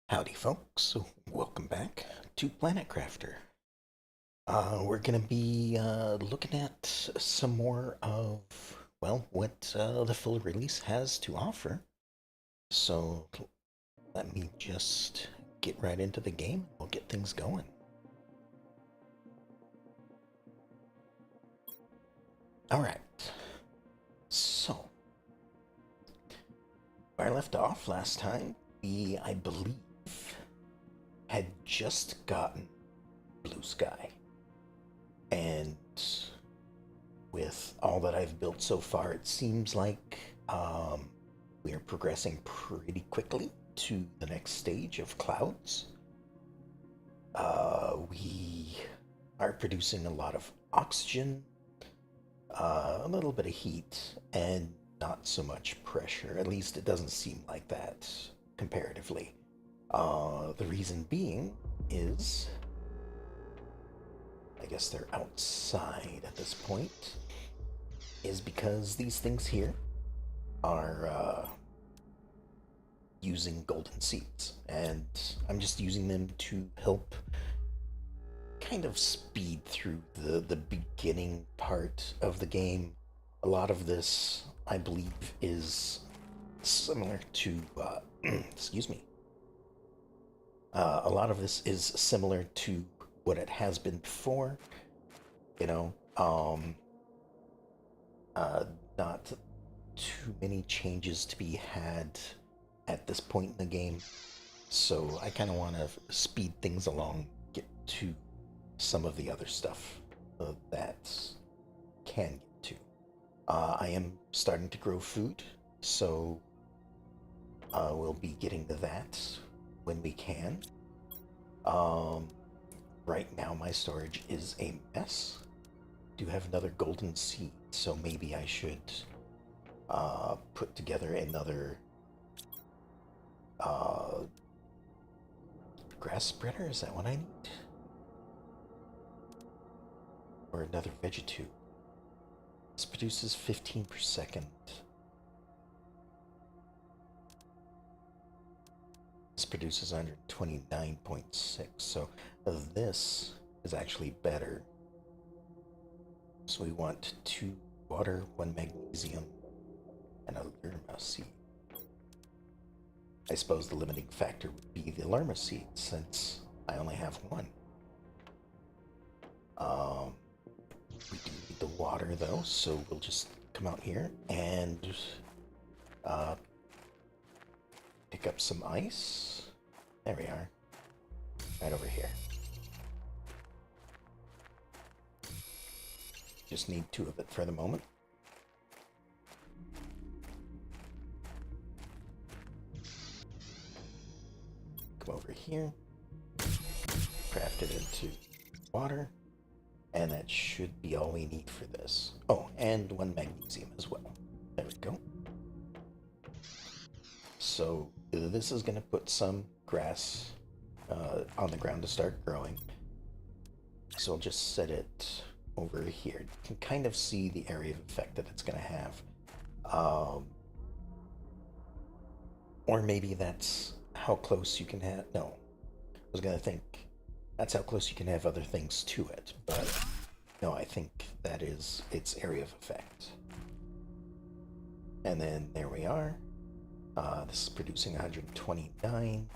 Howdy, folks. Welcome back to Planet Crafter. We're going to be looking at some more of, well, what the full release has to offer. So let me just get right into the game. We'll get things going. All right. So, where I left off last time, I believe, had just gotten Blue Sky. And with all that I've built so far, it seems like we are progressing pretty quickly to the next stage of clouds. We are producing a lot of oxygen, a little bit of heat, and not so much pressure. At least it doesn't seem like that comparatively. The reason being is I guess they're outside at this point, is because these things here are using golden seeds, and I'm just using them to help kind of speed through the beginning part of the game. A lot of this, I believe, is similar to excuse me. A lot of this is similar to what it has been before. You know, uh, not too many changes to be had at this point in the game. So I kind of want to speed things along, get to some of the other stuff that can get to. I am starting to grow food, so we'll be getting to that when we can. Um, right now, my storage is a mess. Do have another golden seed, so maybe I should put together another uh, grass spreader. Is that what I need? Or another vegetube. This produces 15 per second. This produces 129.6, so this is actually better. So we want 2 water, 1 magnesium, and a lerma seed. I suppose the limiting factor would be the lerma seed, since I only have 1. Um, we do need the water, though, so we'll just come out here and uh, pick up some ice. There we are. Right over here. Just need 2 of it for the moment. Come over here. Craft it into water. And that should be all we need for this. Oh, and 1 magnesium as well. There we go. So this is going to put some grass on the ground to start growing. So I'll just set it over here. You can kind of see the area of effect that it's going to have. Or maybe that's how close you can have... No. I was going to think that's how close you can have other things to it. But no, I think that is its area of effect. And then there we are. This is producing 129,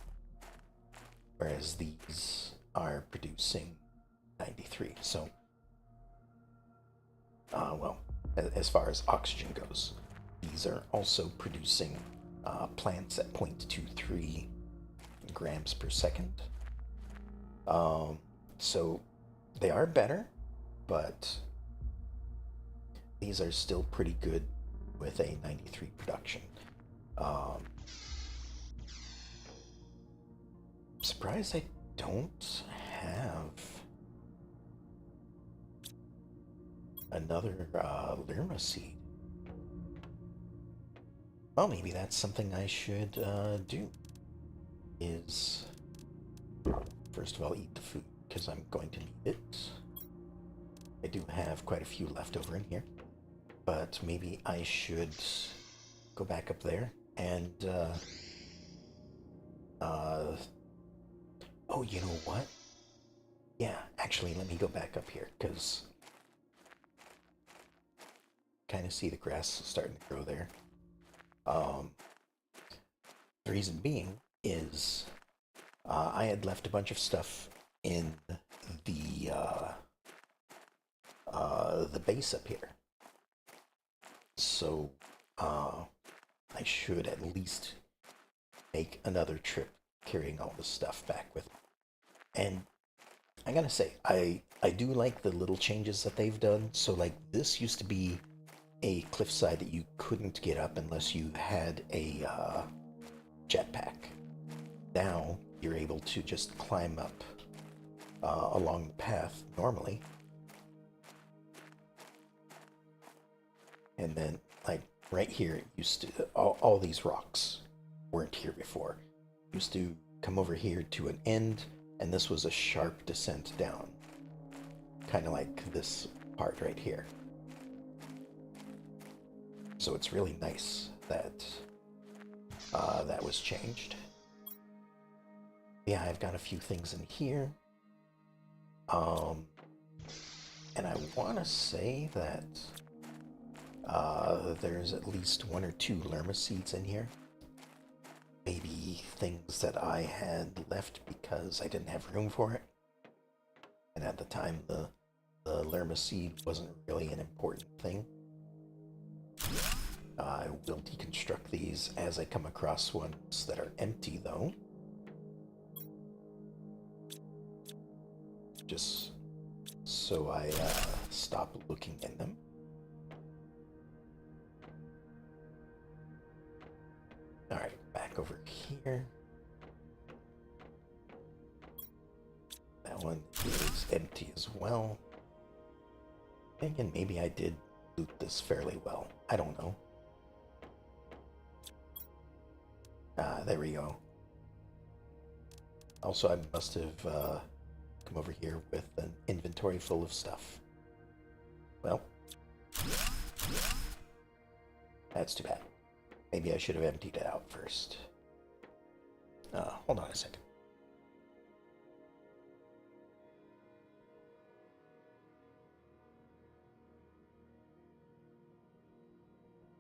whereas these are producing 93. So, well, as far as oxygen goes, these are also producing plants at 0.23 grams per second. So they are better, but these are still pretty good with a 93 production. I'm surprised I don't have another Lerma seed. Well, maybe that's something I should do. Is first of all eat the food, because I'm going to need it. I do have quite a few left over in here, but maybe I should go back up there and Oh, you know what? Yeah, actually, let me go back up here, because kind of see the grass starting to grow there. Um, the reason being is I had left a bunch of stuff in the the base up here, so I should at least make another trip carrying all this stuff back with me. And I gotta say, I do like the little changes that they've done. So like this used to be a cliffside that you couldn't get up unless you had a jetpack. Now you're able to just climb up along the path normally, and then like right here, it used to all these rocks weren't here before. Used to come over here to an end, and this was a sharp descent down, kind of like this part right here. So it's really nice that that was changed. Yeah, I've got a few things in here. And I want to say that there's at least one or two lerma seeds in here. Maybe things that I had left because I didn't have room for it. And at the time, the lerma seed wasn't really an important thing. I will deconstruct these as I come across ones that are empty, though. Just so I stop looking in them. Alright, back over here. That one is empty as well. Again, maybe I did loot this fairly well. I don't know. There we go. Also, I must have come over here with an inventory full of stuff. Well, that's too bad. Maybe I should have emptied it out first. Hold on a second.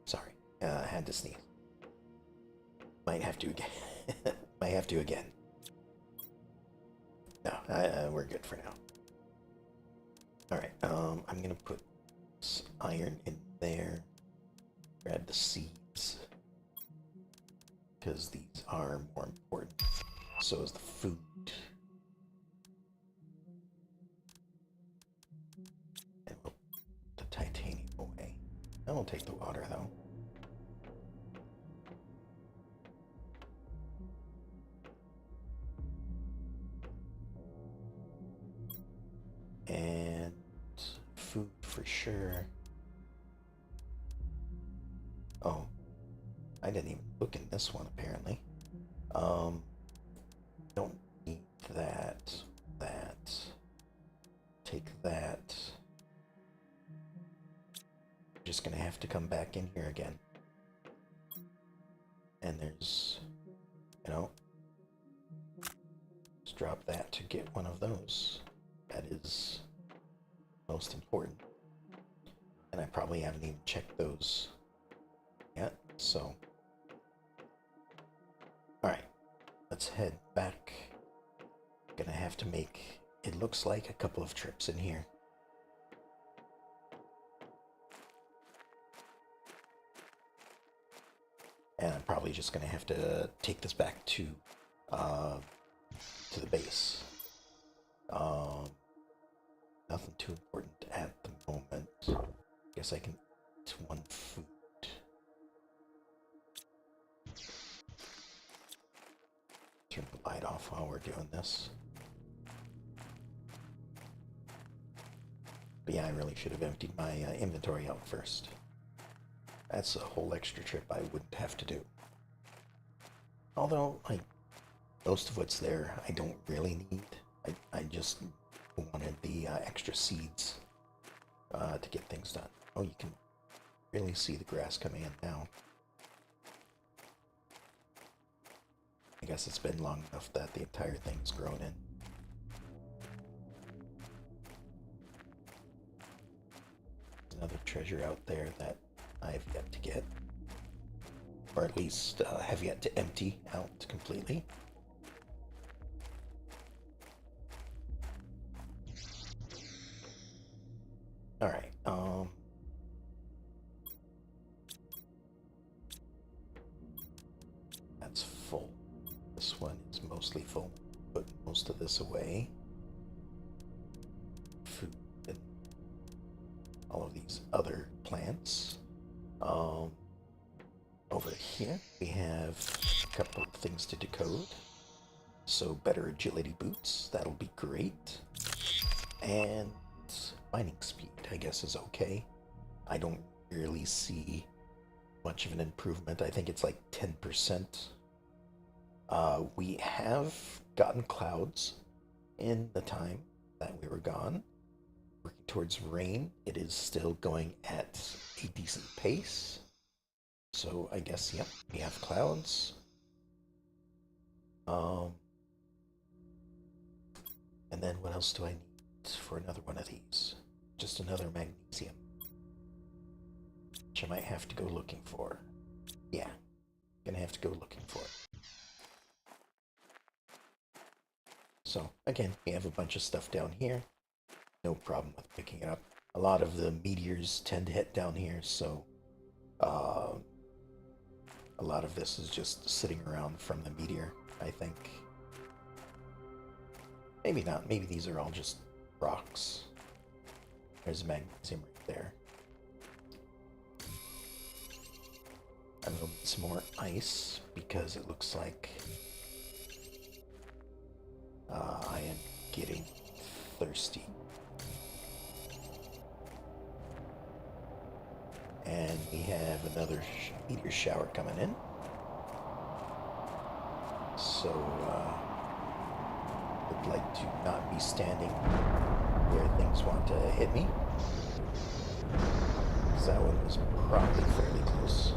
Sorry, I had to sneeze. Might have to again. Might have to again. No, we're good for now. Alright, I'm gonna put this iron in there. Grab the seeds. Because these are more important. So is the food. And we'll put the titanium away. I will take the water though. And food for sure. Oh, I didn't even look in this one apparently. Don't need that. Take that. Just gonna have to come back in here again. And there's, you know, let's drop that to get one of those. That is most important. And I probably haven't even checked those yet, so. Alright, let's head back. Gonna have to make, it looks like, a couple of trips in here. And I'm probably just gonna have to take this back to the base. Nothing too important at the moment. Guess I can eat one food. Turn the light off while we're doing this. But yeah, I really should have emptied my inventory out first. That's a whole extra trip I wouldn't have to do. Although, like, most of what's there I don't really need. I just wanted the extra seeds to get things done. Oh, you can really see the grass coming in now. I guess it's been long enough that the entire thing's grown in. treasure out there that I've yet to get. Or at least have yet to empty out completely. Alright, that's full. This one is mostly full. Put most of this away. Food and all of these other plants. Over here we have a couple of things to decode. So better agility boots, that'll be great. And mining speed, I guess, is okay. I don't really see much of an improvement. I think it's like 10%. We have gotten clouds in the time that we were gone. Working towards rain, it is still going at a decent pace. So I guess, yep, we have clouds. And then what else do I need for another one of these? Just another magnesium, which I might have to go looking for. Yeah, gonna have to go looking for it. So again, we have a bunch of stuff down here. No problem with picking it up. A lot of the meteors tend to hit down here, so a lot of this is just sitting around from the meteor, I think. Maybe not. Maybe these are all just rocks. There's magnesium right there. I'm gonna need some more ice because it looks like I am getting thirsty. And we have another meteor shower coming in. So, I'd like to not be standing where things want to hit me. Because that one was probably fairly close.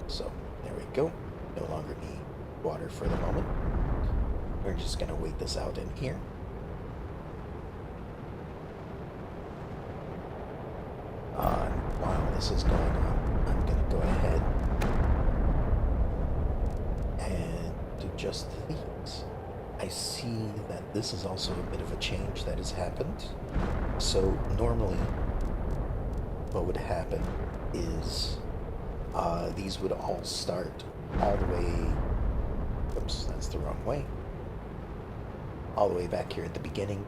So, there we go. No longer need water for the moment. We're just going to wait this out in here. While this is going on, I'm going to go ahead and do just these. I see that this is also a bit of a change that has happened. So normally what would happen is these would all start all the way, oops, that's the wrong way, all the way back here at the beginning.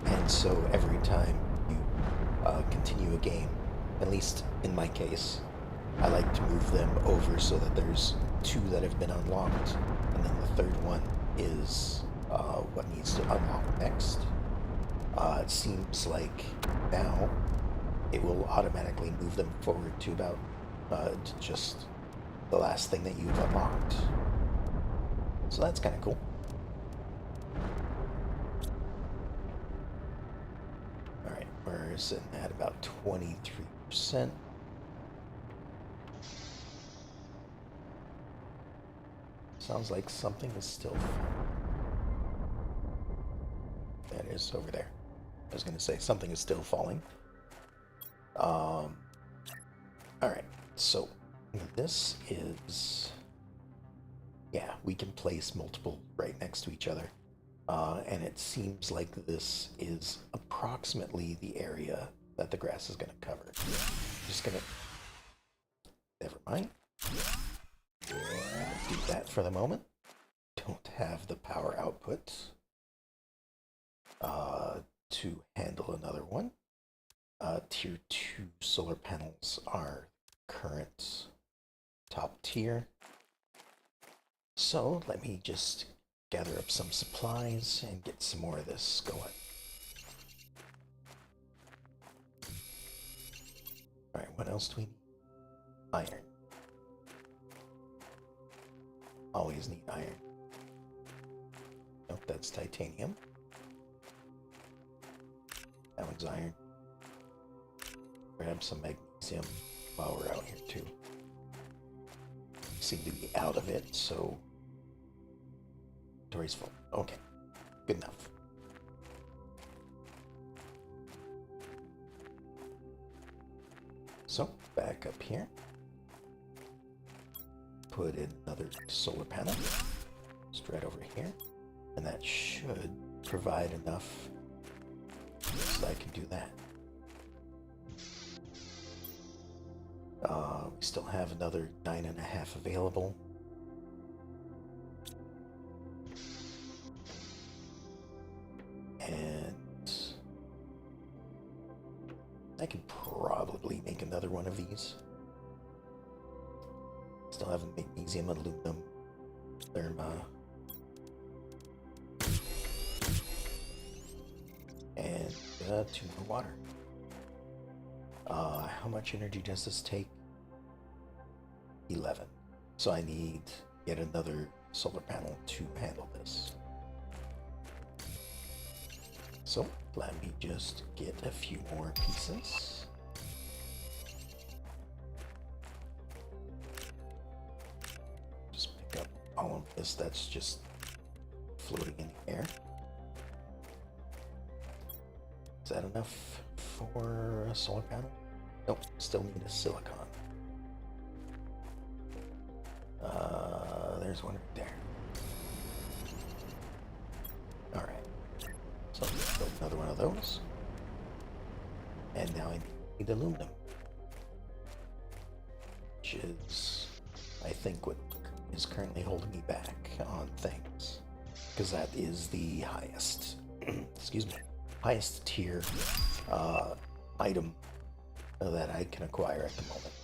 And so every time you continue a game, at least in my case, I like to move them over so that there's two that have been unlocked, and then the third one is what needs to unlock next. It seems like now it will automatically move them forward to about to just the last thing that you've unlocked. So that's kind of cool. Alright, we're sitting at about 23%. Sounds like something is still... That is over there. I was going to say something is still falling. Alright, so this is... Yeah, we can place multiple right next to each other. And it seems like this is approximately the area that the grass is going to cover. I'm just going to... Never mind. Do that for the moment. Don't have the power output to handle another one. Tier 2 solar panels are current top tier. So let me just gather up some supplies and get some more of this going. Alright, what else do we need? Iron. Always need iron. Nope, that's titanium. That one's iron. Grab some magnesium while we're out here too. Seem to be out of it, so inventory's full. Okay, good enough. So, back up here. Put in another solar panel. Just right over here. And that should provide enough so I can do that. We still have another 9.5 available. And I could probably make another one of these. Still have a magnesium, aluminum, therma, and 2 more water. How much energy does this take? 11. So I need yet another solar panel to handle this. So let me just get a few more pieces. Just pick up all of this that's just floating in the air. Is that enough for a solar panel? Nope, still need a silicon. There's one right there. Alright. So let's build another one of those. And now I need aluminum. Which is, I think, what is currently holding me back on things. Because that is the highest, excuse me, highest tier item that I can acquire at the moment.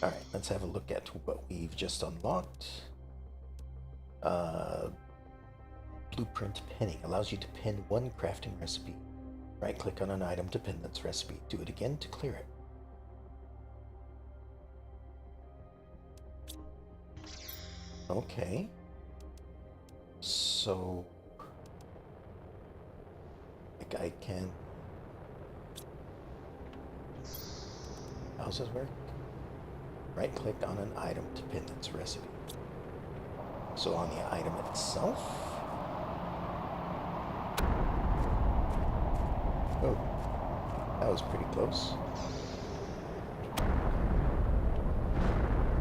Alright, let's have a look at what we've just unlocked. Blueprint pinning allows you to pin one crafting recipe. Right click on an item to pin this recipe. Do it again to clear it. Okay. So like I can... How's this work? Right click on an item to pin its recipe. So on the item itself. Oh, that was pretty close.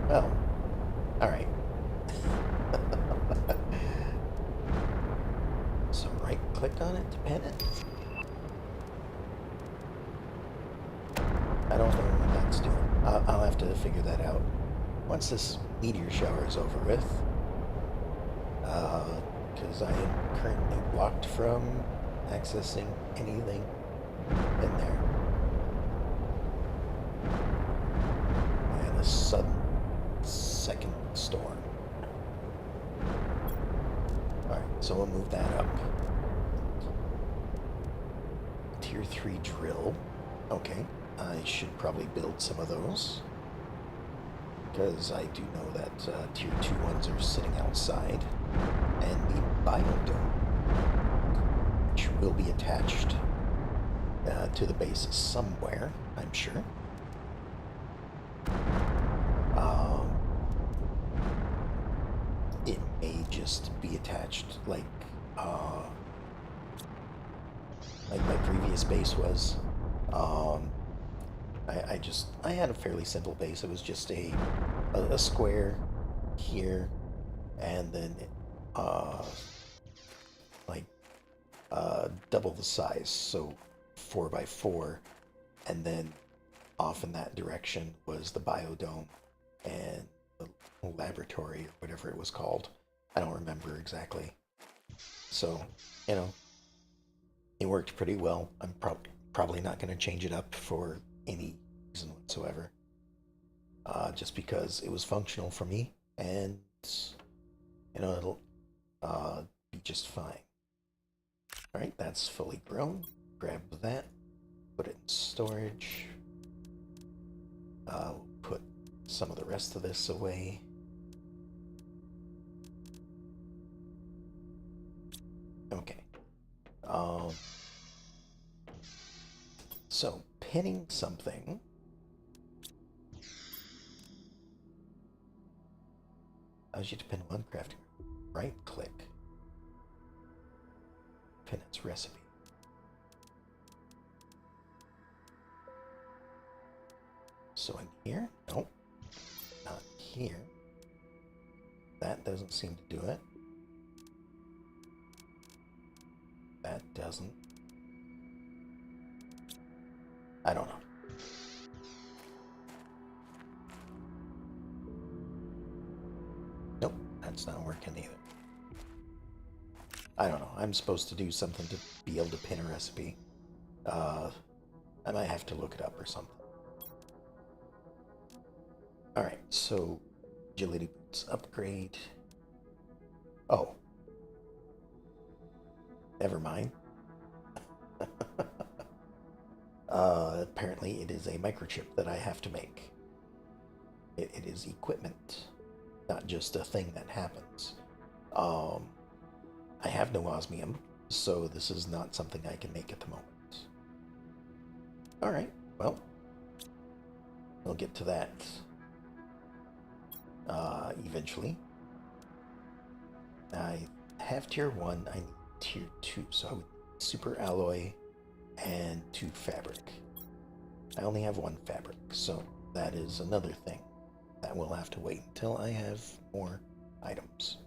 Well, alright. So right click on it to pin it. I don't know what that's doing. I'll have to figure that out once this meteor shower is over with. Because I am currently blocked from accessing anything in there. And a sudden second storm. Alright, so we'll move that up. Tier 3 drill. Okay, I should probably build some of those. Because I do know that tier 2 ones are sitting outside. And the biodome, which will be attached to the base somewhere, I'm sure. It may just be attached like my previous base was. I had a fairly simple base. It was just a square here, and then double the size, so 4x4, and then off in that direction was the biodome and the laboratory, or whatever it was called. I don't remember exactly. So, you know, it worked pretty well. I'm probably not going to change it up for any reason whatsoever. Just because it was functional for me, and you know, it'll be just fine. Alright, that's fully grown. Grab that, put it in storage. We'll put some of the rest of this away. Okay. So, pinning something. Allows you to pin one crafting. Right click. Pin its recipe. So in here? Nope. Not here. That doesn't seem to do it. That doesn't. I don't know. Nope, that's not working either. I don't know. I'm supposed to do something to be able to pin a recipe. I might have to look it up or something. Alright, so agility boots upgrade. Oh. Never mind. Apparently it is a microchip that I have to make. It is equipment, not just a thing that happens. I have no osmium, so this is not something I can make at the moment. Alright, well, we'll get to that eventually. I have tier 1, I need tier 2, so I would super alloy and 2 fabric. I only have 1 fabric, so that is another thing that will have to wait until I have more items.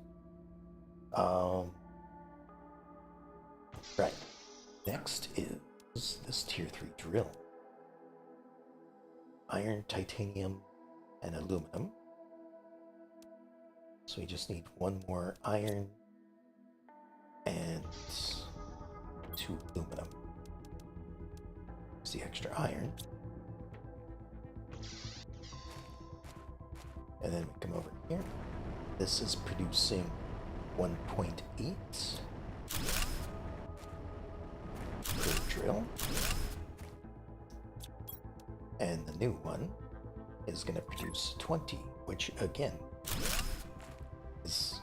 Right. Next is this tier 3 drill. Iron, titanium, and aluminum. So we just need 1 more iron and 2 aluminum. There's the extra iron. And then we come over here. This is producing 1.8 per drill. And the new one is going to produce 20, which again is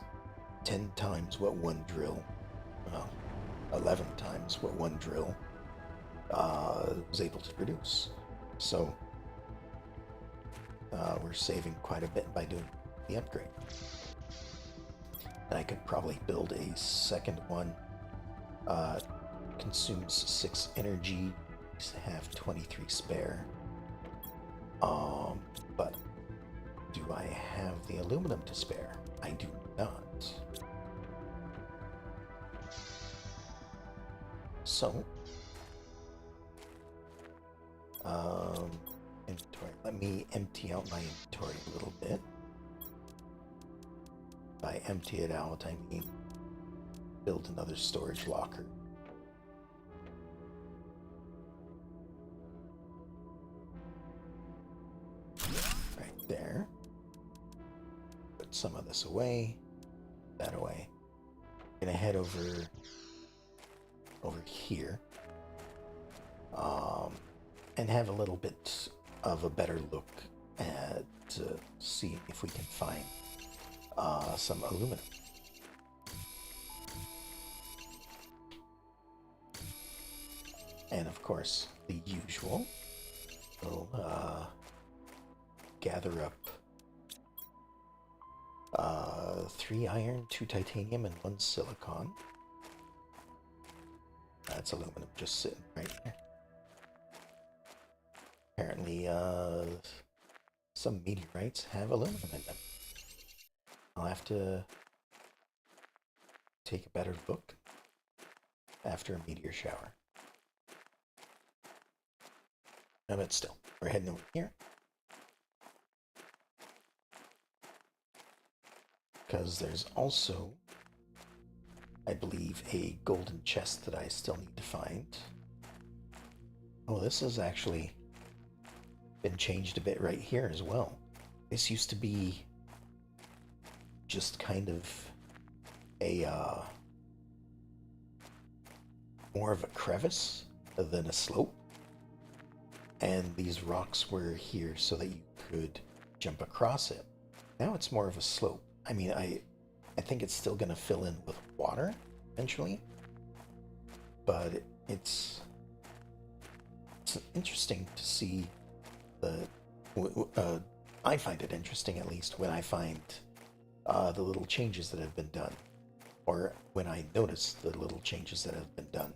10 times what 1 drill, well, 11 times what 1 drill was able to produce. So we're saving quite a bit by doing the upgrade. And I could probably build a second one. Consumes 6 energy, have 23 spare. But do I have the aluminum to spare? I do not. So, inventory. Let me empty out my inventory a little bit. By empty it out, I mean build another storage locker. Right there. Put some of this away. That away. I'm gonna head over here. And have a little bit of a better look at see if we can find some aluminum. And of course, the usual. We'll gather up 3 iron, 2 titanium, and 1 silicon. That's aluminum just sitting right there. Apparently, some meteorites have aluminum in them. I'll have to take a better look after a meteor shower. No, but still, we're heading over here. Because there's also, I believe, a golden chest that I still need to find. Oh, this has actually been changed a bit right here as well. This used to be just kind of a more of a crevice than a slope, and these rocks were here so that you could jump across it. Now it's more of a slope. I mean, I think it's still going to fill in with water eventually, but it's interesting to see I find it interesting, at least, when I find the little changes that have been done, or when I notice the little changes that have been done.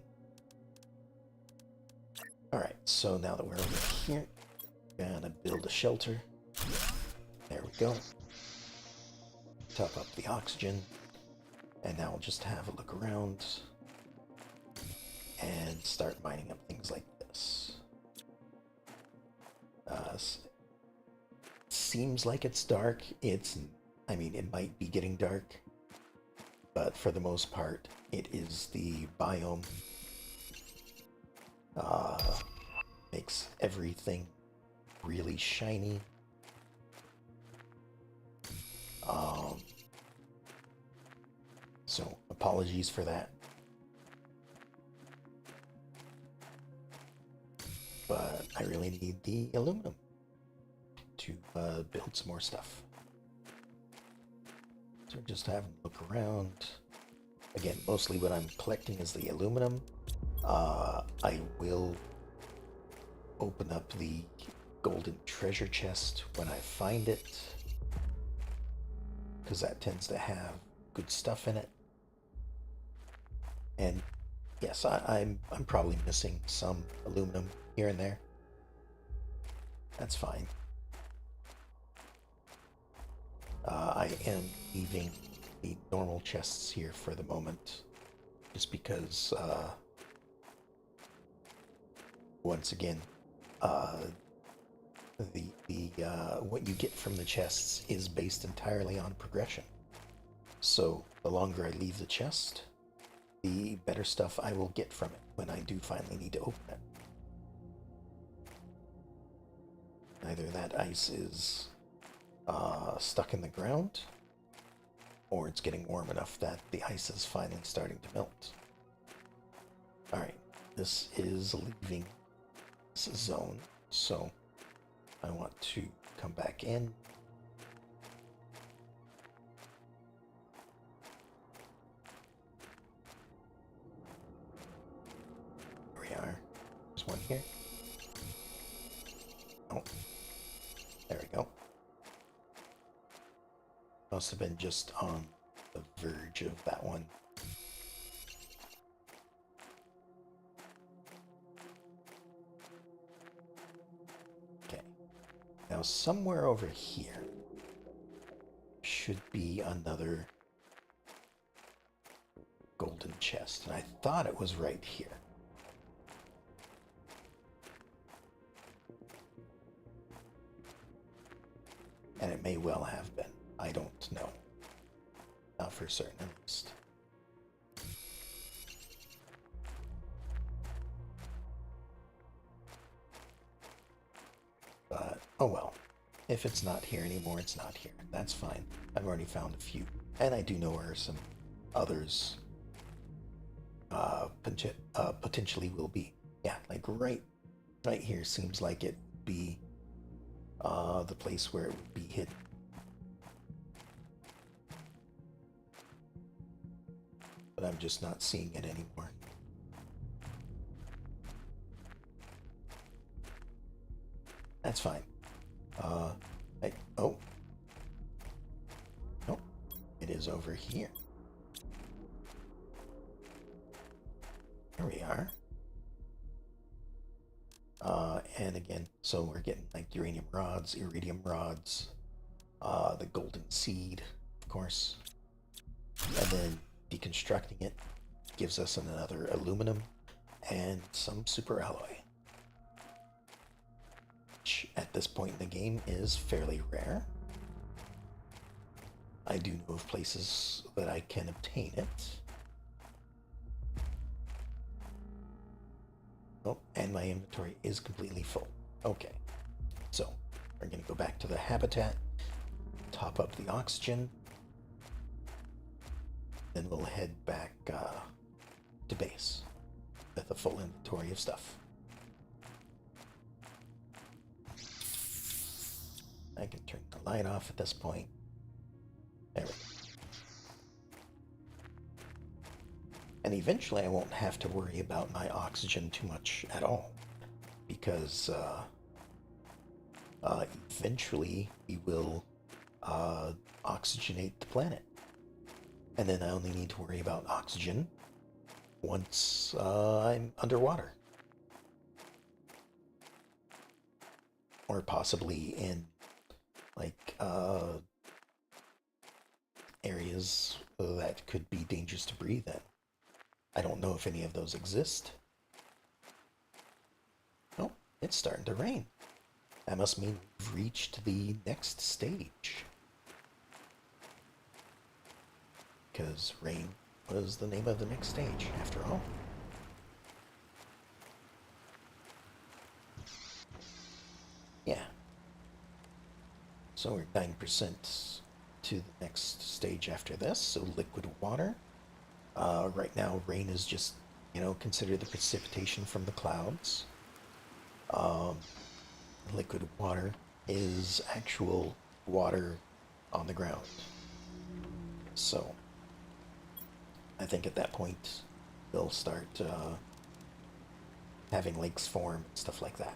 Alright, so now that we're over here, Gonna build a shelter. There we go. Top up the oxygen. And now we'll just have a look around and start mining up things like this. Seems like it's dark. I mean, it might be getting dark, but for the most part, it is the biome. Makes everything really shiny. So apologies for that. But I really need the aluminum to build some more stuff. So just having a look around. Again, mostly what I'm collecting is the aluminum. I will open up the golden treasure chest when I find it, because that tends to have good stuff in it. And yes, I'm probably missing some aluminum here and there. That's fine. I am leaving the normal chests here for the moment, just because, once again, what you get from the chests is based entirely on progression. So the longer I leave the chest, the better stuff I will get from it when I do finally need to open it. Either that ice is stuck in the ground, or it's getting warm enough that the ice is finally starting to melt. Alright, this is leaving this zone, so I want to come back in. Here we are. There's one here. Oh, there we go. Must have been just on the verge of that one. Okay. Now somewhere over here should be another golden chest. And I thought it was right here. And it may well have been. I don't know. Not for certain, at least. But, oh well. If it's not here anymore, it's not here. That's fine. I've already found a few. And I do know where some others potentially will be. Yeah, like right here seems like it would be the place where it would be hidden. But I'm just not seeing it anymore. That's fine. Oh. Nope. It is over here. There we are. And again, so we're getting like uranium rods, iridium rods, the golden seed, of course. And then deconstructing it gives us another aluminum and some super alloy, which at this point in the game is fairly rare. I do know of places that I can obtain it. Oh, and my inventory is completely full. Okay, so we're going to go back to the habitat, top up the oxygen, then we'll head back to base with a full inventory of stuff. I can turn the light off at this point. There we go. And eventually I won't have to worry about my oxygen too much at all, because eventually we will oxygenate the planet. And then I only need to worry about oxygen once I'm underwater. or possibly in like areas that could be dangerous to breathe in. I don't know if any of those exist. Oh, it's starting to rain. That must mean we've reached the next stage. Because rain was the name of the next stage, after all. Yeah. So we're 9% to the next stage after this, so liquid water. Right now, rain is just, consider the precipitation from the clouds. Um, Liquid water is actual water on the ground. So, I think at that point, they'll start having lakes form and stuff like that.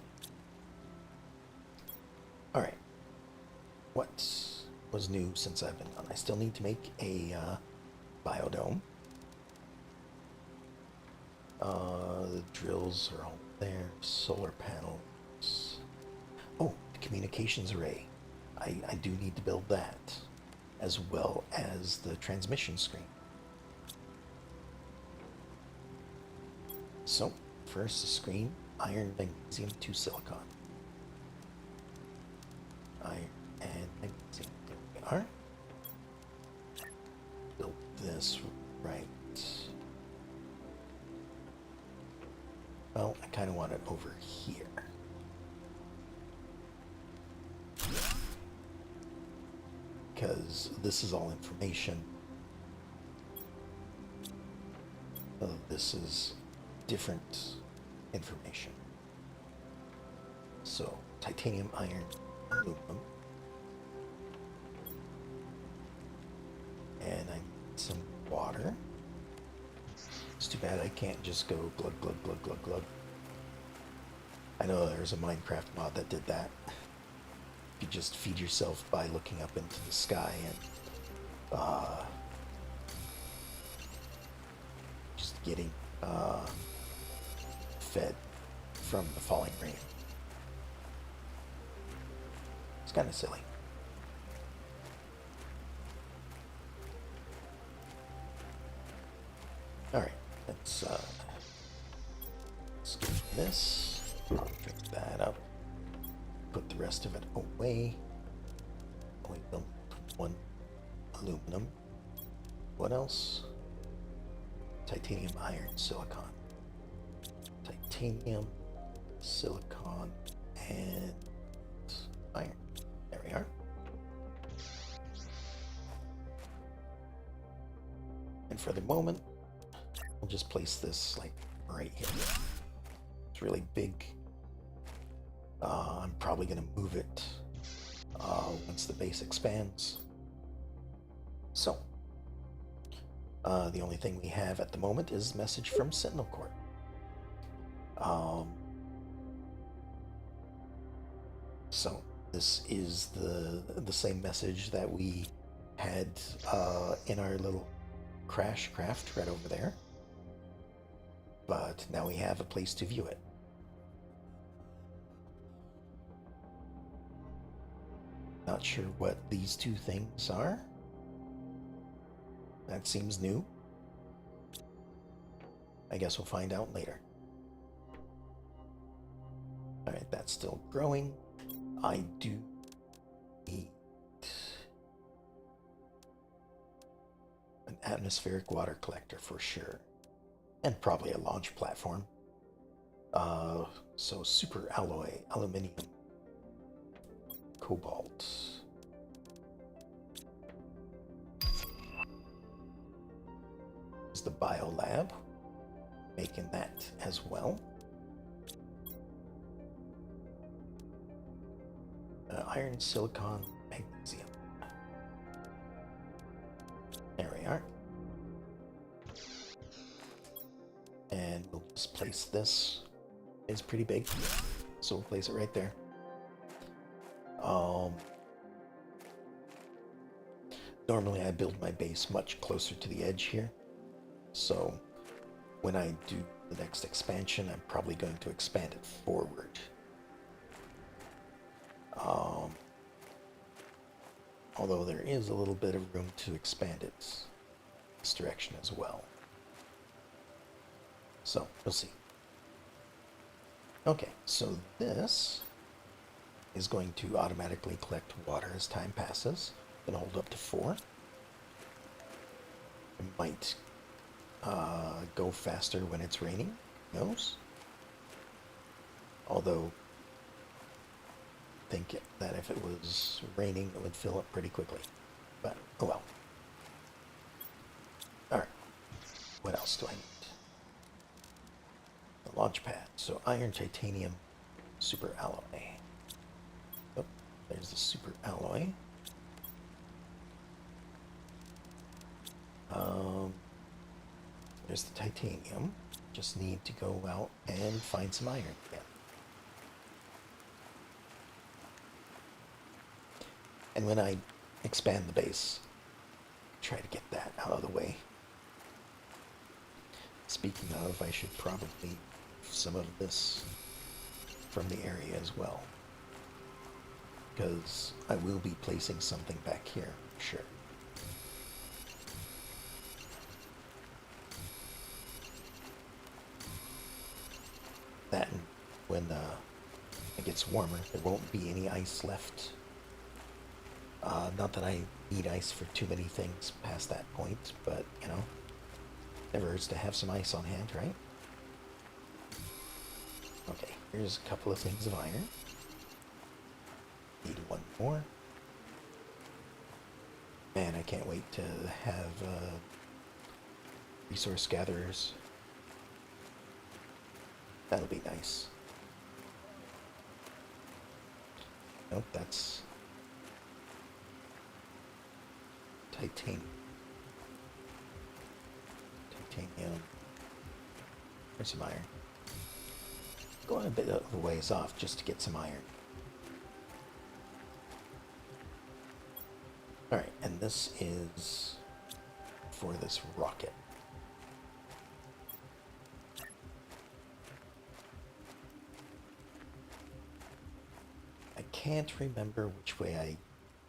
Alright, what was new since I've been on? I still need to make a biodome. The drills are all there. Solar panels. Oh, the communications array. I do need to build that, as well as the transmission screen. So, first the screen, iron, magnesium, 2 silicon. Iron and magnesium. There we are. Build this right. Well, I kind of want it over here. Because this is all information. This is different information. So, titanium, iron, aluminum. And I need some water. It's too bad I can't just go glug, glug, glug, glug, glug. I know there's a Minecraft mod that did that. You just feed yourself by looking up into the sky and just getting fed from the falling rain. It's kind of silly. Alright, let's do this. I'll drink that up. Put the rest of it away. We built 1 aluminum. What else? Titanium, iron, silicon. Titanium, silicon, and iron. There we are. And for the moment, we'll just place this like right here. It's really big. I'm probably going to move it once the base expands. So, the only thing we have at the moment is message from Sentinel Court. So this is the same message that we had in our little crash craft right over there, but now we have a place to view it. Not sure what these 2 things are. That seems new. I guess we'll find out later. Alright, that's still growing. I do need an atmospheric water collector for sure. And probably a launch platform. So super alloy, aluminium, cobalt. Is the biolab, making that as well. Iron, silicon, magnesium. There we are. And we'll just place this. It's pretty big, so we'll place it right there. Normally I build my base much closer to the edge here, so when I do the next expansion, I'm probably going to expand it forward. Um, although there is a little bit of room to expand it this direction as well. So, we'll see. Okay, so this is going to automatically collect water as time passes. Can hold up to 4. It might go faster when it's raining. Who knows? Although, I think that if it was raining, it would fill up pretty quickly. But, oh well. Alright. What else do I need? The launch pad. So, iron, titanium, super alloy. Oh, there's the super alloy. There's the titanium. Just need to go out and find some iron again. And when I expand the base, try to get that out of the way. Speaking of, I should probably move some of this from the area as well, because I will be placing something back here, sure. That, and when it gets warmer, there won't be any ice left. Not that I need ice for too many things past that point, but, you know, never hurts to have some ice on hand, right? Okay, here's a couple of things of iron. Need one more. Man, I can't wait to have resource gatherers. That'll be nice. Nope, that's titanium. Titanium. There's some iron. Going a bit of a ways off just to get some iron. Alright, and this is for this rocket. I can't remember which way I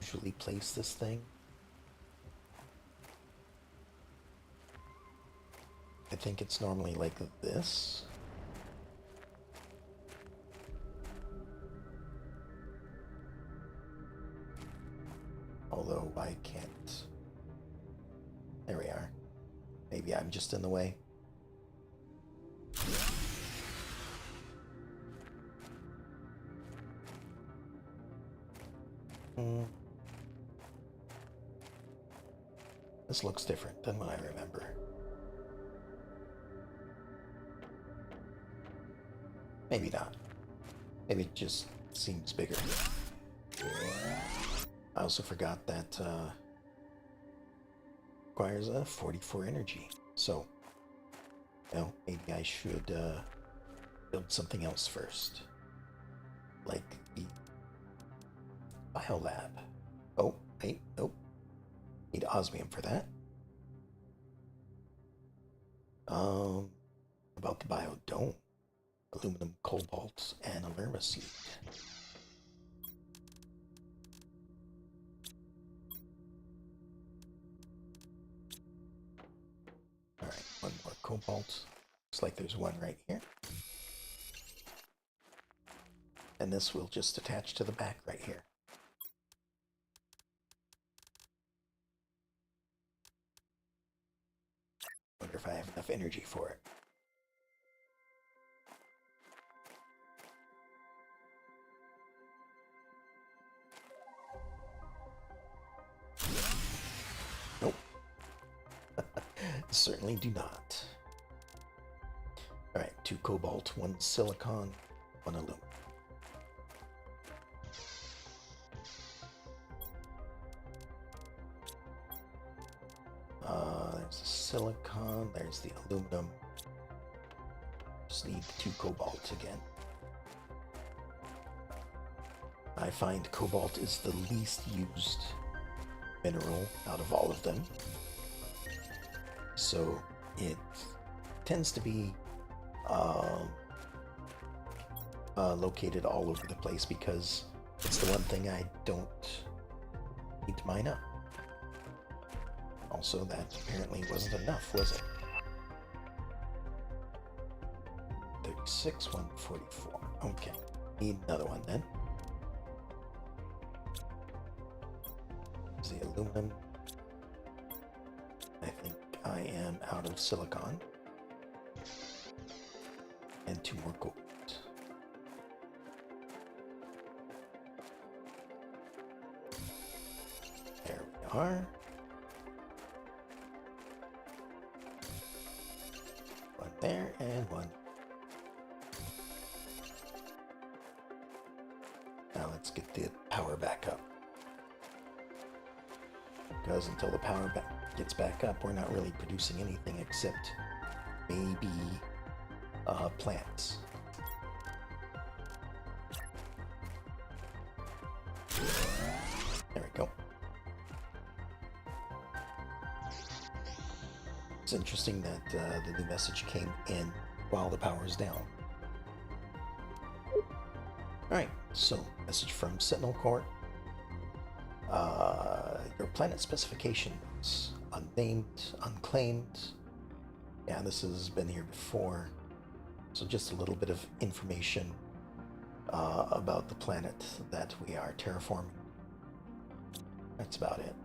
usually place this thing. I think it's normally like this. Although I can't. There we are. Maybe I'm just in the way. This looks different than what I remember. Maybe not. Maybe it just seems bigger. I also forgot that requires a 44 energy. So, you know, maybe I should build something else first. Like the biolab. Oh, wait, nope. Need osmium for that. About the biodome. Aluminum, cobalt, and alerma seed. Alright, one more cobalt. Looks like there's one right here. And this will just attach to the back right here. Wonder if I have enough energy for it. Nope. Certainly do not. Alright, 2 cobalt, 1 silicon, 1 aluminum. There's the silicon, there's the aluminum. Just need 2 cobalt again. I find cobalt is the least used mineral out of all of them. So it tends to be located all over the place because It's the one thing I don't need to mine up. Also, that apparently wasn't enough, was it? 36, 144. Okay. Need another one then. Is the aluminum? I think I am out of silicon. And 2 more gold. There we are. One there and one. Now let's get the power back up. Because until the power gets back up, we're not really producing anything except maybe plants. There we go. It's interesting that the new message came in while the power is down. Alright, so message from Sentinel Court. Your planet specifications, unnamed, unclaimed. Yeah, this has been here before. So just a little bit of information about the planet that we are terraforming. That's about it.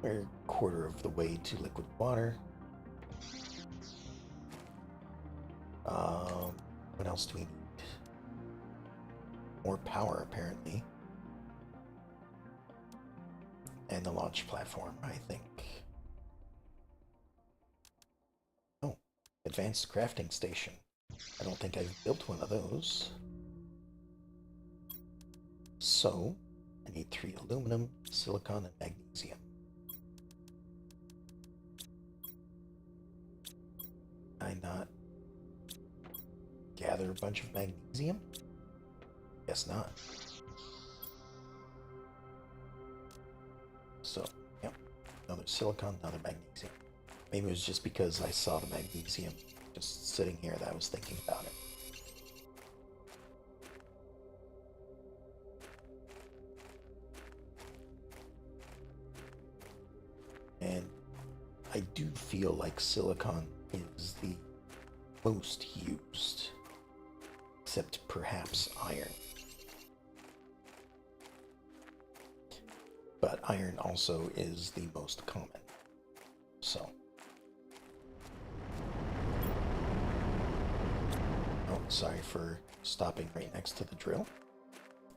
We're a quarter of the way to liquid water. What else do we need? More power, apparently. And the launch platform, I think. Oh, advanced crafting station. I don't think I've built one of those. So, I need 3 aluminum, silicon, and magnesium. Can I not gather a bunch of magnesium? Guess not. So, yep, another silicon, another magnesium. Maybe it was just because I saw the magnesium just sitting here that I was thinking about it. And I do feel like silicon is the most used, except perhaps iron. But iron also is the most common. So. Oh, sorry for stopping right next to the drill.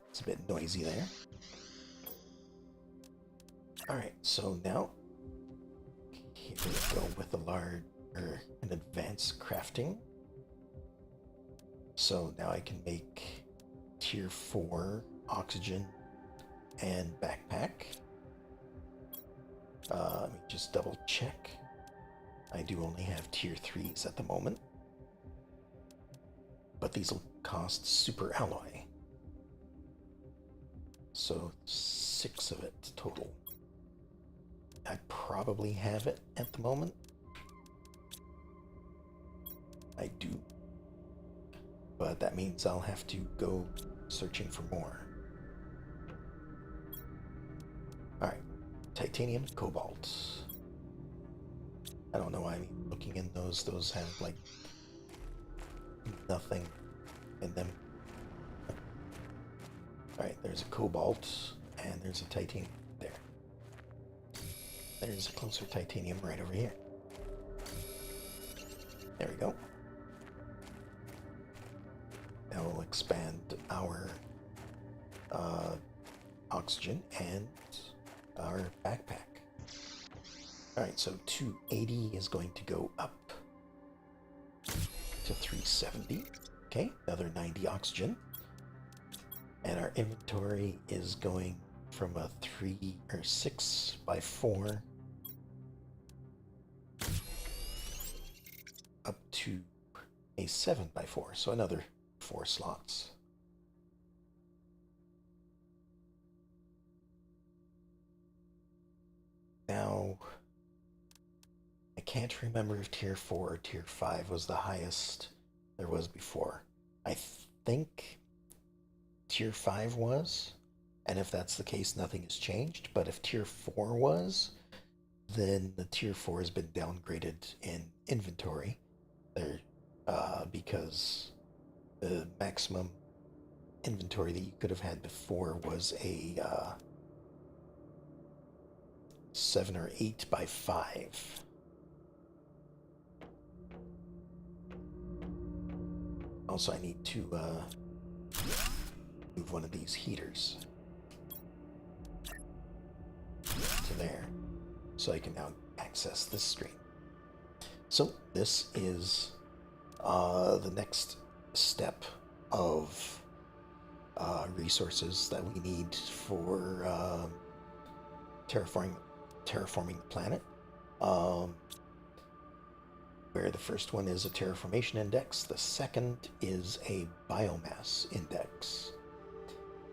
It's a bit noisy there. Alright, so now here we go with an advanced crafting. So now I can make tier 4 oxygen and backpack. Let me just double check. I do only have tier 3s at the moment. But these will cost super alloy. So 6 of it total. I probably have it at the moment. I do. But that means I'll have to go searching for more. Alright. Titanium, cobalt. I don't know why I'm looking in those. Those have, like, nothing in them. Alright, there's a cobalt, and there's a titanium there. There's a closer titanium right over here. There we go. Now we'll expand our oxygen and our backpack. Alright, so 280 is going to go up to 370. Okay, another 90 oxygen. And our inventory is going from a 6 by 4 up to a 7 by 4, so another 4 slots. Now, I can't remember if tier 4 or tier 5 was the highest there was before. I think Tier 5 was. And if that's the case, nothing has changed. But if Tier 4 was, then the Tier 4 has been downgraded in inventory there, because the maximum inventory that you could have had before was a 7 or 8 by 5. Also, I need to move one of these heaters to there, so I can now access this stream. So this is the next step of resources that we need for terraforming the planet. Where the first one is a terraformation index, the second is a biomass index.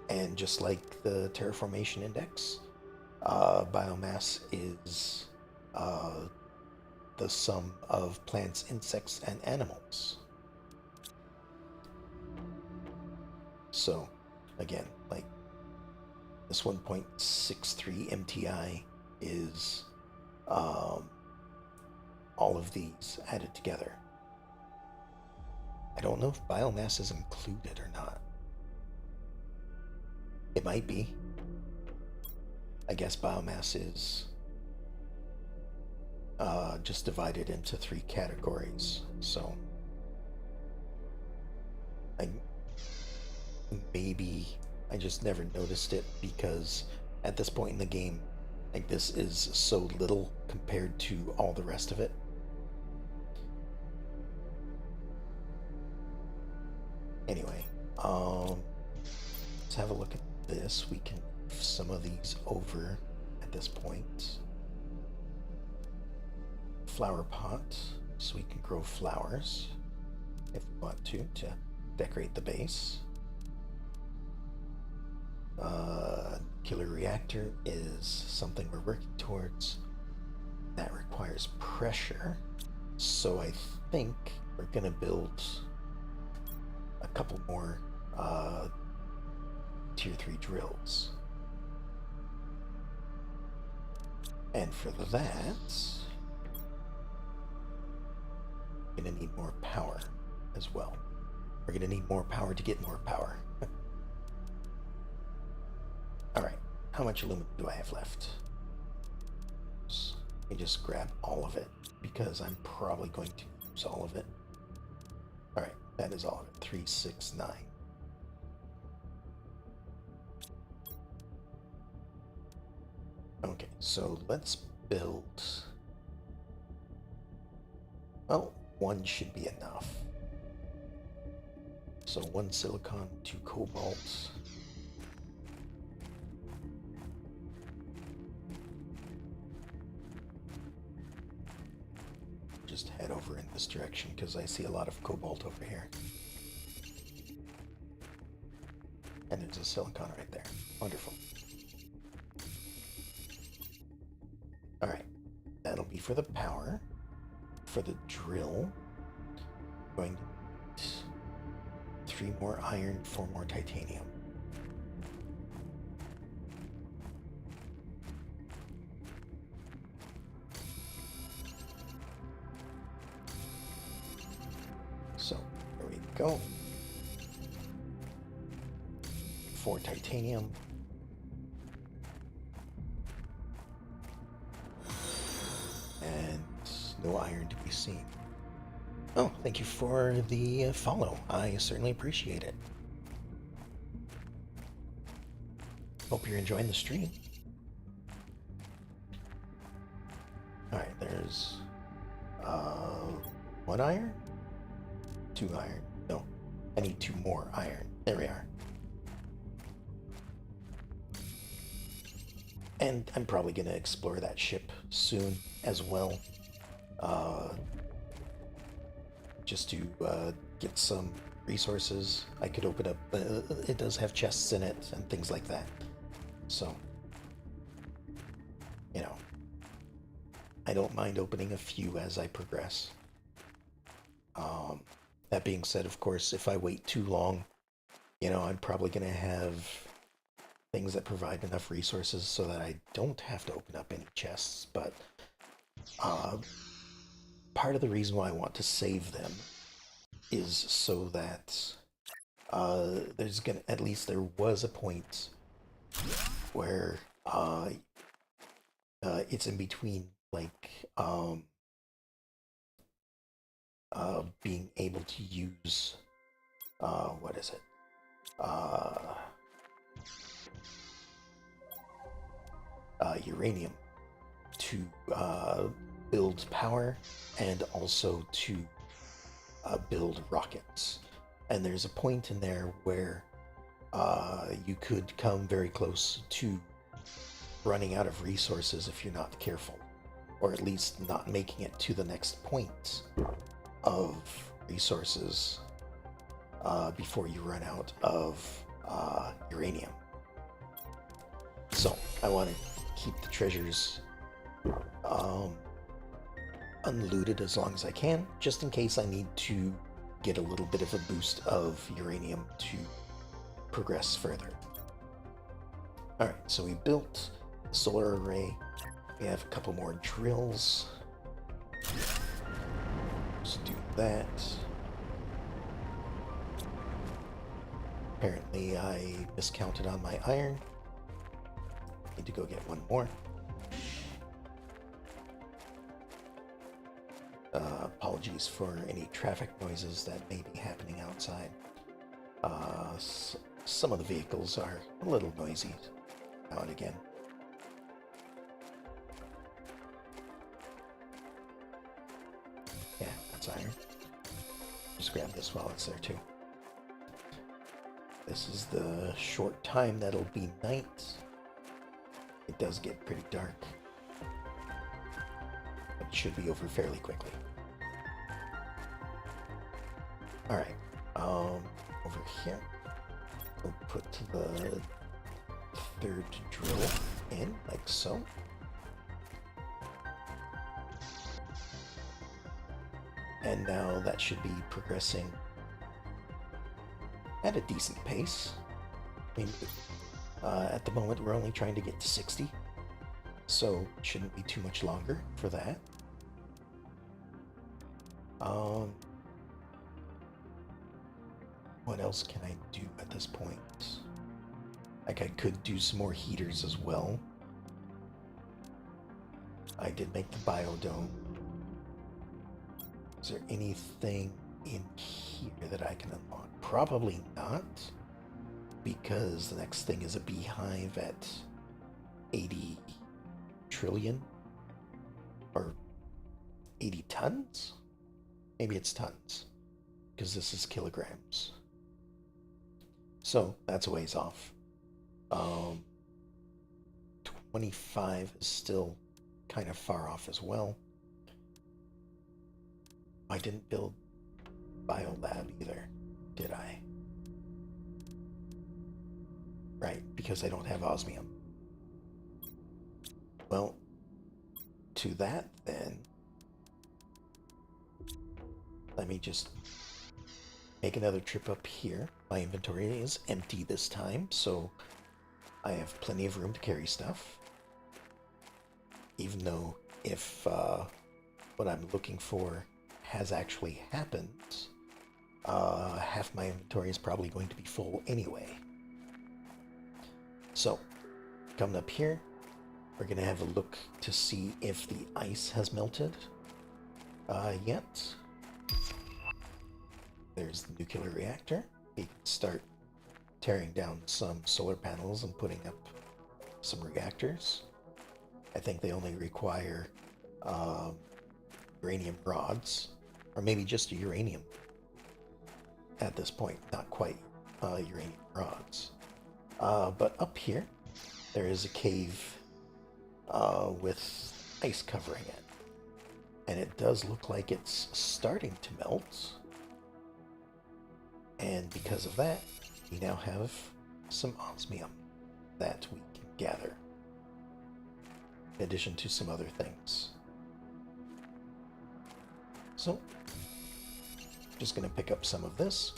And just like the terraformation index, biomass is the sum of plants, insects, and animals. So, again, like this 1.63 MTI is all of these added together. I don't know if biomass is included or not. It might be. I guess biomass is just divided into 3 categories. So maybe I just never noticed it because at this point in the game, like, this is so little compared to all the rest of it. Anyway, let's have a look at this. We can move some of these over at this point. Flower pot, so we can grow flowers if we want to decorate the base. Nuclear reactor is something we're working towards. That requires pressure, so I think we're gonna build a couple more tier 3 drills. And for that, we're gonna need more power as well. We're gonna need more power to get more power. Alright, how much aluminum do I have left? Let me just grab all of it, because I'm probably going to use all of it. Alright, that is all of it. 369. Okay, so let's build... Well, 1 should be enough. So 1 silicon, 2 cobalt. Just head over in this direction because I see a lot of cobalt over here. And there's a silicon right there. Wonderful. Alright, that'll be for the power. For the drill, I'm going to need 3 more iron, 4 more titanium. So, there we go. 4 titanium. And no iron to be seen. Oh, thank you for the follow. I certainly appreciate it. Hope you're enjoying the stream. Alright, there's 1 iron? 2 iron. No, I need 2 more iron. There we are. And I'm probably going to explore that ship soon as well. Just to get some resources. I could open up, it does have chests in it and things like that. So, you know, I don't mind opening a few as I progress. That being said, of course, if I wait too long, You know, I'm probably going to have things that provide enough resources so that I don't have to open up any chests, but uh, part of the reason why I want to save them is so that there's gonna, at least there was a point where it's in between, like being able to use what is it? Uranium to build power and also to build rockets. And there's a point in there where you could come very close to running out of resources if you're not careful, or at least not making it to the next point of resources before you run out of uranium. So I want to keep the treasures unlooted as long as I can, just in case I need to get a little bit of a boost of uranium to progress further. Alright, so we built a solar array. We have a couple more drills. Let's do that. Apparently I miscounted on my iron. Need to go get one more. Apologies for any traffic noises that may be happening outside. Some of the vehicles are a little noisy now and again. Yeah, that's iron. Just grab this while it's there too. This is the short time that'll be night. It does get pretty dark. But it should be over fairly quickly. Alright, over here, we'll put the third drill in, like so. And now that should be progressing at a decent pace. I mean, at the moment we're only trying to get to 60, so it shouldn't be too much longer for that. What else can I do at this point? Like, I could do some more heaters as well. I did make the biodome. Is there anything in here that I can unlock? Probably not, because the next thing is a beehive at 80 trillion, or 80 tons? Maybe it's tons, because this is kilograms. So that's a ways off. 25 is still kind of far off as well. I didn't build Biolab either, did I? Right, because I don't have osmium. Well, to that then, let me just make another trip up here. My inventory is empty this time, so I have plenty of room to carry stuff. Even though if what I'm looking for has actually happened, half my inventory is probably going to be full anyway. So, coming up here, we're going to have a look to see if the ice has melted yet. There's the nuclear reactor. We can start tearing down some solar panels and putting up some reactors. I think they only require uranium rods, or maybe just uranium at this point, not quite uranium rods. But up here, there is a cave with ice covering it. And it does look like it's starting to melt. And because of that, we now have some osmium that we can gather, in addition to some other things. So, just going to pick up some of this.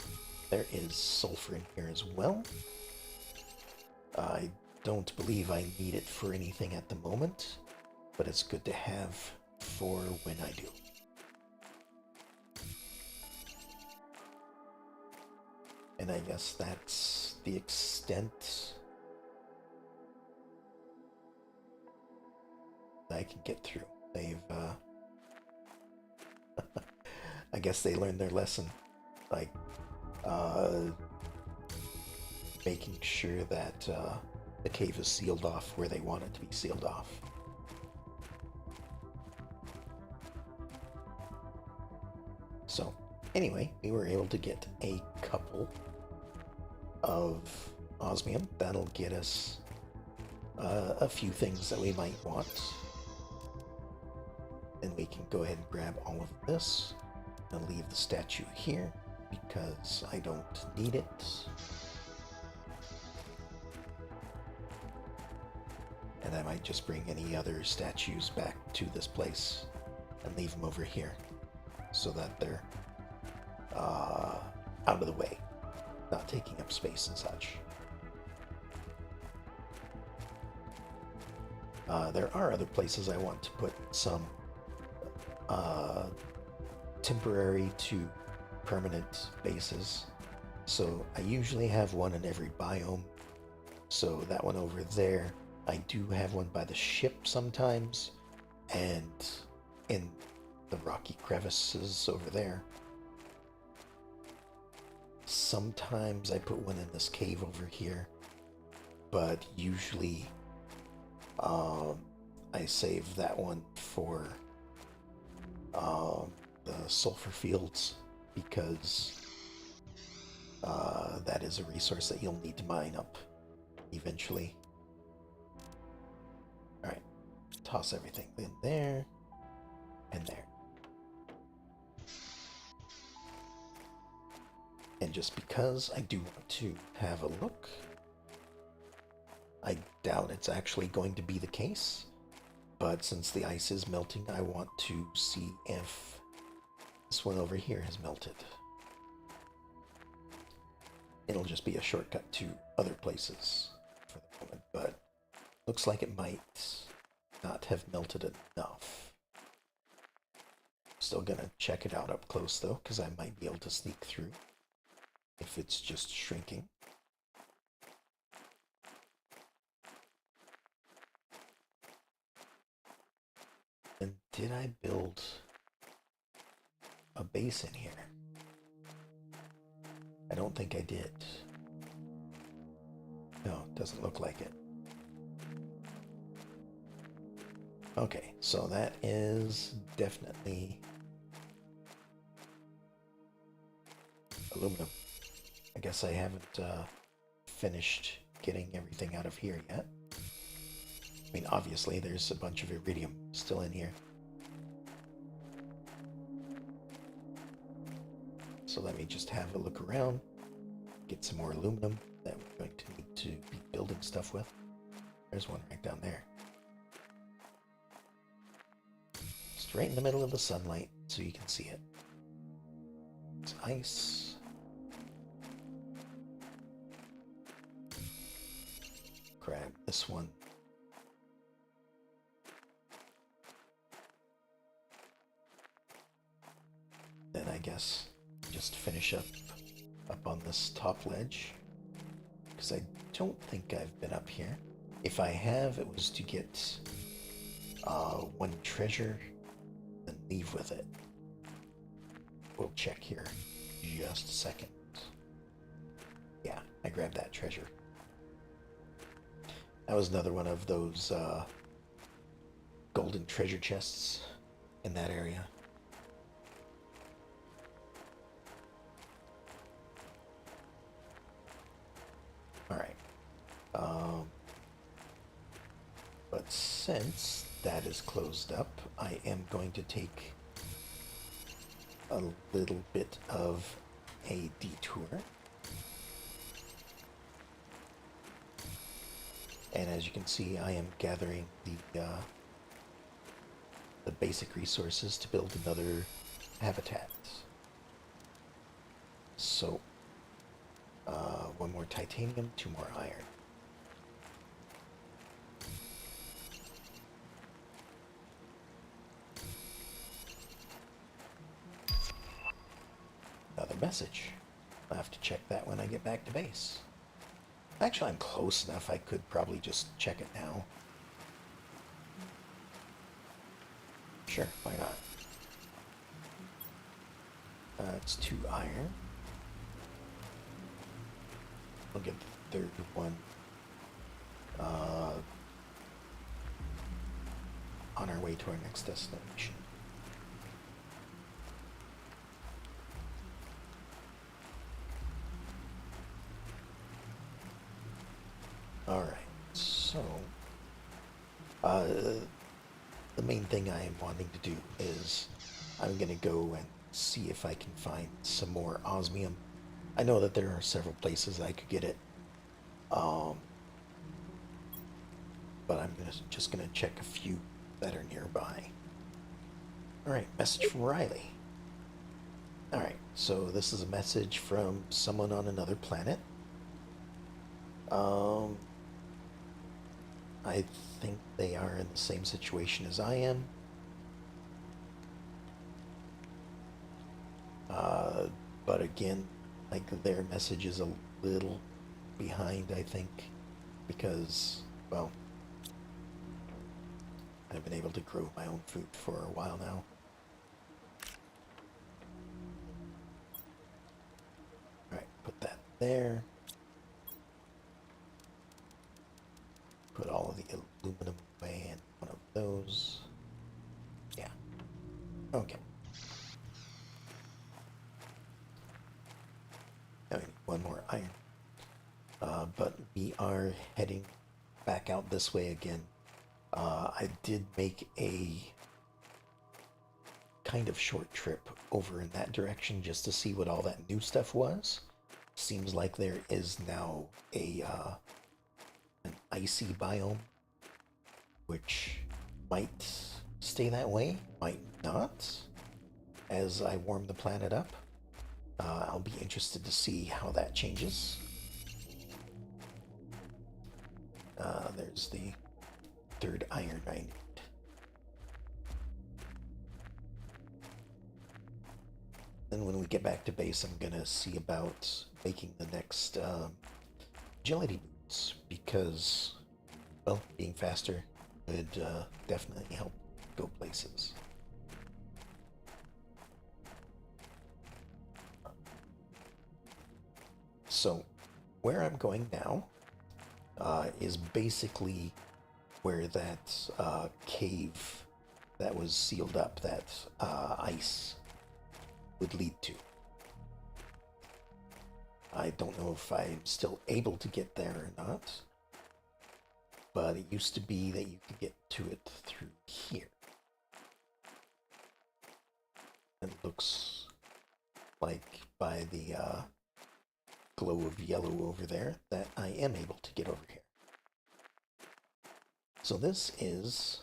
There is sulfur in here as well. I don't believe I need it for anything at the moment, but it's good to have for when I do. And I guess that's the extent I can get through. They've, I guess they learned their lesson. Like, making sure that the cave is sealed off where they want it to be sealed off. So, anyway, we were able to get a couple of osmium. That'll get us a few things that we might want. And we can go ahead and grab all of this and leave the statue here because I don't need it. And I might just bring any other statues back to this place and leave them over here so that they're out of the way, not taking up space and such. There are other places I want to put some temporary to permanent bases. So I usually have one in every biome. So that one over there, I do have one by the ship sometimes, and in the rocky crevices over there. Sometimes I put one in this cave over here, but usually I save that one for the sulfur fields because that is a resource that you'll need to mine up eventually. Alright, toss everything in there and there. And just because I do want to have a look, I doubt it's actually going to be the case, but since the ice is melting, I want to see if this one over here has melted. It'll just be a shortcut to other places for the moment, but looks like it might not have melted enough. Still gonna check it out up close though, because I might be able to sneak through if it's just shrinking. And did I build a base in here? I don't think I did. No, doesn't look like it. Okay, so that is definitely aluminum. I guess I haven't finished getting everything out of here yet. I mean, obviously there's a bunch of iridium still in here. So let me just have a look around, get some more aluminum that we're going to need to be building stuff with. There's one right down there. Just right in the middle of the sunlight so you can see it. It's ice. Grab this one. Then I guess just finish up on this top ledge, because I don't think I've been up here. If I have, it was to get one treasure and leave with it. We'll check here just a second. Yeah, I grabbed that treasure. That was another one of those golden treasure chests in that area. Alright. But since that is closed up, I am going to take a little bit of a detour. And as you can see, I am gathering the basic resources to build another habitat. So One more titanium, 2 more iron. Another message. I'll have to check that when I get back to base. Actually, I'm close enough. I could probably just check it now. Sure, why not? It's 2 iron. We'll get the 3rd one on our way to our next destination. Alright, so the main thing I am wanting to do is I'm gonna go and see if I can find some more osmium. I know that there are several places I could get it, but I'm just gonna check a few that are nearby. Alright, message from Riley. Alright, so this is a message from someone on another planet. I think they are in the same situation as I am. But again, like their message is a little behind, I think, because, well, I've been able to grow my own food for a while now. Alright, put that there. Put all of the aluminum away in one of those. Yeah. Okay. Now we need 1 more iron. But we are heading back out this way again. I did make a kind of short trip over in that direction just to see what all that new stuff was. Seems like there is now an icy biome, which might stay that way, might not, as I warm the planet up. I'll be interested to see how that changes. There's the 3rd iron I need. Then when we get back to base, I'm gonna see about making the next agility boots, because, well, being faster would definitely help go places. So, where I'm going now is basically where that cave that was sealed up, that ice, would lead to. I don't know if I'm still able to get there or not, but it used to be that you could get to it through here. It looks like by the glow of yellow over there that I am able to get over here. So this is,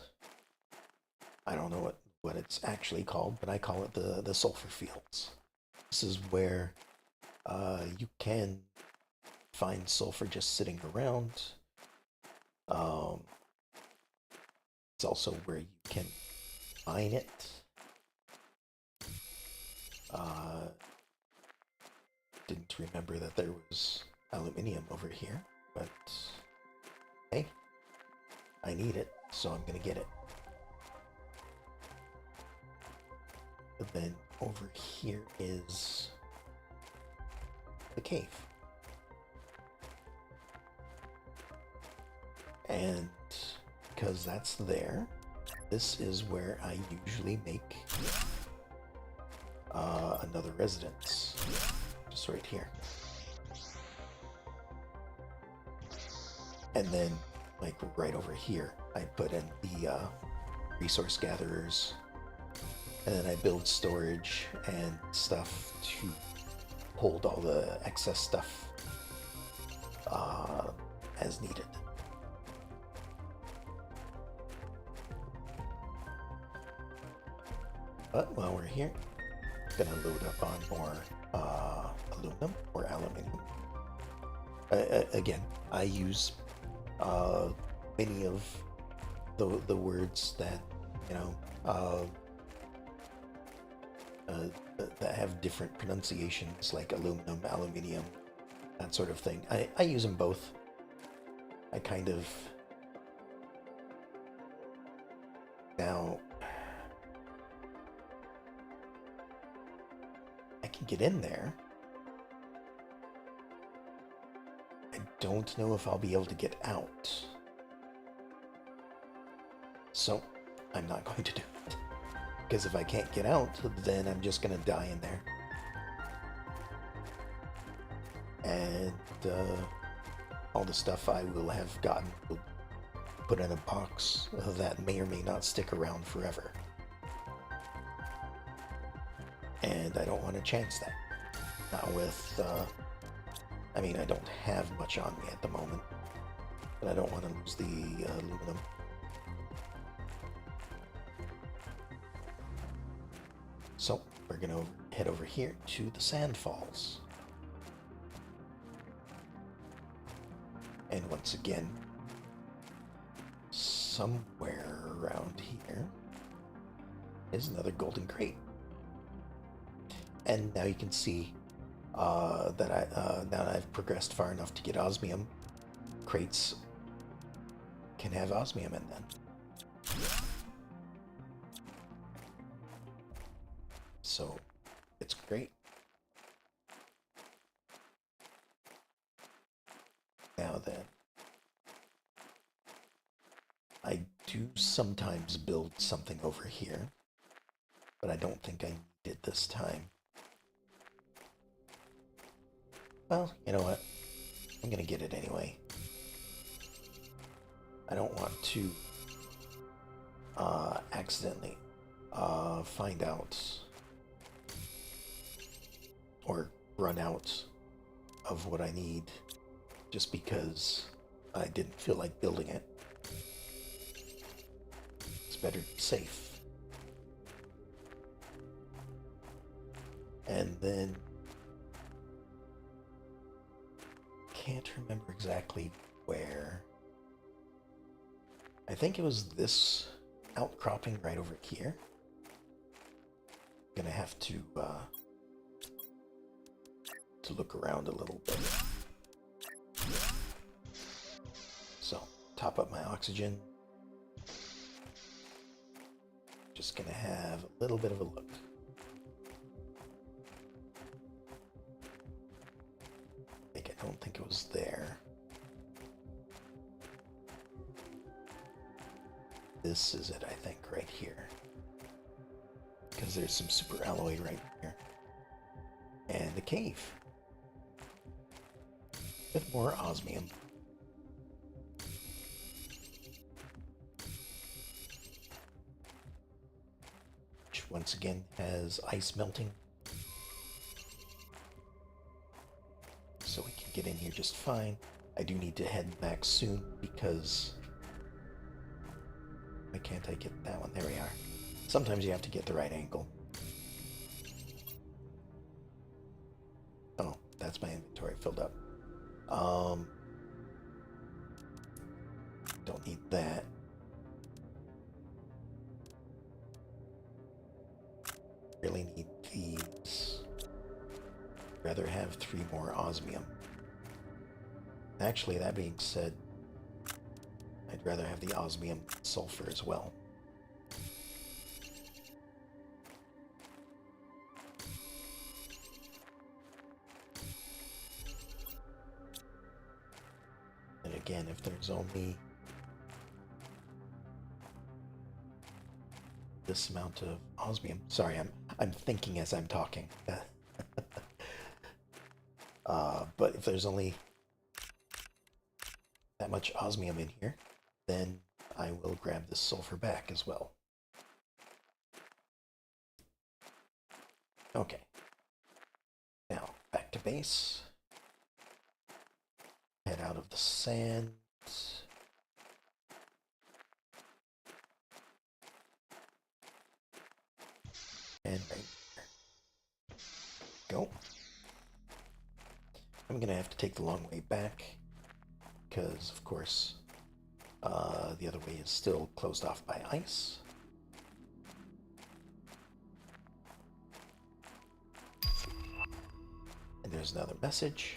I don't know what it's actually called, but I call it the sulfur fields. This is where you can find sulfur just sitting around. It's also where you can mine it. Didn't remember that there was aluminium over here, but hey, I need it, so I'm gonna get it. But then over here is the cave. And because that's there, this is where I usually make another residence. Just right here. And then, like right over here, I put in the resource gatherers, and then I build storage and stuff to hold all the excess stuff as needed. But while we're here, I'm gonna load up on more aluminum or aluminium. Again, I use many of the words that you know that have different pronunciations, like aluminum, aluminium, that sort of thing. I use them both. I kind of now I can get in there. I don't know if I'll be able to get out. So I'm not going to do it. Because if I can't get out, then I'm just going to die in there. And all the stuff I will have gotten will put in a box that may or may not stick around forever. And I don't want to chance that. Not with, I mean, I don't have much on me at the moment, but I don't want to lose the aluminum. So we're going to head over here to the Sand Falls. And once again, somewhere around here is another golden crate. And now you can see that now that I've progressed far enough to get osmium, crates can have osmium in them. So it's great. Now then, I do sometimes build something over here, but I don't think I need it this time. Well, you know what? I'm gonna get it anyway. I don't want to accidentally find out or run out of what I need just because I didn't feel like building it. It's better to be safe. And then can't remember exactly where. I think it was this outcropping right over here. Gonna have to look around a little bit. So, top up my oxygen. Just gonna have a little bit of a look. I don't think it was there. This is it, I think, right here. Because there's some super alloy right here. And a cave. With more osmium. Which once again has ice melting. So we can get in here just fine. I do need to head back soon because... Why can't I get that one? There we are. Sometimes you have to get the right angle. Oh, that's my inventory filled up. Don't need that. Really need these. Rather have 3 more osmium. Actually, that being said, I'd rather have the osmium sulfur as well. And again, if there's only this amount of osmium, sorry, I'm thinking as I'm talking. But if there's only that much osmium in here, then I will grab this sulfur back as well. Okay. Now, back to base. Head out of the sand. And right there. Go. I'm gonna have to take the long way back because, of course, the other way is still closed off by ice. And there's another message.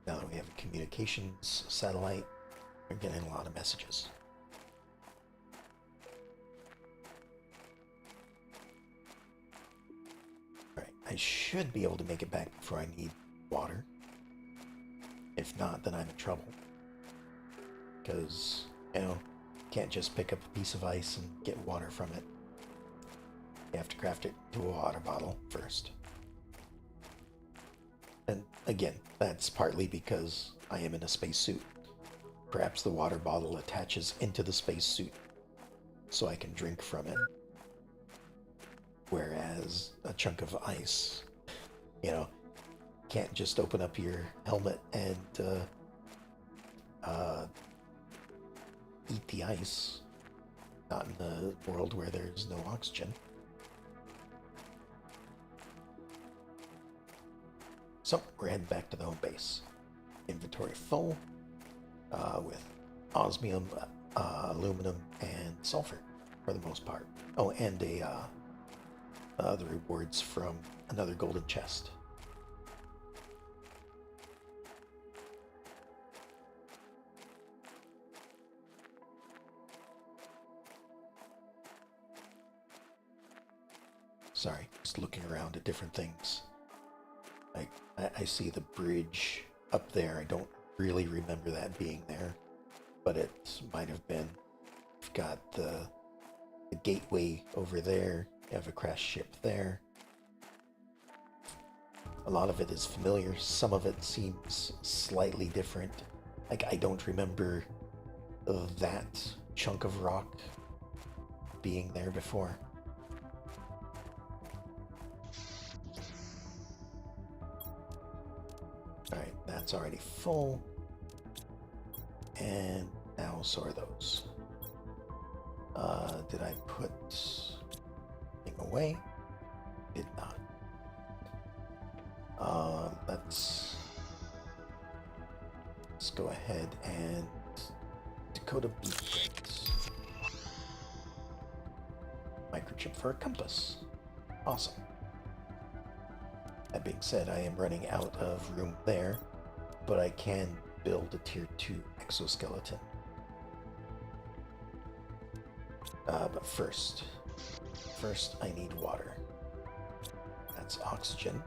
Now that we have a communications satellite, we're getting a lot of messages. Alright, I should be able to make it back before I need water. If not, then I'm in trouble. Because, you know, can't just pick up a piece of ice and get water from it. You have to craft it into a water bottle first. And again, that's partly because I am in a spacesuit. Perhaps the water bottle attaches into the spacesuit so I can drink from it. Whereas a chunk of ice, you know, can't just open up your helmet and eat the ice. Not in a world where there's no oxygen. So we're heading back to the home base. Inventory full with osmium, aluminum, and sulfur for the most part. Oh, and the rewards from another golden chest. Sorry, just looking around at different things. I see the bridge up there. I don't really remember that being there, but it might have been. We've got the gateway over there. You have a crashed ship there. A lot of it is familiar. Some of it seems slightly different. Like, I don't remember that chunk of rock being there before. Alright, that's already full. And now so are those. Did I put thing away? Did not. Let's go ahead and Dakota blueprint. Microchip for a compass. Awesome. That being said, I am running out of room there, but I can build a tier 2 exoskeleton. But first I need water. That's oxygen.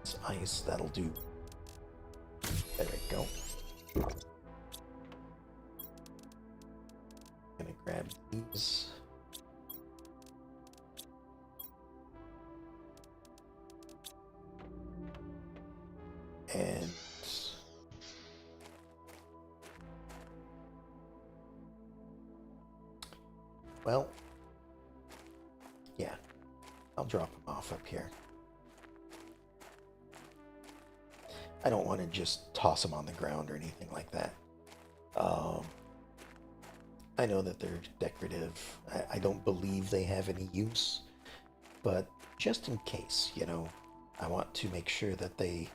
It's ice, that'll do. There we go. Gonna grab these. And well, yeah, I'll drop them off up here. I don't want to just toss them on the ground or anything like that. I know that they're decorative. I don't believe they have any use, but just in case, you know, I want to make sure that they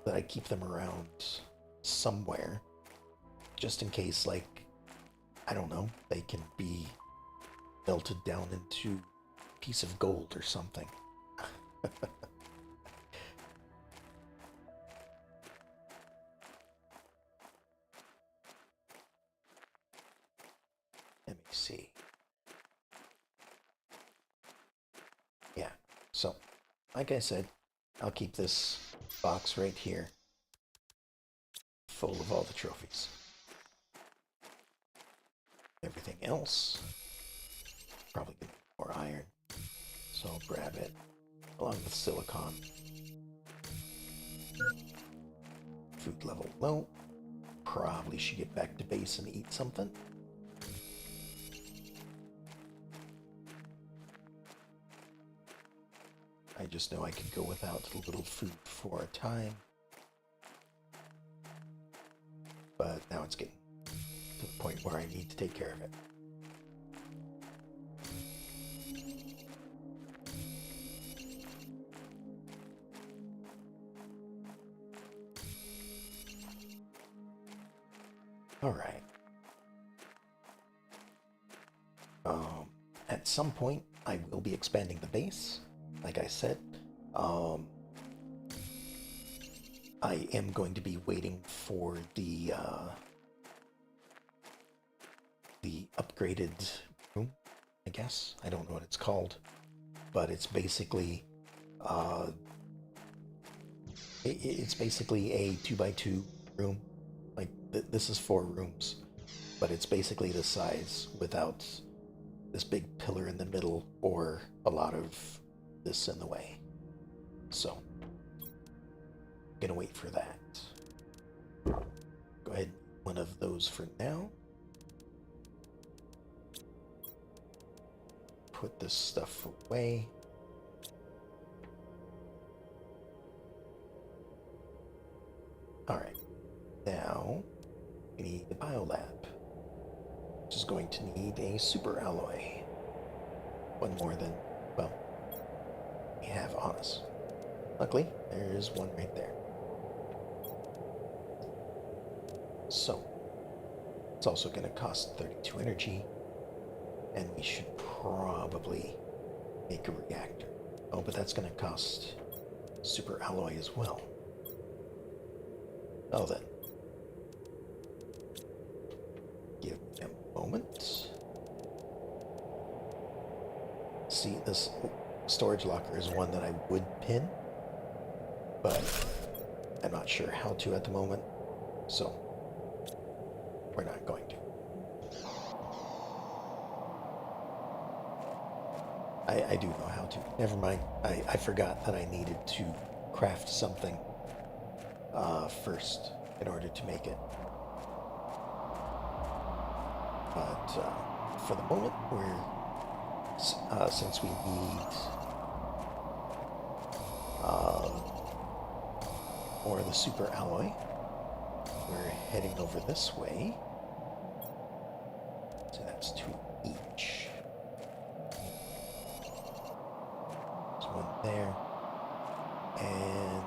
that I keep them around somewhere, just in case, like, I don't know, they can be melted down into a piece of gold or something. Let me see. Yeah, so, like I said, I'll keep this box right here full of all the trophies. Everything else, probably get more iron, so I'll grab it along with silicon. Food level low. Probably should get back to base and eat something. I just know I could go without a little food for a time. But now it's getting to the point where I need to take care of it. All right. At some point, I will be expanding the base. Like I said, um, I am going to be waiting for the upgraded room. I guess I don't know what it's called, but it's basically uh, it's basically a 2x2 room. Like this is 4 rooms, but it's basically the size without this big pillar in the middle or a lot of this in the way. So, gonna wait for that. Go ahead, one of those for now. Put this stuff away. Alright, now we need the biolab, which is going to need a super alloy. One more than, well, we have on us. Luckily, there's one right there. So, it's also going to cost 32 energy, and we should probably make a reactor. Oh, but that's going to cost super alloy as well. Oh, then. Give me a moment. See, this storage locker is one that I would pin, but I'm not sure how to at the moment, so we're not going to. I do know how to. Never mind. I forgot that I needed to craft something first in order to make it. But for the moment, we're since we need more of the super alloy, we're heading over this way. So that's 2 each. There's one there. And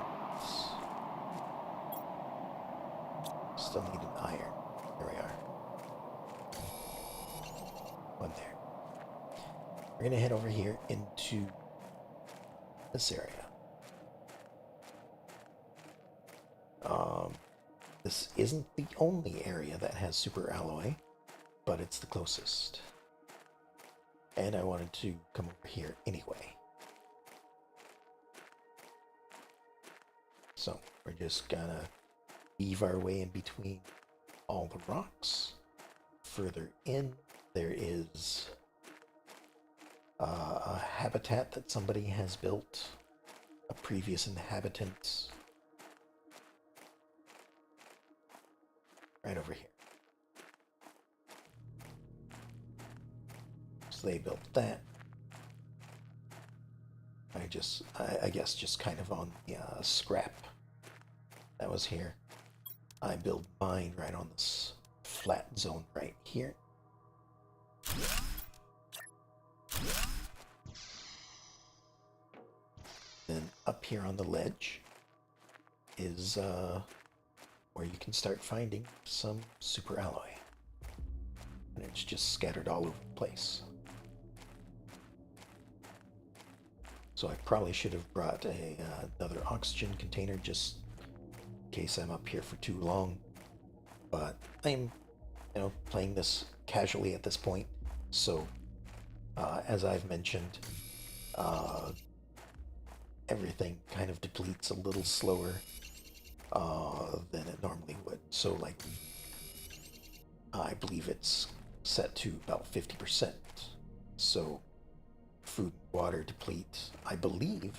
still need an iron. There we are. One there. We're gonna head over here into this area. This isn't the only area that has super alloy, but it's the closest. And I wanted to come over here anyway. So we're just gonna weave our way in between all the rocks. Further in, there is a habitat that somebody has built, a previous inhabitant. Right over here. So they built that. I guess just kind of on the scrap that was here. I build mine right on this flat zone right here. Then up here on the ledge is where you can start finding some super alloy. And it's just scattered all over the place. So I probably should have brought another oxygen container just in case I'm up here for too long. But I'm, playing this casually at this point. So, as I've mentioned, everything kind of depletes a little slower than it normally would. So, like, I believe it's set to about 50%. So, food and water deplete, I believe,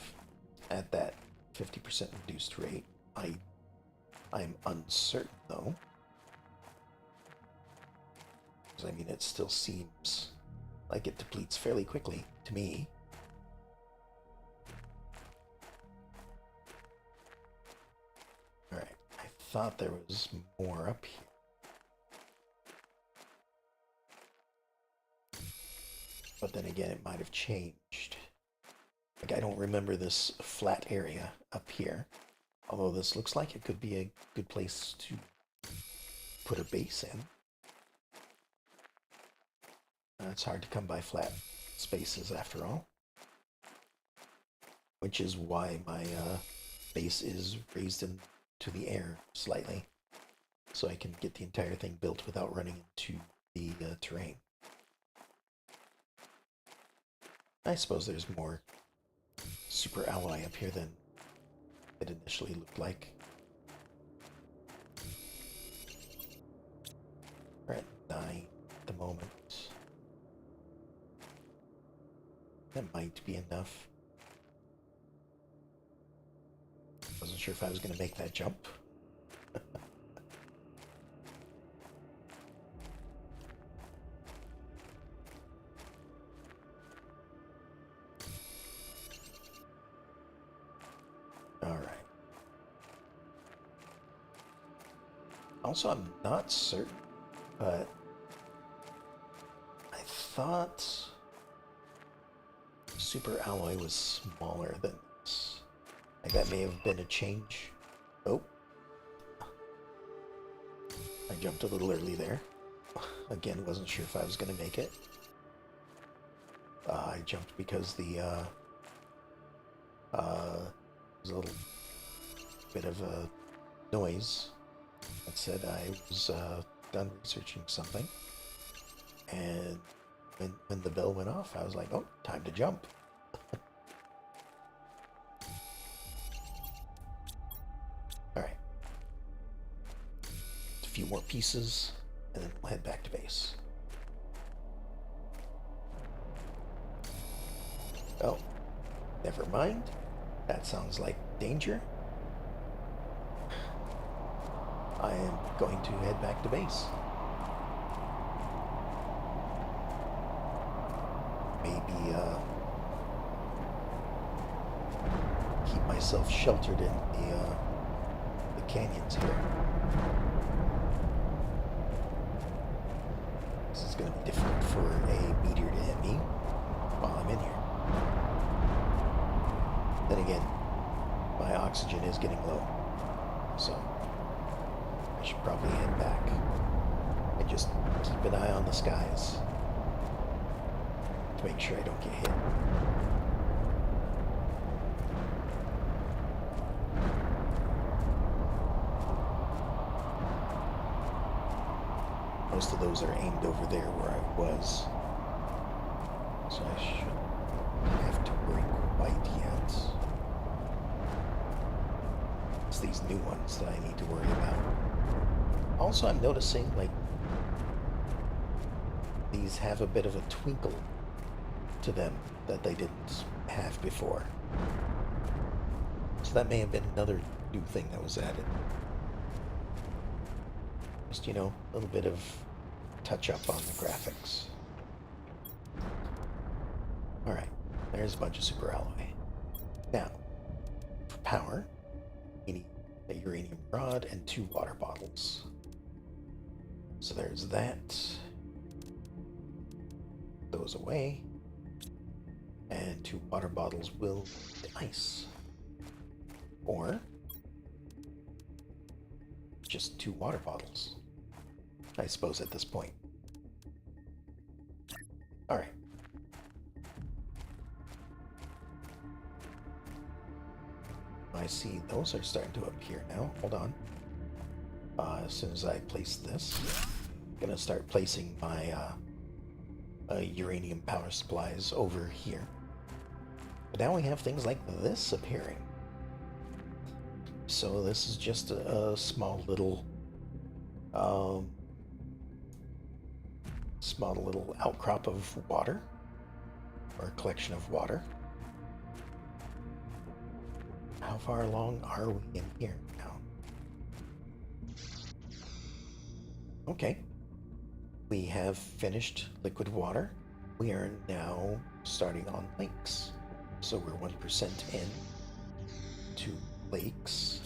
at that 50% reduced rate. I'm uncertain, though. Because, I mean, it still seems like it depletes fairly quickly to me. Alright, I thought there was more up here. But then again, it might have changed. Like, I don't remember this flat area up here. Although this looks like it could be a good place to put a base in. It's hard to come by flat spaces after all. Which is why my base is raised into the air slightly. So I can get the entire thing built without running into the terrain. I suppose there's more super alloy up here than it initially looked like. We're at 9 at the moment. That might be enough. Wasn't sure if I was going to make that jump. Alright. Also, I'm not certain, but I thought super alloy was smaller than this. Like that may have been a change. Oh. I jumped a little early there. Again, wasn't sure if I was going to make it. I jumped because the was a little bit of a noise that said I was done researching something. And when the bell went off, I was like, oh, time to jump. Alright. A few more pieces, and then we'll head back to base. Oh, never mind. That sounds like danger. I am going to head back to base. Maybe, keep myself sheltered in the canyons here. This is going to be difficult for a meteor to hit me while I'm in here. Then again, my oxygen is getting low, so I should probably head back and just keep an eye on the skies to make sure I don't get hit. Most of those are aimed over there where I was, so I shouldn't have to worry quite yet. It's these new ones that I need to worry about. Also, I'm noticing, like, these have a bit of a twinkle to them that they didn't have before. So that may have been another new thing that was added. Just, you know, a little bit of touch up on the graphics. Alright, there's a bunch of super alloy. Now, for power, you need a uranium rod and 2 water bottles. So there's that. Those away. And 2 water bottles will ice. Or just 2 water bottles, I suppose, at this point. Alright. I see those are starting to appear now. Hold on. As soon as I place this, I'm gonna start placing my uranium power supplies over here. But now we have things like this appearing. So this is just a small little outcrop of water, or a collection of water. How far along are we in here now? Okay. We have finished liquid water. We are now starting on lakes. So we're 1% in to lakes.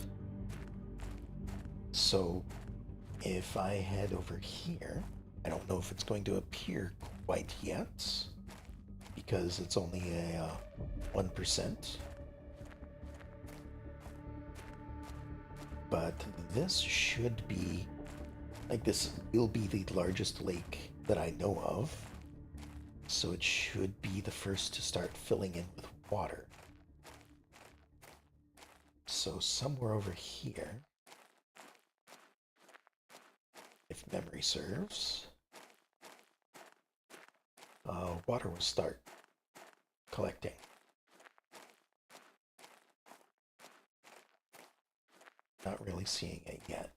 So if I head over here, I don't know if it's going to appear quite yet because it's only a 1%. But this should be Like, this will be the largest lake that I know of, so it should be the first to start filling in with water. So somewhere over here, if memory serves, water will start collecting. Not really seeing it yet.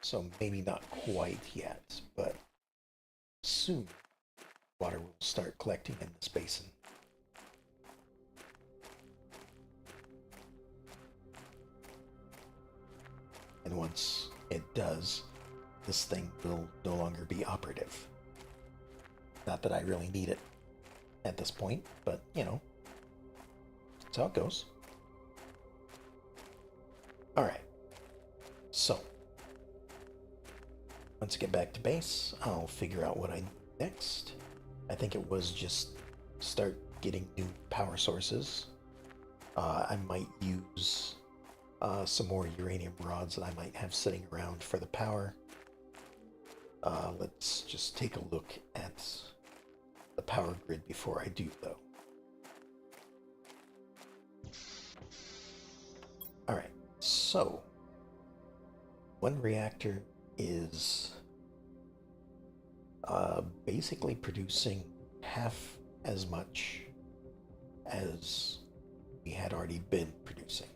So maybe not quite yet, but soon water will start collecting in this basin. And once it does, this thing will no longer be operative. Not that I really need it at this point, but you know, that's how it goes. Alright, so once I get back to base, I'll figure out what I need next. I think it was just start getting new power sources. I might use some more uranium rods that I might have sitting around for the power. Let's just take a look at the power grid before I do, though. Alright, so one reactor is basically producing half as much as we had already been producing.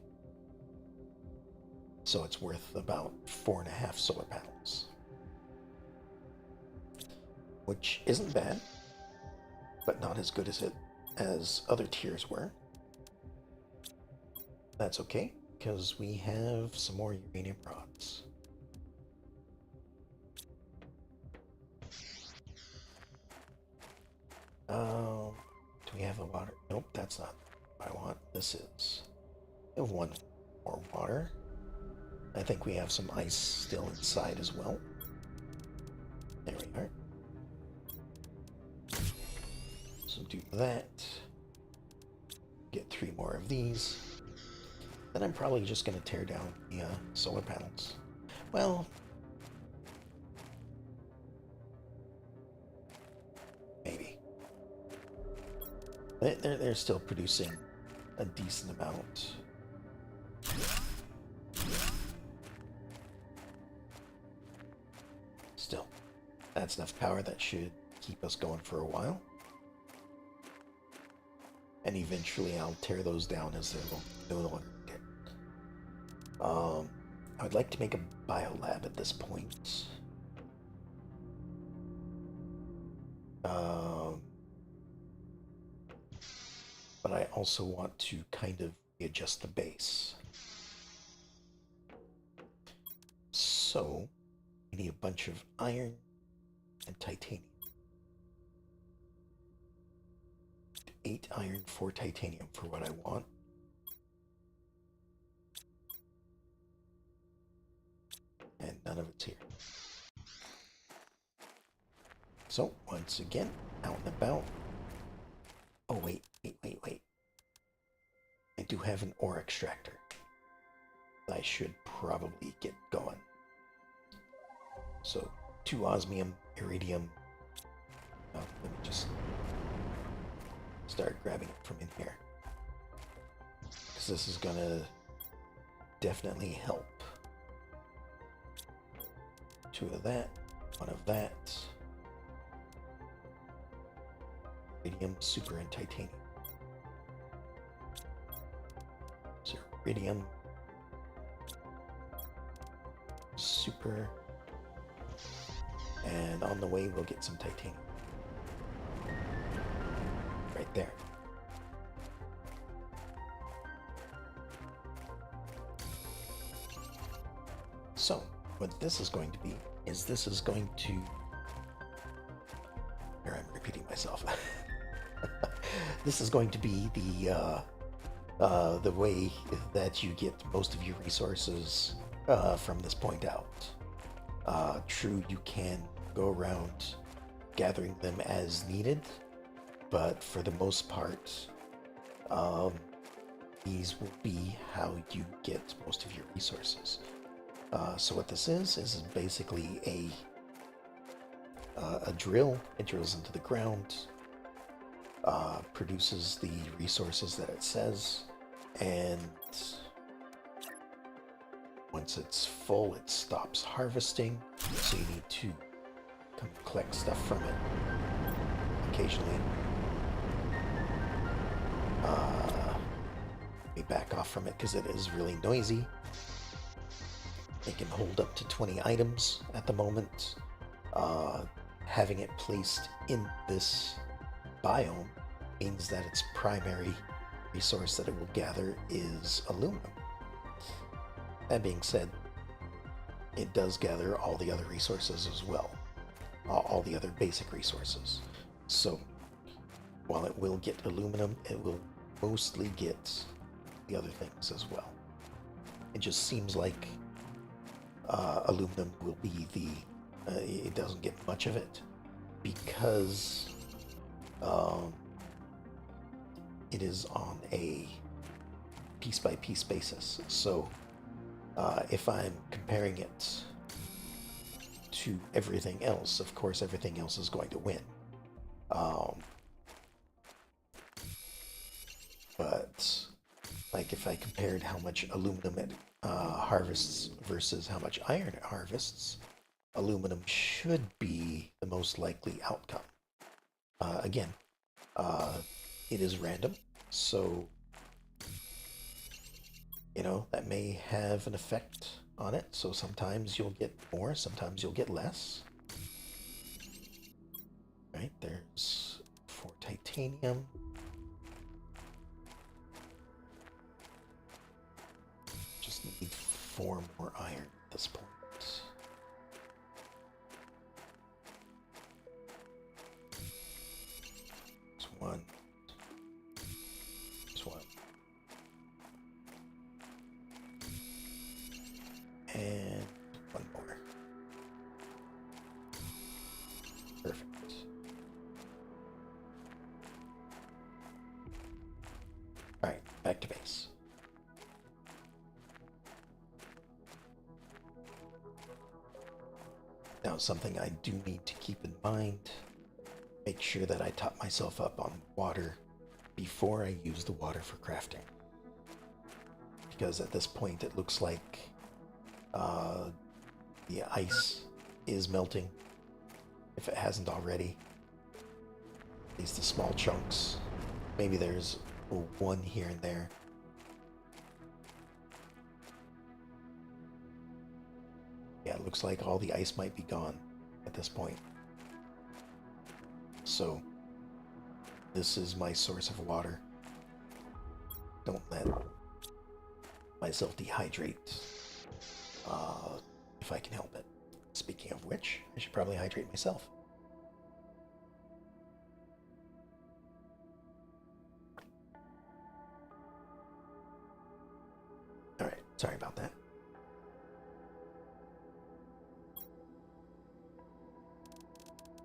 So it's worth about 4.5 solar panels. Which isn't bad, but not as good as other tiers were. That's okay, because we have some more uranium rods. Do we have a water? Nope, that's not what I want. This is. We have one more water. I think we have some ice still inside as well. There we are. So do that. Get 3 more of these. Then I'm probably just going to tear down the solar panels. Well, maybe. They're still producing a decent amount. Still, that's enough power that should keep us going for a while. And eventually I'll tear those down as they're no longer needed. I would like to make a biolab at this point. But I also want to kind of readjust the base. So, I need a bunch of iron and titanium. 8 iron, 4 titanium for what I want. And none of it's here. So, once again, out and about. Oh, wait. I do have an ore extractor. I should probably get going. So, 2 osmium, iridium. Oh, let me just start grabbing it from in here. Because this is gonna definitely help. 2 of that, 1 of that. Iridium, super, and titanium. So, iridium, super, and on the way we'll get some titanium. Right there. So, what this is going to be is this is going to... Here, I'm repeating myself. This is going to be the way that you get most of your resources from this point out. True, you can go around gathering them as needed, but for the most part, these will be how you get most of your resources. So what this is basically a drill. It drills into the ground, produces the resources that it says, and once it's full, it stops harvesting. So you need to come collect stuff from it occasionally. Let me back off from it because it is really noisy. It can hold up to 20 items at the moment. Having it placed in this biome means that its primary resource that it will gather is aluminum. That being said, it does gather all the other resources as well, all the other basic resources. So while it will get aluminum, it will mostly get the other things as well. It just seems like aluminum will be it doesn't get much of it because it is on a piece by piece basis. So if I'm comparing it to everything else, of course everything else is going to win. But like if I compared how much aluminum it harvests versus how much iron it harvests, aluminum should be the most likely outcome. Again, it is random, so that may have an effect on it. So sometimes you'll get more, sometimes you'll get less. Right, there's 4 titanium. Just need 4 more iron at this point. There's 1. There's 1. And 1 more. Perfect. Alright, back to base. Now, something I do need to keep in mind, make sure that I top myself up on water before I use the water for crafting. Because at this point it looks like the ice is melting, if it hasn't already. At least the small chunks. Maybe there's one here and there. Yeah, it looks like all the ice might be gone at this point. So, this is my source of water. Don't let myself dehydrate if I can help it. Speaking of which, I should probably hydrate myself. Alright, sorry about that.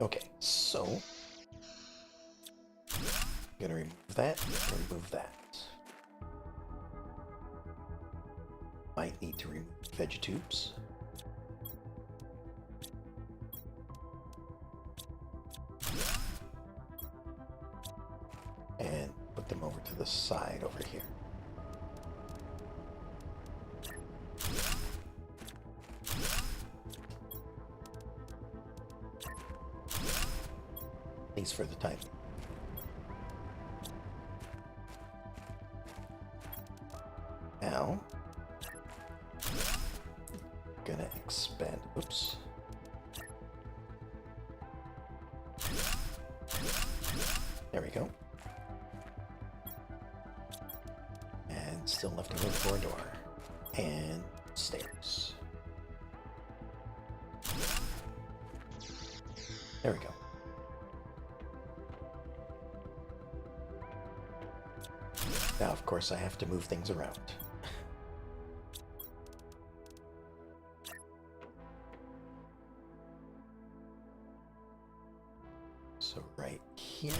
Okay, so I'm gonna remove that, remove that. Might need to remove vegetubes. And put them over to the side over here. At least for the time. Now, gonna expand. Oops. There we go. And still left room for a door. And stairs. There we go. Now, of course, I have to move things around. So right here,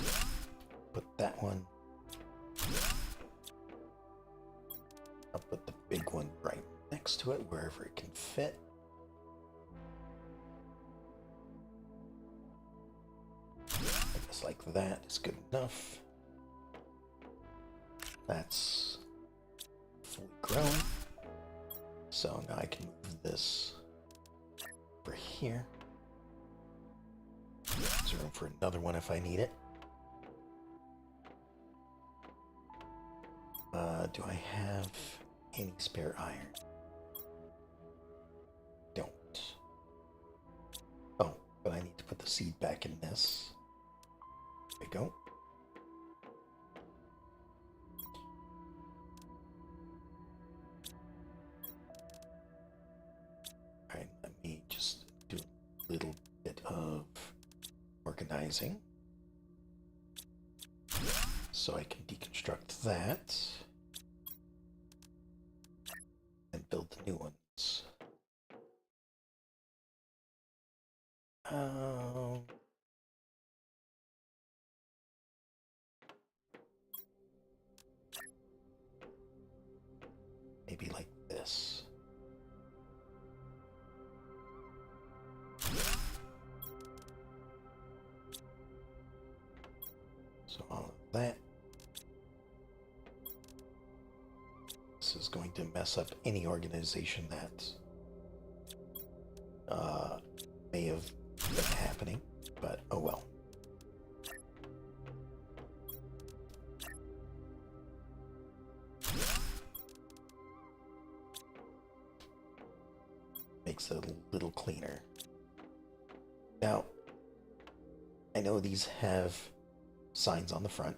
put that one. I'll put the big one right next to it wherever it can fit. Just like that is good enough. That's fully grown. So now I can move this over here. There's room for another one if I need it. Do I have any spare iron? Don't. Oh, but I need to put the seed back in this. There we go. Alright, let me just do a little bit of organizing so I can deconstruct that and build the new ones. Maybe like this. So all of that. This is going to mess up any organization that may have been happening, but oh well. Makes it a little cleaner. Now, I know these have signs on the front,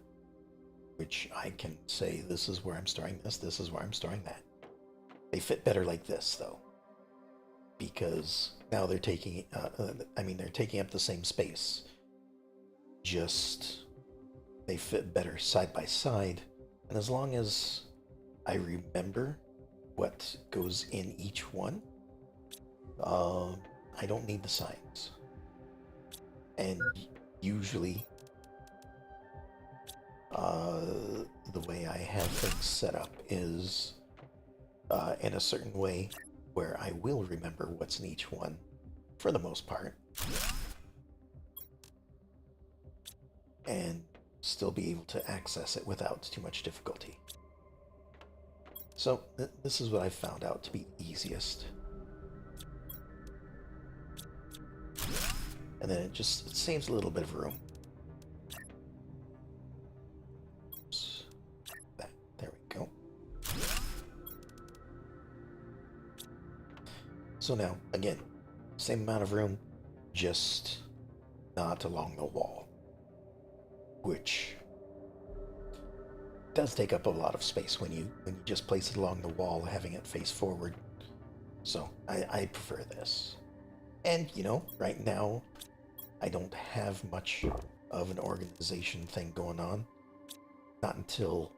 which I can say this is where I'm storing this is where I'm storing that. They fit better like this, though, because now they're taking, they're taking up the same space. Just, they fit better side by side, and as long as I remember what goes in each one, I don't need the signs. And usually, the way I have things set up is in a certain way where I will remember what's in each one, for the most part, and still be able to access it without too much difficulty. So this is what I found out to be easiest. And then it saves a little bit of room. There we go. So now, again, same amount of room, just not along the wall, which does take up a lot of space when you just place it along the wall, having it face forward. So I prefer this. And, you know, right now, I don't have much of an organization thing going on. Not until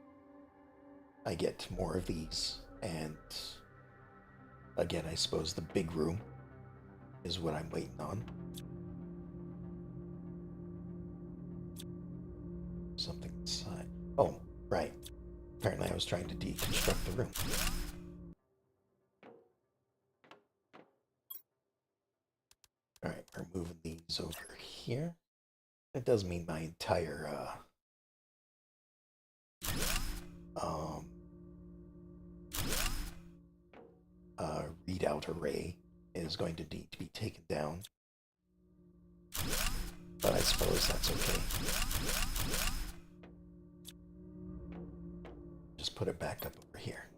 I get more of these. And again, I suppose the big room is what I'm waiting on. Something inside. Oh, right. Apparently I was trying to deconstruct the room. Alright, we're moving these over here. That does mean my entire readout array is going to need to be taken down. But I suppose that's okay. Just put it back up over here.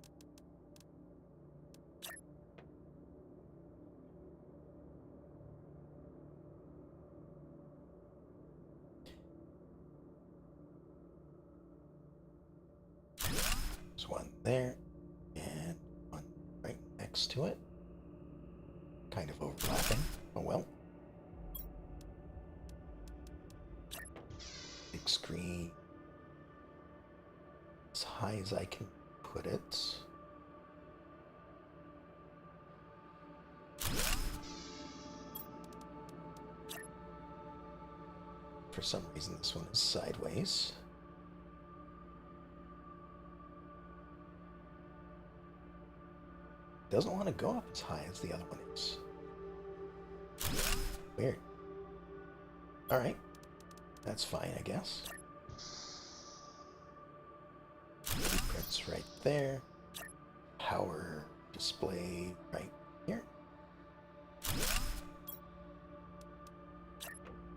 There's one there, and one right next to it. Kind of overlapping. Oh well. Big screen. As high as I can put it. For some reason, this one is sideways. doesn't want to go up as high as the other one is. Weird. Alright. That's fine, I guess. Blueprints right there. Power display right here.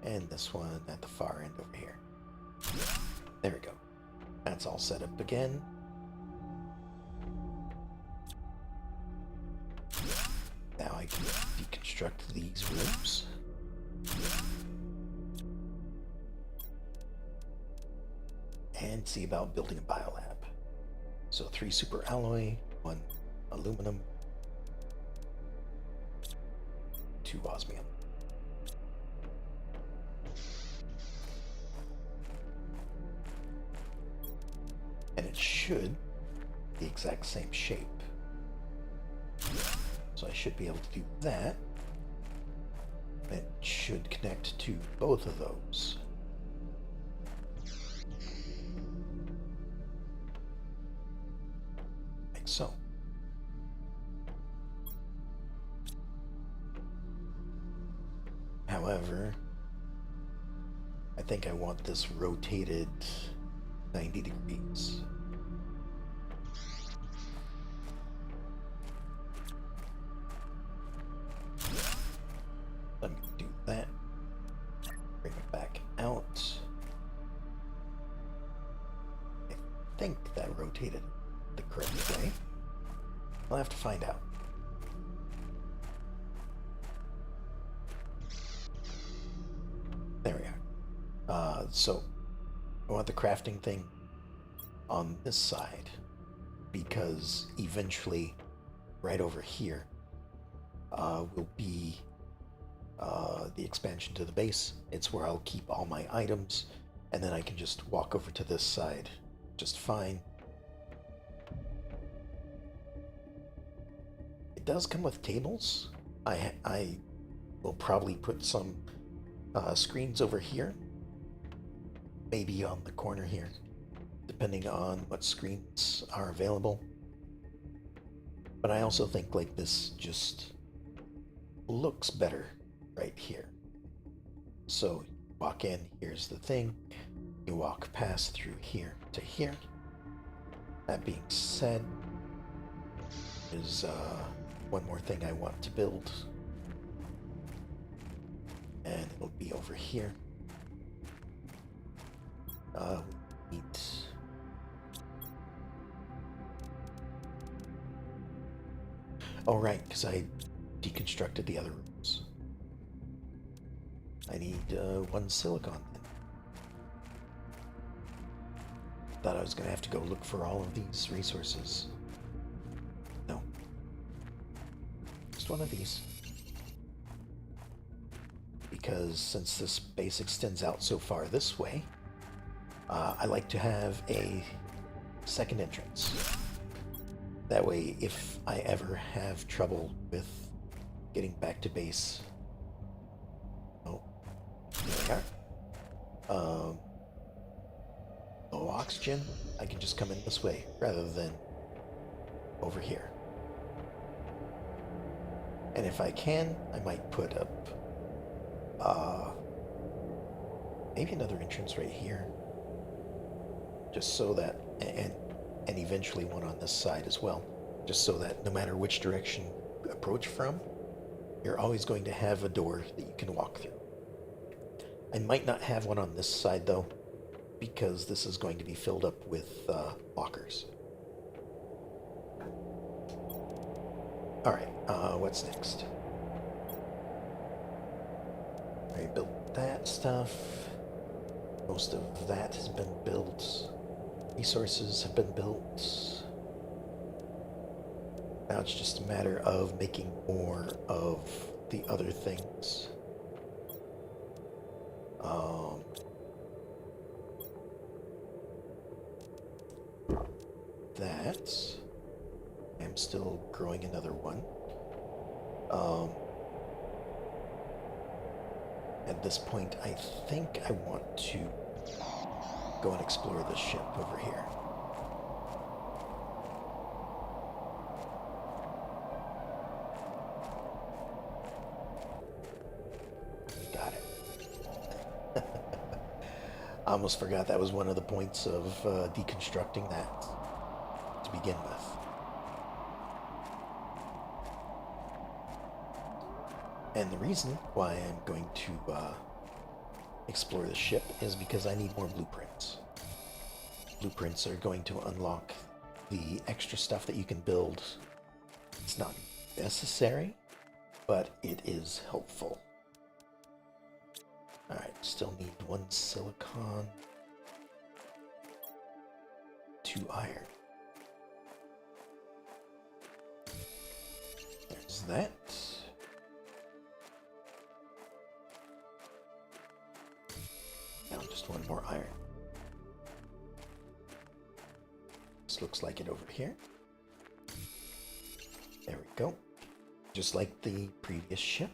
And this one at the far end over here. There we go. That's all set up again. Now I can deconstruct these rooms. And see about building a biolab. So 3 super alloy, 1 aluminum, 2 osmium. And it should be the exact same shape. So I should be able to do that. It should connect to both of those. Like so. However, I think I want this rotated 90 degrees. I'm going to do that. Bring it back out. I think that rotated the correct way. I'll have to find out. There we are. So I want the crafting thing on this side because eventually right over here will be the expansion to the base. It's where I'll keep all my items, and then I can just walk over to this side just fine. It does come with tables. I will probably put some screens over here, maybe on the corner here, depending on what screens are available. But I also think like this just looks better right here. So walk in, here's the thing, you walk past through here to here. That being said, there's one more thing I want to build, and it'll be over here. We need oh right, because I deconstructed the other rooms. I need 1 silicon then. Thought I was gonna have to go look for all of these resources. No. Just 1 of these. Because since this base extends out so far this way, I like to have a second entrance. That way, if I ever have trouble with getting back to base... Oh, there we are. Low oxygen, I can just come in this way, rather than over here. And if I can, I might put up maybe another entrance right here, just so that, and eventually one on this side as well, just so that no matter which direction you approach from, you're always going to have a door that you can walk through. I might not have one on this side though, because this is going to be filled up with lockers. Alright, what's next? I built that stuff. Most of that has been built. Resources have been built. Now it's just a matter of making more of the other things. That. I'm still growing another one. At this point, I think I want to go and explore the ship over here. I almost forgot that was one of the points of deconstructing that to begin with. And the reason why I'm going to explore the ship is because I need more blueprints. Blueprints are going to unlock the extra stuff that you can build. It's not necessary, but it is helpful. Alright, still need 1 silicon, 2 iron. There's that. Now just 1 more iron. This looks like it over here. There we go. Just like the previous ship,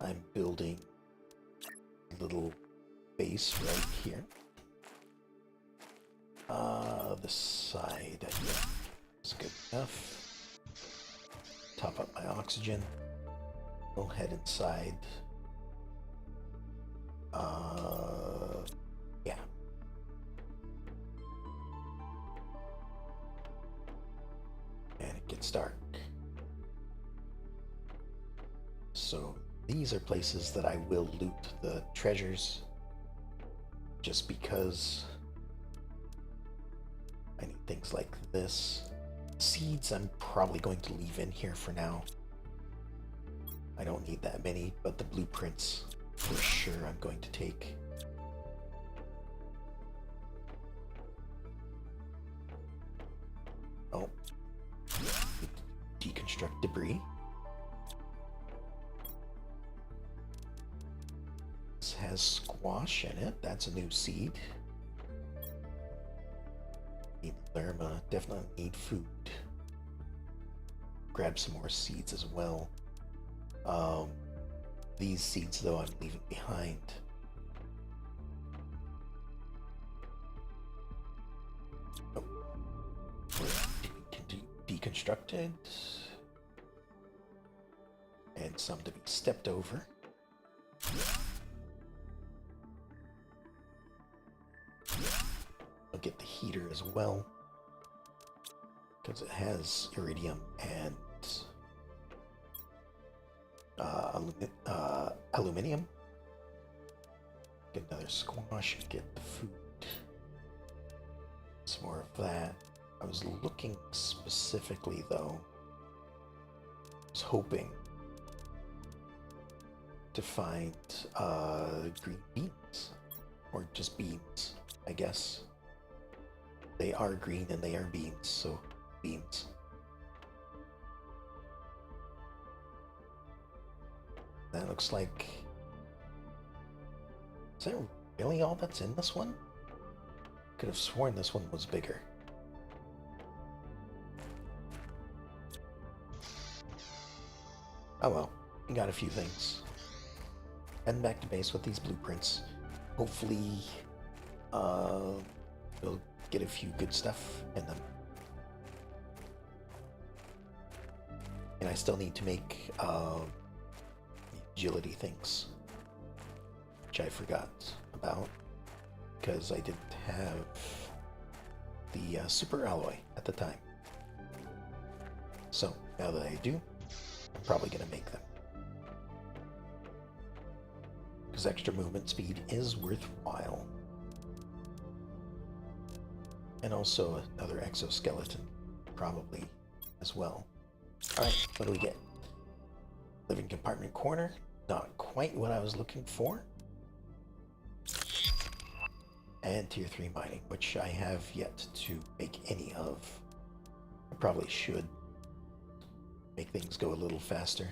I'm building a little base right here. The side is good enough. Top up my oxygen. We'll head inside. Yeah. And it gets dark. So these are places that I will loot the treasures just because I need things like this. Seeds I'm probably going to leave in here for now. I don't need that many, but the blueprints for sure I'm going to take. Oh. Deconstruct debris. This has squash in it. That's a new seed. Need lerma. Definitely need food. Grab some more seeds as well. These seeds, though, I'm leaving behind. Oh. Deconstructed. And some to be stepped over. I'll get the heater as well, because it has iridium and aluminium. Get another squash and get the food. Some more of that. I was looking specifically, though. I was hoping to find green beans, or just beans, I guess. They are green and they are beans, so beans. That looks like... Is that really all that's in this one? Could have sworn this one was bigger. Oh well, we got a few things. Heading back to base with these blueprints. Hopefully, we'll get a few good stuff in them. And I still need to make agility things, which I forgot about because I didn't have the super alloy at the time. So now that I do, I'm probably going to make them, because extra movement speed is worthwhile. And also another exoskeleton, probably, as well. Alright, what do we get? Living compartment corner. Not quite what I was looking for. And tier 3 mining, which I have yet to make any of. I probably should make things go a little faster.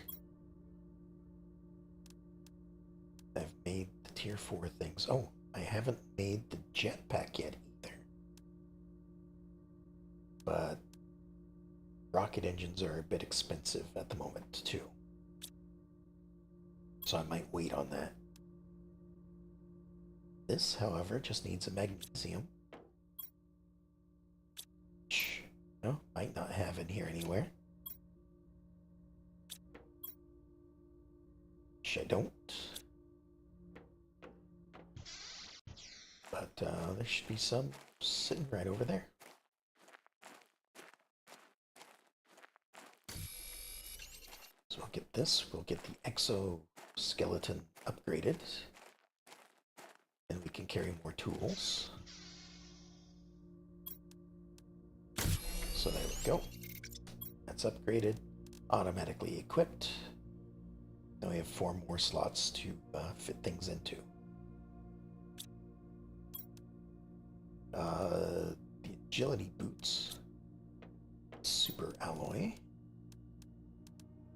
I've made the tier 4 things. Oh, I haven't made the jetpack yet either. But rocket engines are a bit expensive at the moment too. So I might wait on that. This, however, just needs a magnesium. Which, no, might not have in here anywhere. Which I don't. But there should be some sitting right over there. So we'll get this. We'll get the exoskeleton upgraded. And we can carry more tools. So there we go. That's upgraded. Automatically equipped. Now we have 4 more slots to fit things into. The agility boots. Super alloy.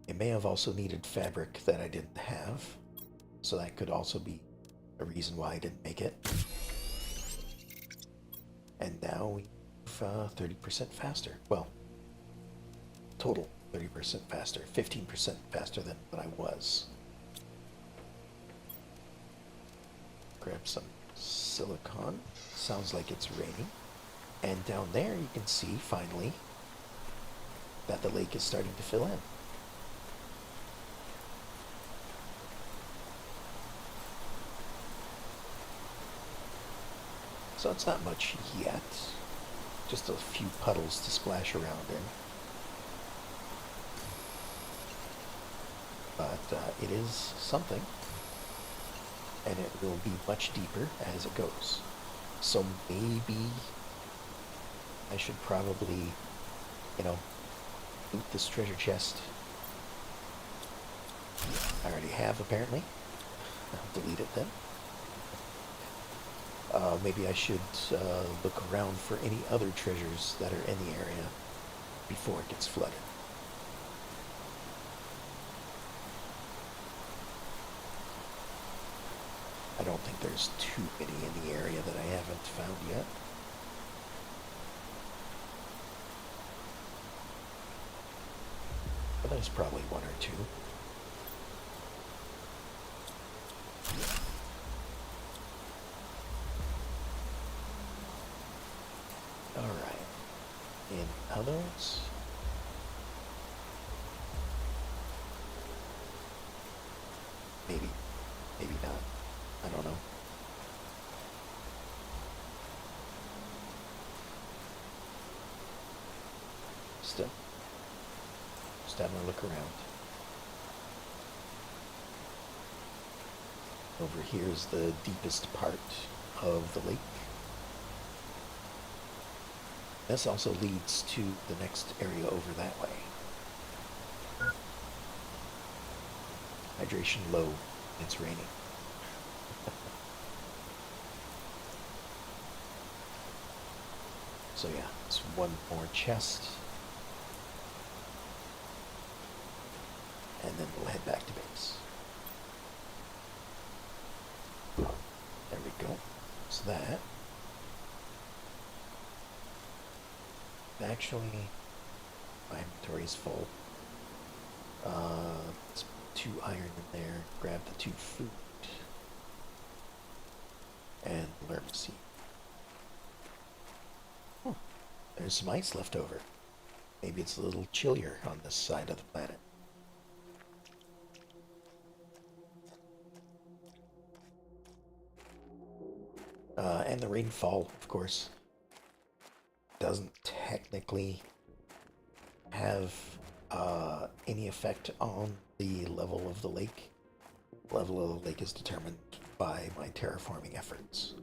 It may have also needed fabric that I didn't have. So that could also be a reason why I didn't make it. And now we have 30% faster. Well, total 30% faster. 15% faster than what I was. Grab some silicon. Sounds like it's raining. And down there you can see, finally, that the lake is starting to fill in. So it's not much yet. Just a few puddles to splash around in. But it is something. And it will be much deeper as it goes. So maybe I should probably, loot this treasure chest. I already have, apparently. I'll delete it then. Maybe I should look around for any other treasures that are in the area before it gets flooded. I don't think there's too many in the area that I haven't found yet. But there's probably 1 or 2. Alright. In others... Maybe. Maybe not. I don't know. Still. Just having a look around. Over here is the deepest part of the lake. This also leads to the next area over that way. Hydration low. It's raining. So yeah, it's 1 more chest. And then we'll head back to base. There we go. So that. Actually, my inventory is full. Let's put 2 iron in there. Grab the 2 food. And learn to see. There's some ice left over. Maybe it's a little chillier on this side of the planet. And the rainfall, of course, doesn't technically have any effect on the level of the lake. The level of the lake is determined by my terraforming efforts.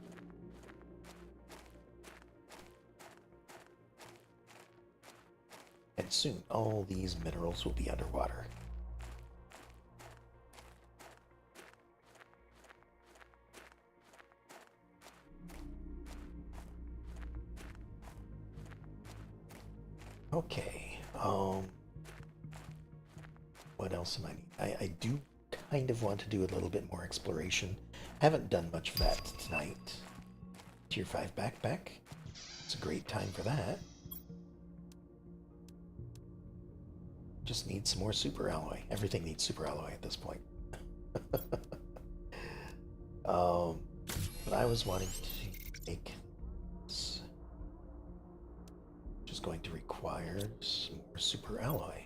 And soon, all these minerals will be underwater. Okay, what else am I... I do kind of want to do a little bit more exploration. Haven't done much of that tonight. Tier 5 backpack. It's a great time for that. Just need some more super alloy. Everything needs super alloy at this point. But I was wanting to make this, which is going to require some more super alloy.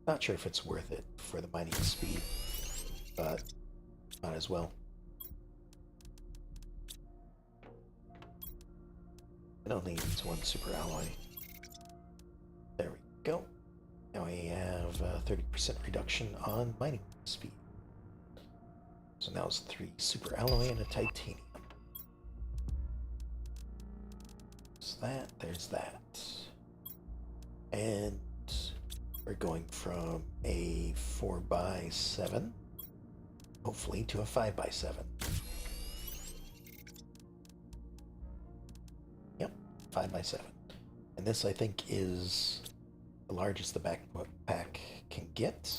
Not sure if it's worth it for the mining speed, but might as well. It only needs one super alloy. There we go. Now we have a 30% reduction on mining speed. So now it's 3 super alloy and a titanium. There's that. And we're going from a 4x7, hopefully, to a 5x7. Yep, 5x7. And this, I think, is the largest the backpack can get,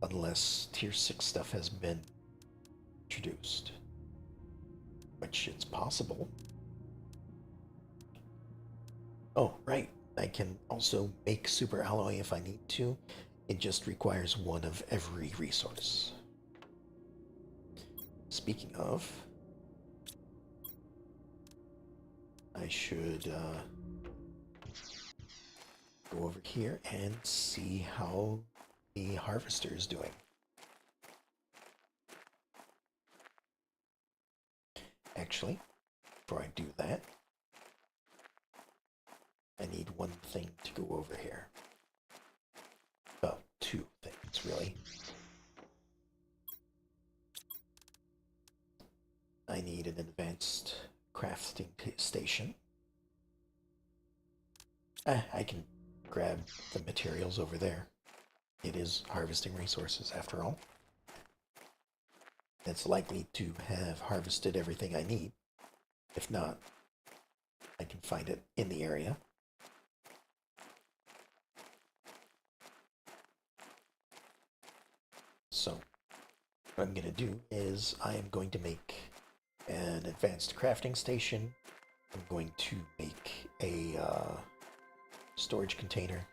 unless tier 6 stuff has been introduced, which it's possible. Oh, right. I can also make super alloy if I need to. It just requires one of every resource. Speaking of, I should go over here and see how the harvester is doing. Actually, before I do that, I need one thing to go over here. Well, 2 things, really. I need an advanced crafting station. I can grab the materials over there. It is harvesting resources, after all. It's likely to have harvested everything I need. If not, I can find it in the area. So, what I'm going to do is I am going to make an advanced crafting station. I'm going to make a storage container.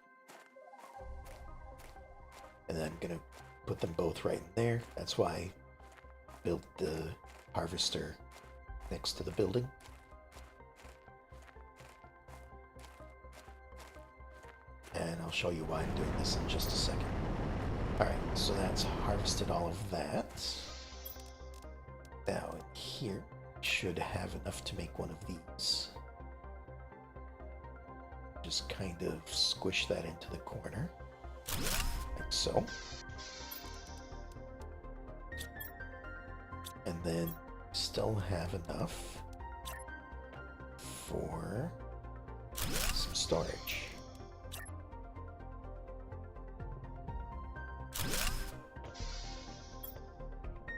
And then I'm going to put them both right in there. That's why I built the harvester next to the building. And I'll show you why I'm doing this in just a second. Alright, so that's harvested all of that. Now in here, should have enough to make one of these. Just kind of squish that into the corner, like so. And then still have enough for some storage.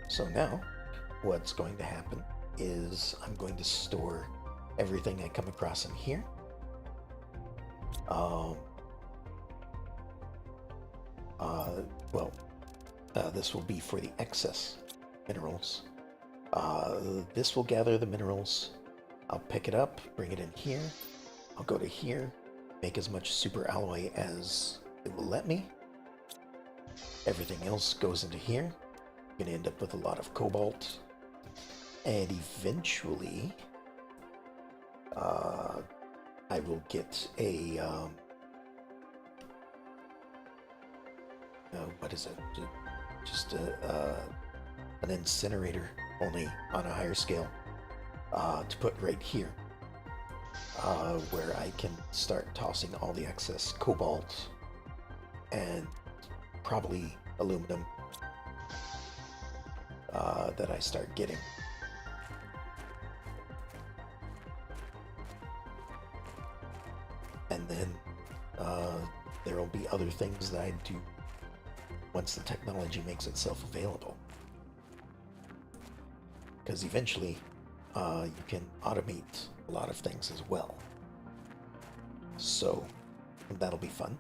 So now, what's going to happen is I'm going to store everything I come across in here. This will be for the excess minerals. This will gather the minerals. I'll pick it up, bring it in here. I'll go to here, make as much super alloy as it will let me. Everything else goes into here. I'm gonna end up with a lot of cobalt. And eventually, I will get a, what is it? Just an incinerator, only on a higher scale, to put right here, where I can start tossing all the excess cobalt and probably aluminum that I start getting. And then there will be other things that I do once the technology makes itself available. Because eventually you can automate a lot of things as well. So that'll be fun.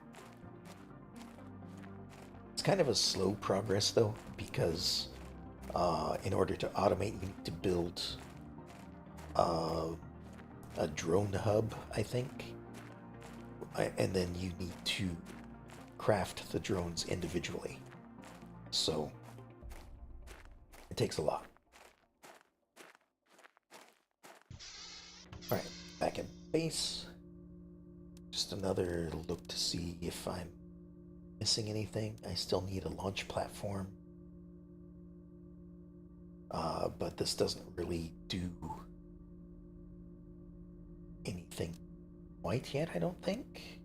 It's kind of a slow progress though, because in order to automate you need to build a drone hub, I think. And then you need to craft the drones individually. So it takes a lot. Alright, back at base. Just another look to see if I'm missing anything. I still need a launch platform. But this doesn't really do anything quite yet, I don't think.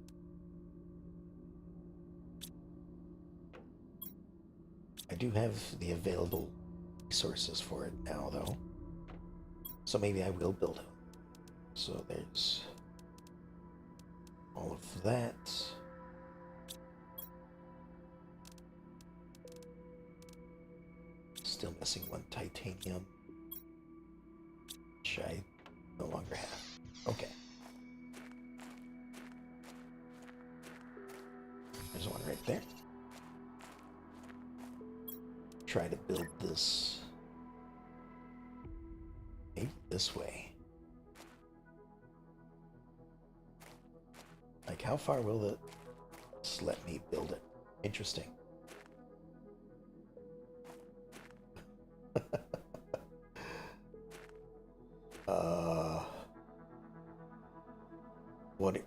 I do have the available resources for it now, though. So maybe I will build it. So there's all of that. Still missing one titanium, which I no longer have. Okay. There's one right there. Try to build this maybe this way. Like, how far will this let me build it? Interesting.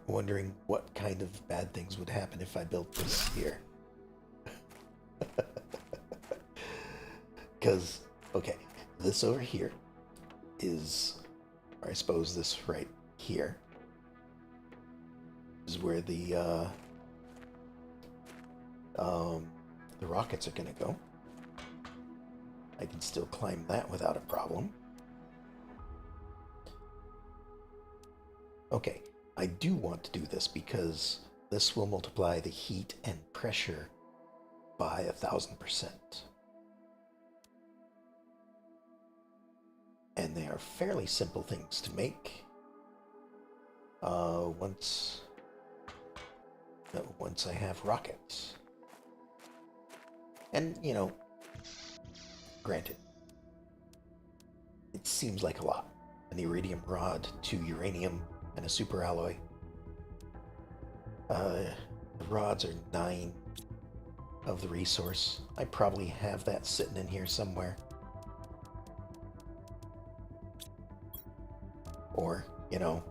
Wondering what kind of bad things would happen if I built this here. Because, okay, this over here is, or I suppose this right here, is where the rockets are gonna go. I can still climb that without a problem. Okay, I do want to do this because this will multiply the heat and pressure by 1,000%. And they are fairly simple things to make. Once I have rockets. And, you know, granted, it seems like a lot. An iridium rod, 2 uranium, and a super alloy. The rods are 9 of the resource. I probably have that sitting in here somewhere. Or, you know,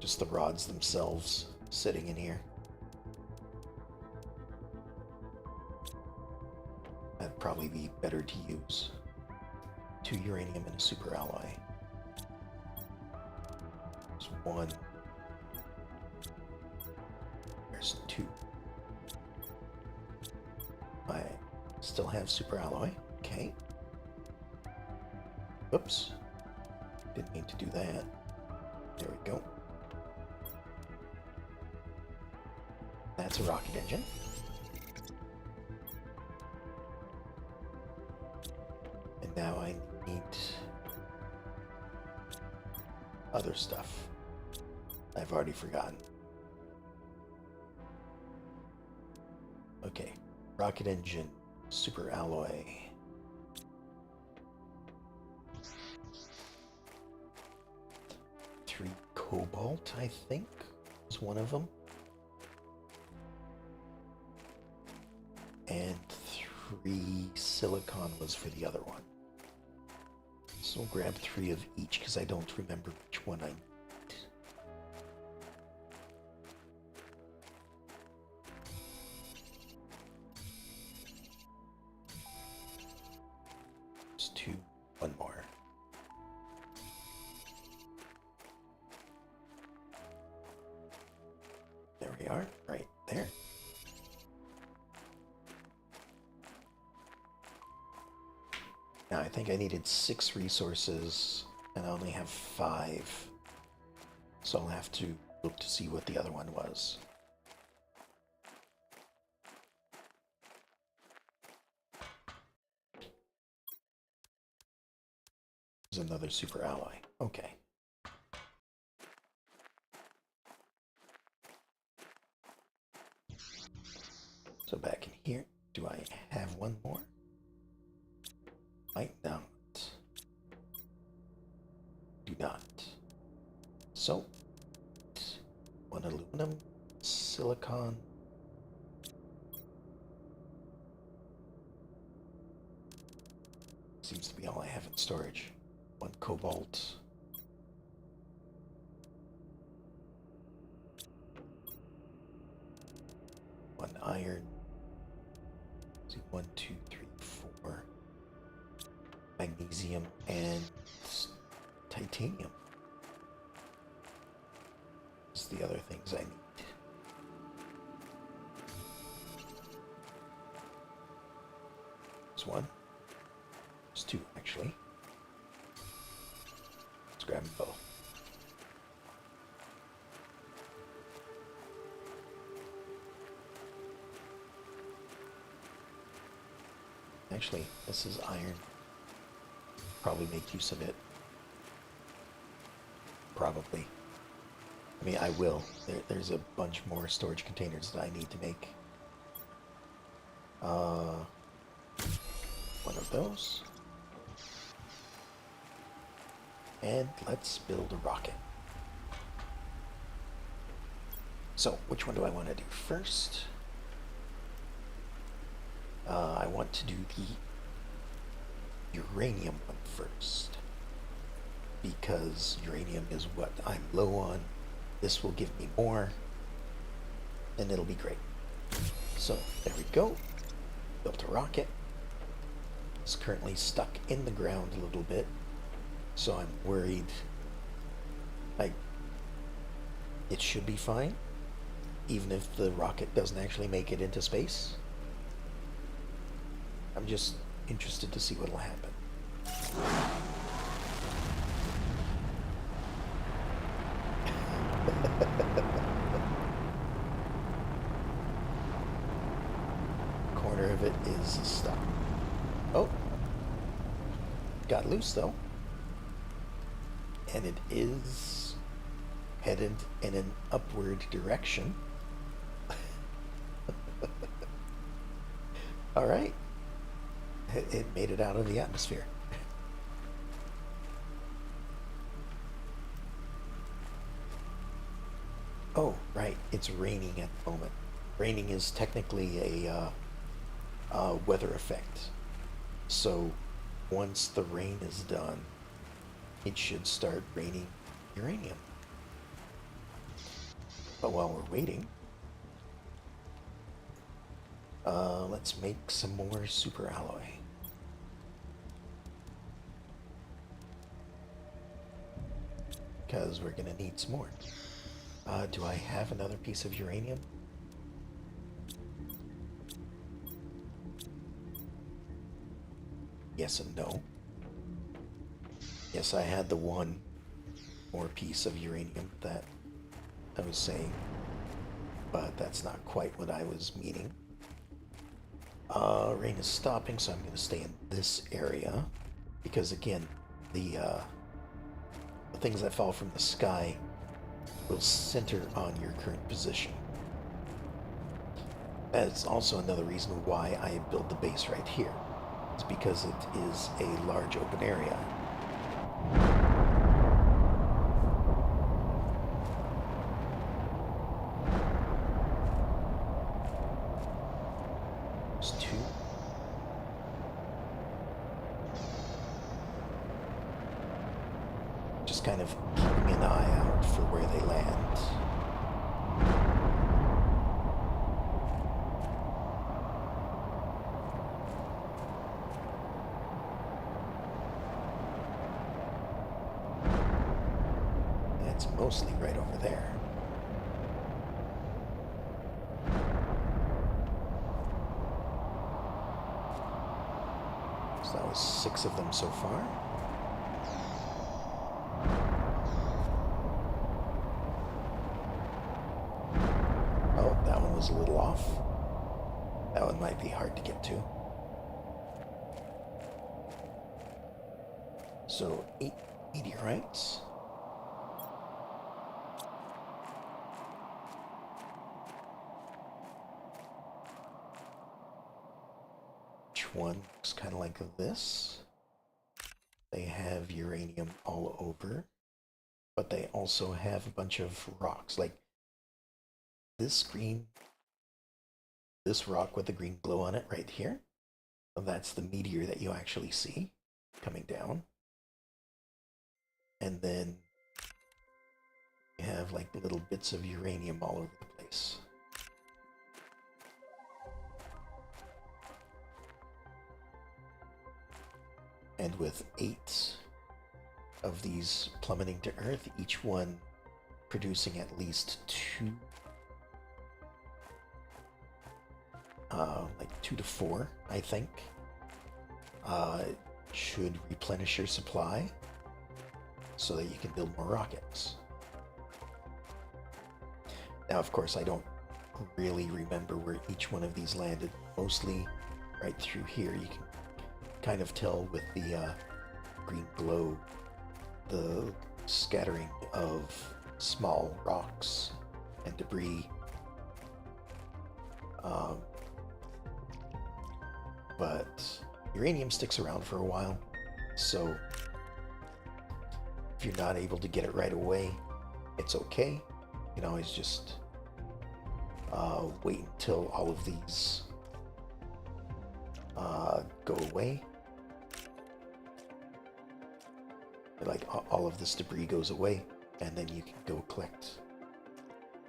just the rods themselves sitting in here. That'd probably be better to use. 2 uranium and a super alloy. There's 1. There's 2. I still have super alloy. Okay. Oops. Didn't mean to do that. There we go. That's a rocket engine. And now I need other stuff I've already forgotten. Okay, rocket engine, super alloy. Three cobalt, I think, is one of them. And 3 silicon was for the other one. So I'll grab 3 of each because I don't remember which one I need. There's 2, 1 more. There we are, right there. Now I think I needed 6 resources, and I only have 5. So I'll have to look to see what the other one was. There's another super alloy. Okay. So back in here, do I have one more? Might not. Do not. So, 1 aluminum, silicon. Seems to be all I have in storage. 1 cobalt. One iron. Let's see, 1, 2, 3, 4. Magnesium and titanium. That's the other things I need. There's one. There's two, actually. Let's grab them both. Actually, this is iron. Probably make use of it. Probably. I mean, I will. There's a bunch more storage containers that I need to make. One of those. And let's build a rocket. So, which one do I want to do first? I want to do the uranium one first, because uranium is what I'm low on. This will give me more, and it'll be great. So, there we go. Built a rocket. It's currently stuck in the ground a little bit, so I'm worried. It should be fine, even if the rocket doesn't actually make it into space. I'm just interested to see what'll happen. Corner of it is stuck. Oh, got loose though. And it is headed in an upward direction. All right. It made it out of the atmosphere. Oh, right. It's raining at the moment. Raining is technically a weather effect. So once the rain is done, it should start raining uranium. But while we're waiting, let's make some more super alloy. Because we're gonna need some more. Do I have another piece of uranium? Yes and no. Yes, I had the one more piece of uranium that I was saying, but that's not quite what I was meaning. Rain is stopping, so I'm going to stay in this area, because again, the things that fall from the sky will center on your current position. That's also another reason why I built the base right here. It's because it is a large open area. There's two. Just kind of keeping an eye out for where they land. It's mostly right over there. So that was 6 of them so far. Oh, that one was a little off. That one might be hard to get to. So 8 meteorites. Each one looks kind of like this. They have uranium all over, but they also have a bunch of rocks. Like this rock with the green glow on it right here. That's the meteor that you actually see coming down. And then you have like little bits of uranium all over the place. And with 8 of these plummeting to Earth, each one producing at least 2, like 2 to 4, I think, should replenish your supply so that you can build more rockets. Now, of course, I don't really remember where each one of these landed. Mostly right through here. You can kind of tell with the green glow the scattering of small rocks and debris. But uranium sticks around for a while, so if you're not able to get it right away, it's okay. You can always just wait until all of these go away. Like all of this debris goes away, and then you can go collect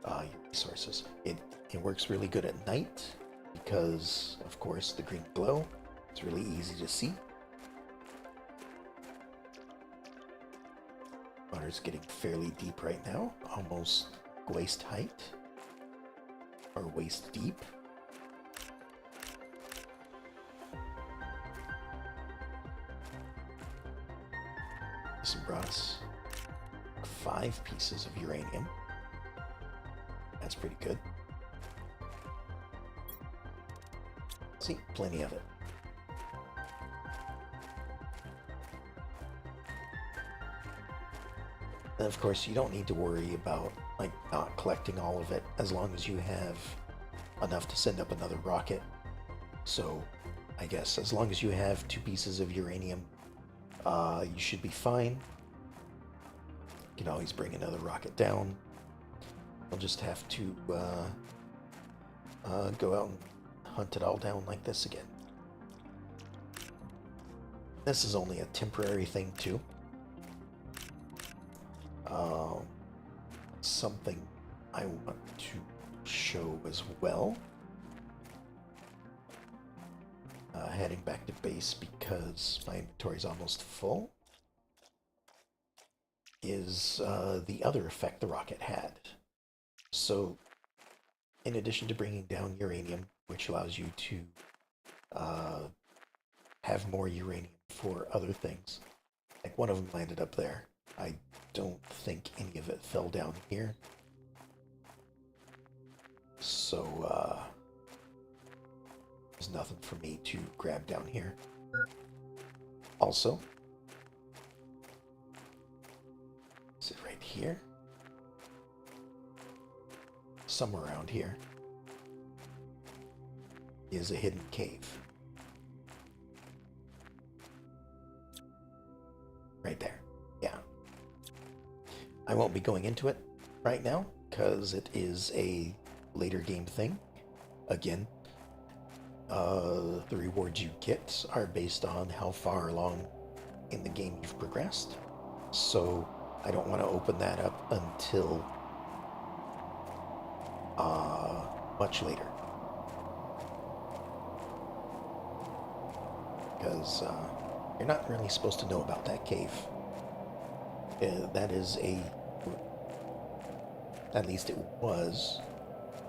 your resources. It works really good at night because, of course, the green glow. It's really easy to see. Water's getting fairly deep right now, almost waist height or waist deep. This brought us 5 pieces of uranium. That's pretty good. See, plenty of it. And of course, you don't need to worry about like not collecting all of it as long as you have enough to send up another rocket. So I guess as long as you have 2 pieces of uranium, you should be fine. You can always bring another rocket down. You'll just have to go out and hunt it all down like this again. This is only a temporary thing too. Something I want to show as well. Heading back to base because my inventory is almost full. Is the other effect the rocket had. So, in addition to bringing down uranium, which allows you to have more uranium for other things, like one of them landed up there. I don't think any of it fell down here. So, there's nothing for me to grab down here. Also, is it right here? Somewhere around here is a hidden cave. Right there. Yeah. I won't be going into it right now because it is a later game thing. Again, the rewards you get are based on how far along in the game you've progressed. So I don't want to open that up until much later. Because you're not really supposed to know about that cave. That is at least it was,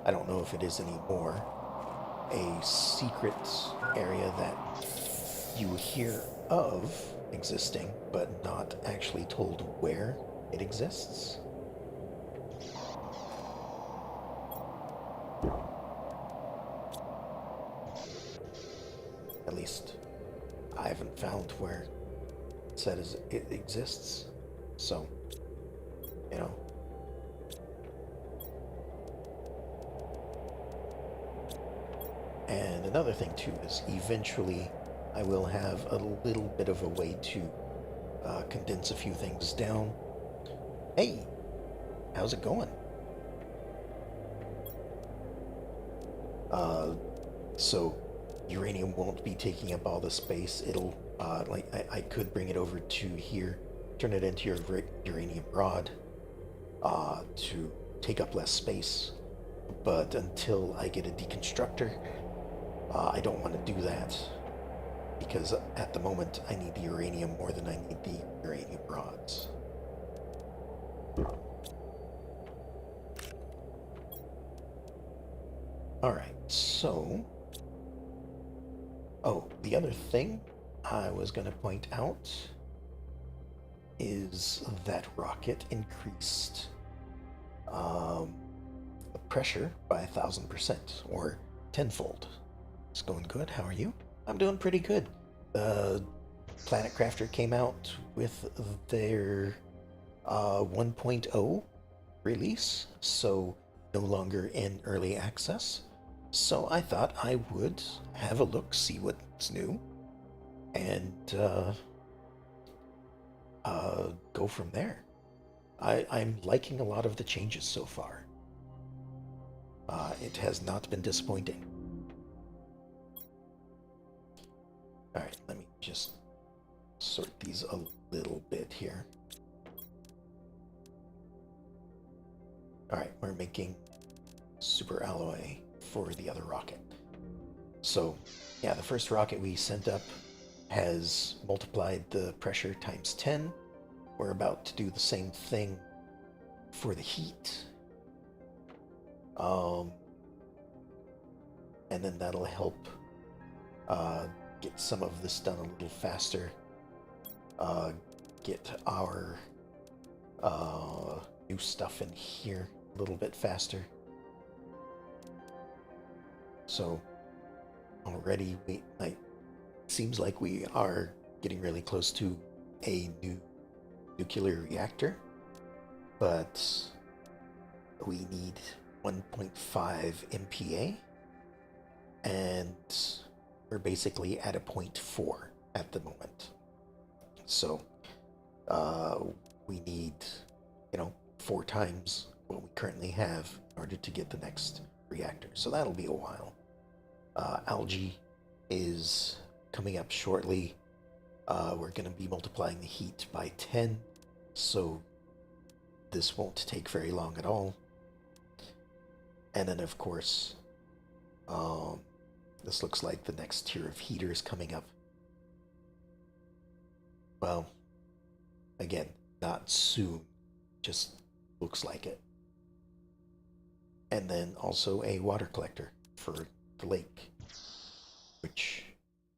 I don't know if it is anymore, a secret area that you hear of existing, but not actually told where it exists. At least I haven't found where it says it exists. So, you know. And another thing too is eventually I will have a little bit of a way to condense a few things down. Hey, how's it going? So uranium won't be taking up all the space. It'll like I could bring it over to here, turn it into your uranium rod to take up less space. But until I get a deconstructor, I don't want to do that because at the moment I need the uranium more than I need the uranium rods. Alright, so... Oh, the other thing I was going to point out is that rocket increased the pressure by 1,000%, or tenfold. It's going good. How are you? I'm doing pretty good. Planet Crafter came out with their 1.0 release, so no longer in early access. So I thought I would have a look, see what's new, and go from there. I'm liking a lot of the changes so far. It has not been disappointing. Alright, let me just sort these a little bit here. Alright, we're making super alloy for the other rocket. So, yeah, the first rocket we sent up has multiplied the pressure times 10. We're about to do the same thing for the heat. And then that'll help get some of this done a little faster. Get our new stuff in here a little bit faster. So already it seems like we are getting really close to a new nuclear reactor, but we need 1.5 MPa, and we're basically at a 0.4 at the moment. So we need, 4 times what we currently have in order to get the next reactor. So that'll be a while. Algae is coming up shortly. We're going to be multiplying the heat by 10, so this won't take very long at all. And then, of course, this looks like the next tier of heaters coming up. Well, again, not soon, just looks like it. And then also a water collector for the lake, which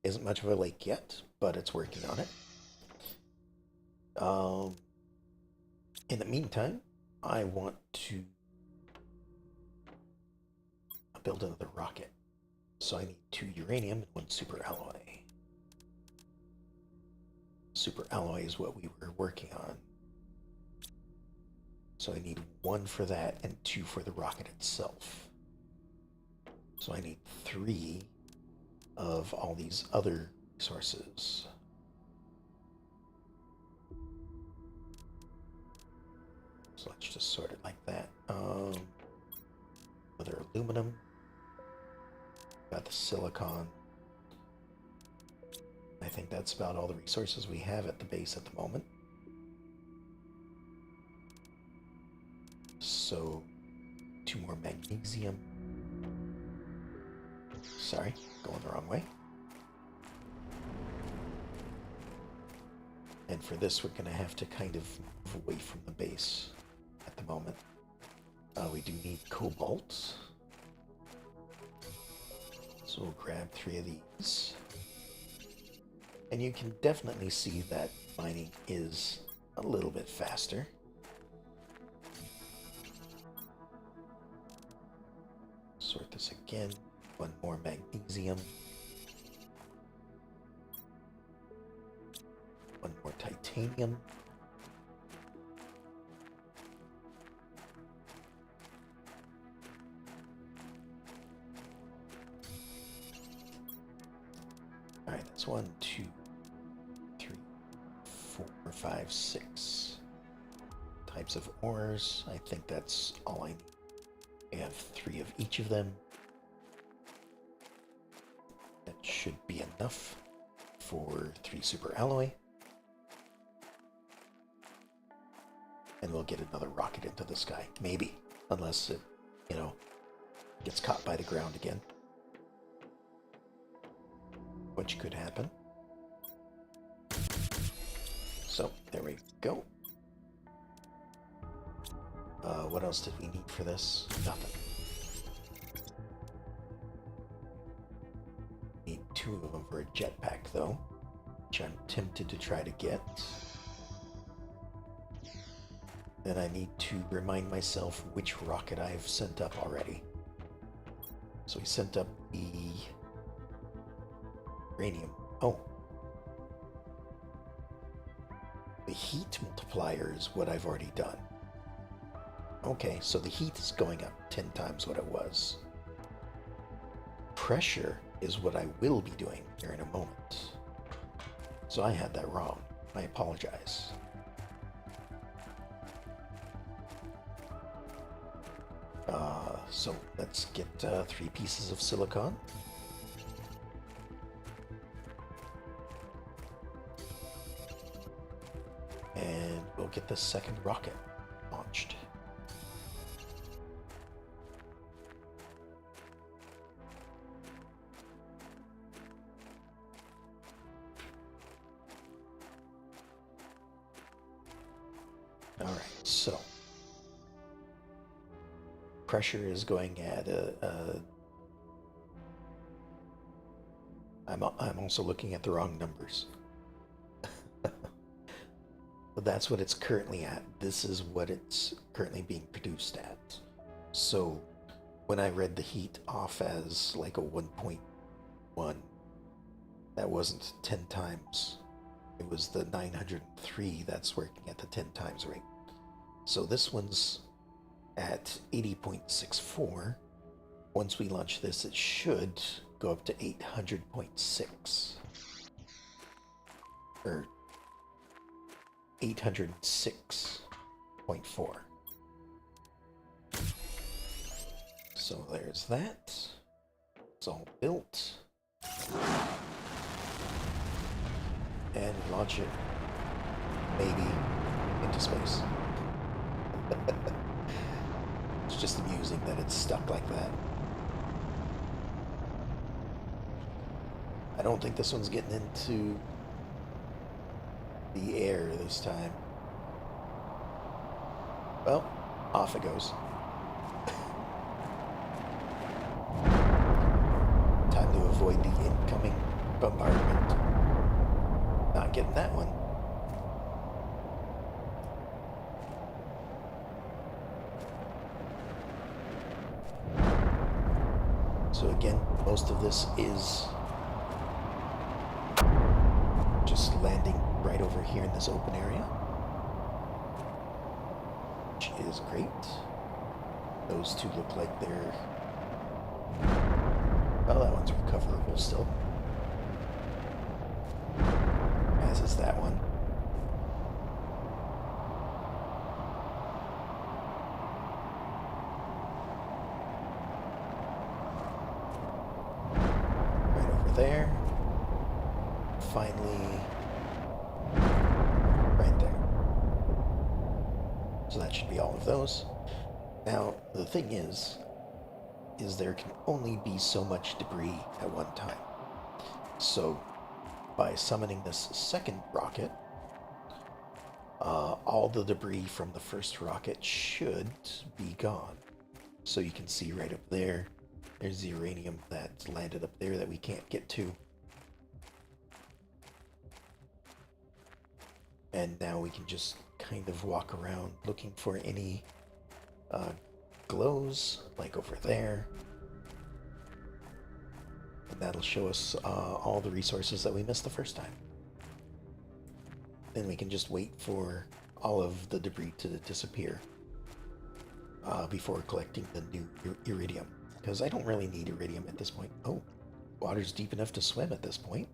isn't much of a lake yet, but it's working on it. In the meantime, I want to build another rocket. So I need 2 uranium and 1 super alloy. Super alloy is what we were working on. So I need 1 for that and 2 for the rocket itself. So I need 3 of all these other resources. So let's just sort it like that. Another aluminum. Got the silicon. I think that's about all the resources we have at the base at the moment. So, 2 more magnesium. Sorry, going the wrong way. And for this, we're going to have to kind of move away from the base at the moment. We do need cobalt. So we'll grab 3 of these. And you can definitely see that mining is a little bit faster. Sort this again. 1 more magnesium. 1 more titanium. Alright, that's 1, 2, 3, 4, 5, 6 types of ores. I think that's all I need. I have 3 of each of them. That should be enough for 3 super alloy. And we'll get another rocket into the sky. Maybe. Unless it, gets caught by the ground again. Which could happen. So, there we go. What else did we need for this? Nothing. Need 2 of them for a jetpack, though, which I'm tempted to try to get. Then I need to remind myself which rocket I've sent up already. So we sent up the uranium. Oh. The heat multiplier is what I've already done. Okay, so the heat is going up 10 times what it was. Pressure is what I will be doing here in a moment. So I had that wrong. I apologize. So let's get 3 pieces of silicon. And we'll get the second rocket launched. Alright, so pressure is going at I'm also looking at the wrong numbers. But that's what it's currently at. This is what it's currently being produced at. So when I read the heat off as like a 1.1, that wasn't 10 times. It was the 903 that's working at the 10 times rate. So this one's at 80.64. Once we launch this, it should go up to 800.6. Or 806.4. So there's that. It's all built. And launch it, maybe, into space. It's just amusing that it's stuck like that. I don't think this one's getting into the air this time. Well, off it goes. Time to avoid the incoming bombardment. Not getting that one. So again, most of this is just landing right over here in this open area, which is great. Those two look like they're... well, that one's recoverable still. As is that one. Right over there. Finally, right there. So that should be all of those. Now, the thing is there can only be so much debris at one time. So, by summoning this second rocket, all the debris from the first rocket should be gone. So you can see right up there, there's the uranium that's landed up there that we can't get to. And now we can just kind of walk around looking for any glows, like over there. And that'll show us all the resources that we missed the first time. Then we can just wait for all of the debris to disappear before collecting the new iridium. Because I don't really need iridium at this point. Oh, water's deep enough to swim at this point.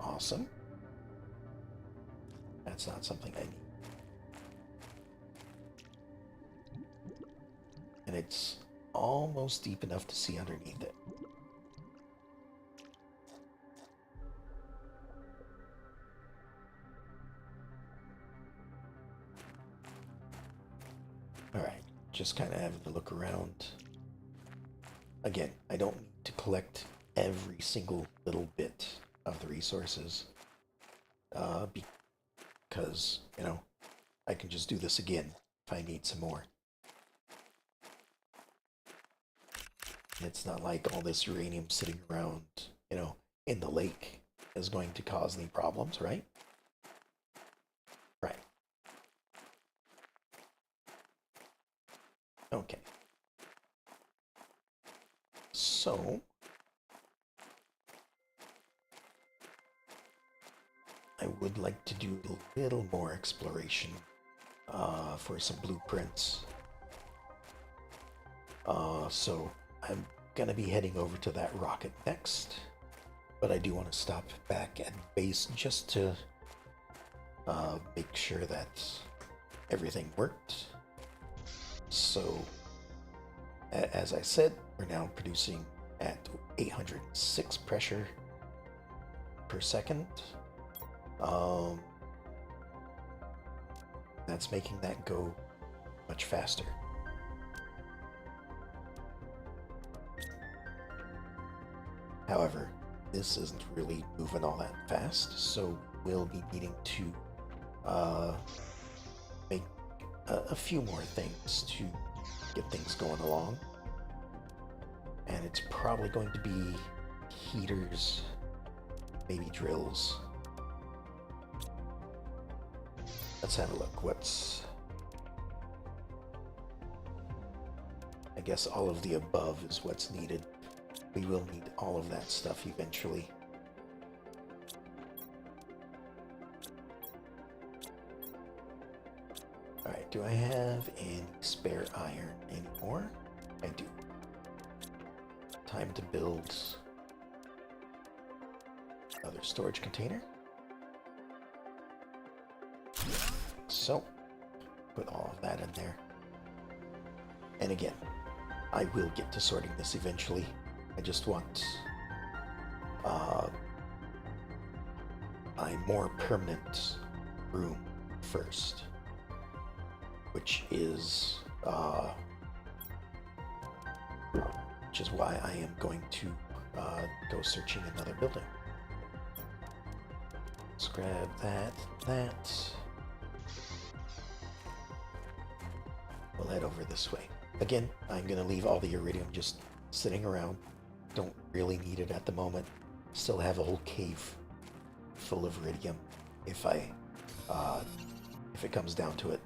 Awesome. That's not something I need. And it's almost deep enough to see underneath it. Alright, just kind of having to look around. again, I don't need to collect every single little bit of the resources, because, you know, I can just do this again if I need some more. It's not like all this uranium sitting around, you know, in the lake is going to cause any problems, right? Right. Okay. So, I would like to do a little more exploration for some blueprints. So I'm gonna be heading over to that rocket next, but I do want to stop back at base just to make sure that everything worked. So, as I said, we're now producing at 806 pressure per second. That's making that go much faster. However, this isn't really moving all that fast, so we'll be needing to make a few more things to get things going along. And it's probably going to be heaters, maybe drills. Let's have a look. I guess all of the above is what's needed. We will need all of that stuff eventually. Alright, do I have any spare iron anymore? I do. Time to build another storage container. So, put all of that in there. And again, I will get to sorting this eventually. I just want a more permanent room first, which is why I am going to go searching another building. Let's grab that. We'll head over this way. Again, I'm going to leave all the iridium just sitting around. Don't really need it at the moment. Still have a whole cave full of iridium if it comes down to it.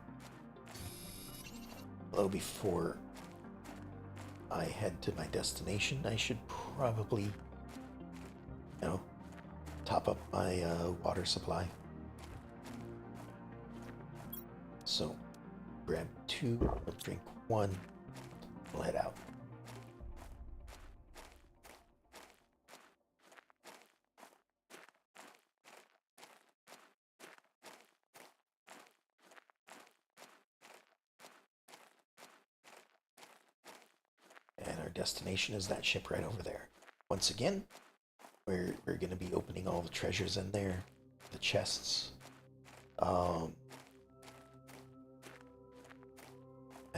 Although before I head to my destination, I should probably, top up my water supply. So, grab 2, we'll drink 1, we'll head out. And our destination is that ship right over there. Once again, we're going to be opening all the treasures in there, the chests. I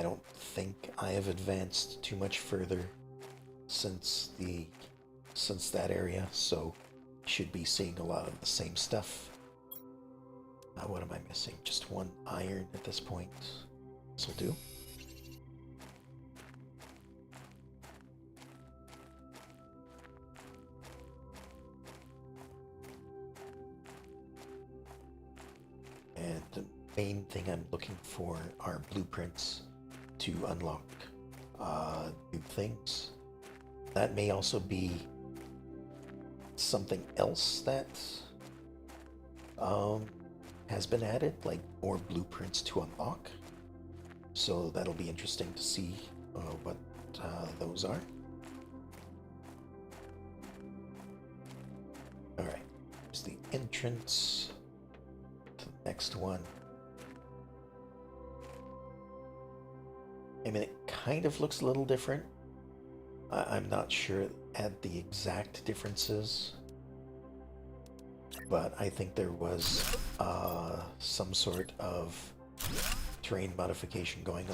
don't think I have advanced too much further since that area, so should be seeing a lot of the same stuff. What am I missing? Just 1 iron at this point. This will do. And the main thing I'm looking for are blueprints to unlock new things. That may also be something else that has been added, like more blueprints to unlock. So that'll be interesting to see what those are. Alright, here's the entrance to the next one. I mean, it kind of looks a little different. I'm not sure at the exact differences, but I think there was some sort of terrain modification going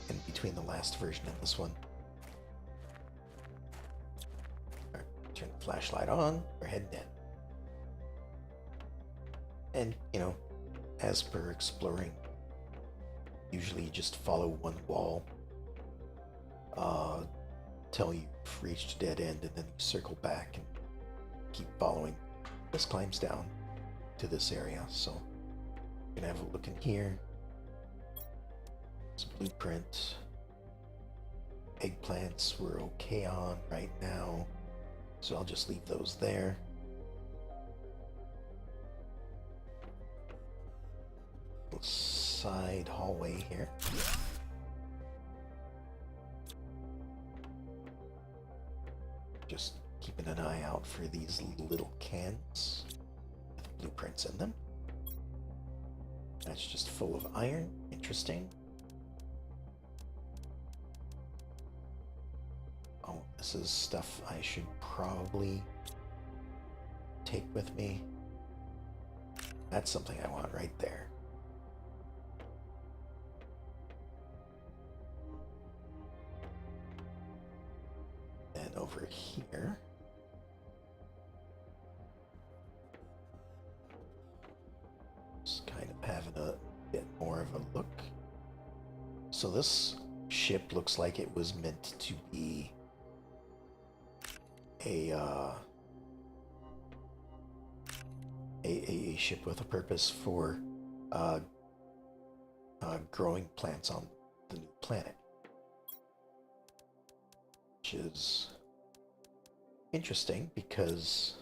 in between the last version and this one. Right, turn the flashlight on, we're heading in. And, you know, as per exploring, usually you just follow one wall till you've reached a dead end, and then you circle back and keep following. This climbs down to this area, so I'm gonna have a look in here. It's a blueprint. Eggplants we're okay on right now, so I'll just leave those there. Little side hallway here. Just keeping an eye out for these little cans with blueprints in them. That's just full of iron. Interesting. Oh, this is stuff I should probably take with me. That's something I want right there. And over here, just kind of having a bit more of a look. So this ship looks like it was meant to be a ship with a purpose for growing plants on the new planet, which is interesting because,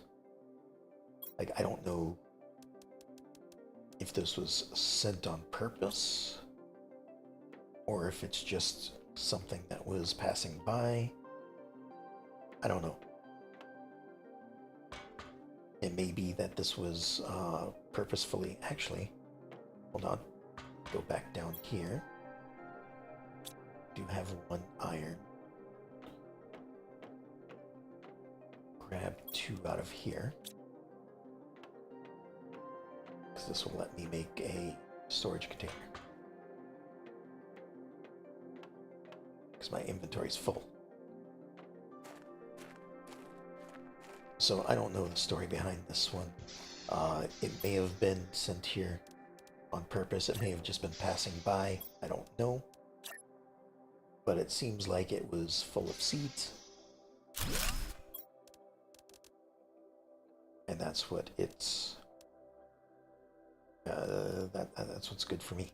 like, I don't know if this was sent on purpose or if it's just something that was passing by. I don't know. It may be that this was purposefully. Actually, hold on. Go back down here. Do have one iron. Grab 2 out of here, because this will let me make a storage container, because my inventory is full. So I don't know the story behind this one. It may have been sent here on purpose. It may have just been passing by. I don't know. But it seems like it was full of seeds. And that's what it's... that's what's good for me.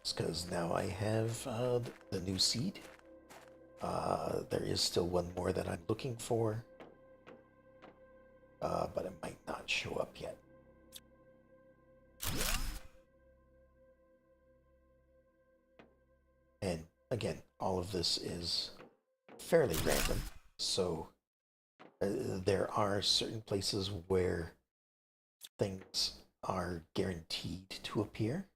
It's because now I have the new seed. There is still one more that I'm looking for, but it might not show up yet. And again, all of this is fairly random, so there are certain places where things are guaranteed to appear.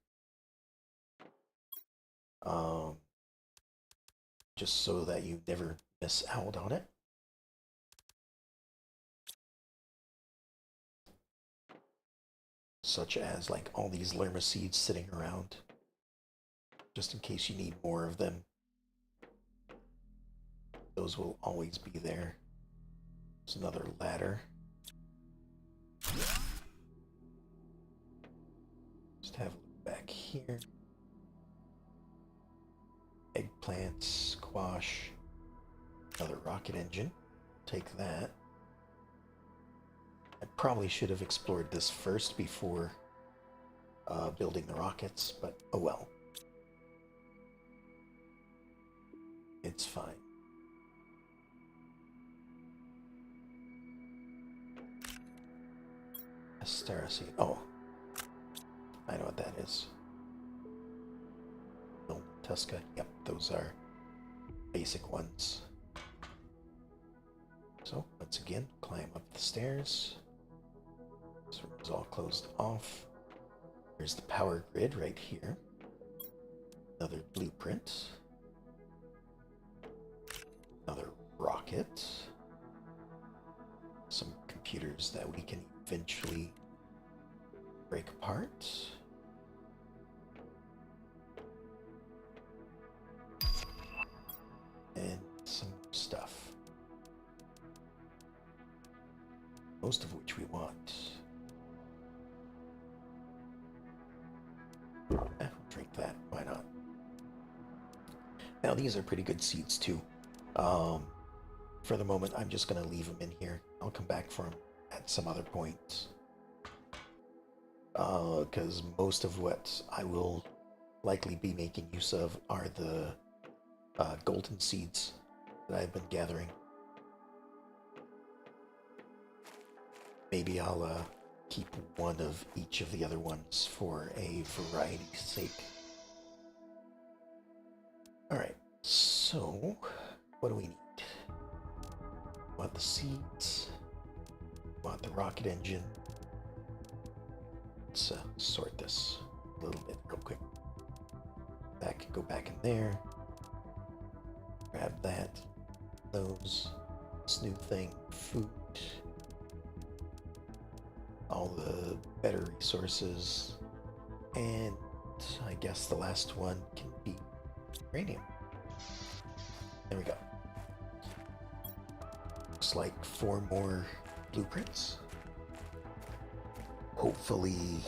Just so that you never miss out on it. Such as like all these Lerma seeds sitting around, just in case you need more of them. Those will always be there. There's another ladder. Just have a look back here. Eggplants, squash, another rocket engine. Take that. I probably should have explored this first before building the rockets, but oh well. It's fine. Asteracine. Oh, I know what that is. Tuska. Yep, those are basic ones. So, once again, climb up the stairs. This room's all closed off. There's the power grid right here. Another blueprint. Another rocket. Some computers that we can eventually break apart. most of which we want. Drink that, why not? Now these are pretty good seeds too. For the moment, I'm just gonna leave them in here. I'll come back for them at some other point. Because most of what I will likely be making use of are the golden seeds that I've been gathering. Maybe I'll keep one of each of the other ones for a variety's sake. Alright, so what do we need? Want the seeds, want the rocket engine. Let's sort this a little bit real quick. Go back in there. Grab that. Those. This new thing. Food. All the better resources. And I guess the last one can be uranium. There we go. Looks like 4 more blueprints. Hopefully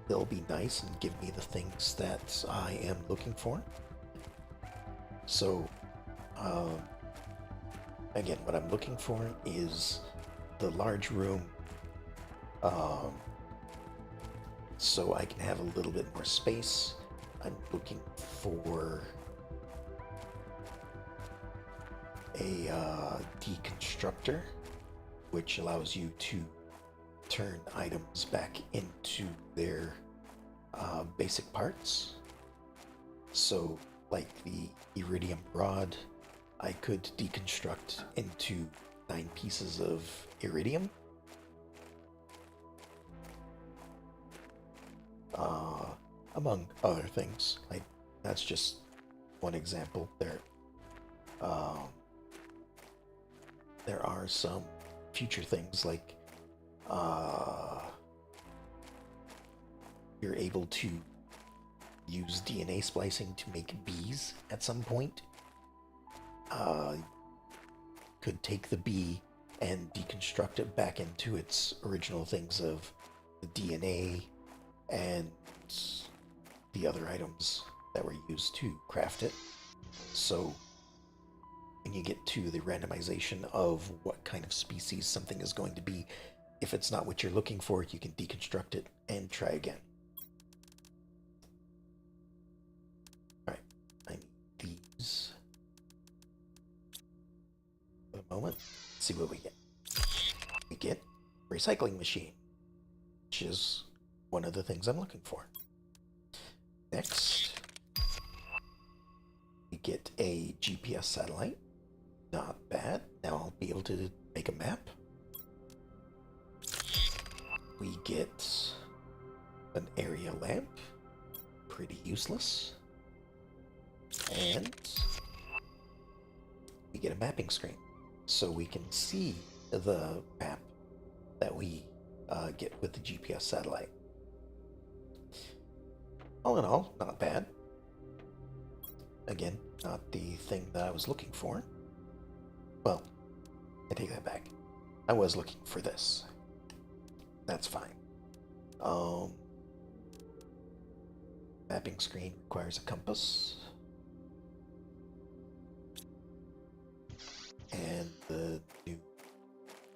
they'll be nice and give me the things that I am looking for. So, again, what I'm looking for is the large room, so I can have a little bit more space. I'm looking for a deconstructor, which allows you to turn items back into their basic parts. So, like the iridium rod, I could deconstruct into 9 pieces of iridium. Among other things. That's just one example. There are some future things like you're able to use DNA splicing to make bees at some point. Could take the bee and deconstruct it back into its original things of the DNA and the other items that were used to craft it. So when you get to the randomization of what kind of species something is going to be, if it's not what you're looking for, you can deconstruct it and try again. Alright, I need these for the moment. Let's see what we get. We get a recycling machine, which is one of the things I'm looking for. Next, we get a GPS satellite. Not bad. Now I'll be able to make a map. We get an area lamp. Pretty useless. And we get a mapping screen, so we can see the map that we get with the GPS satellite. All in all, not bad. Again, not the thing that I was looking for. Well, I take that back. I was looking for this. That's fine. Mapping screen requires a compass. And the new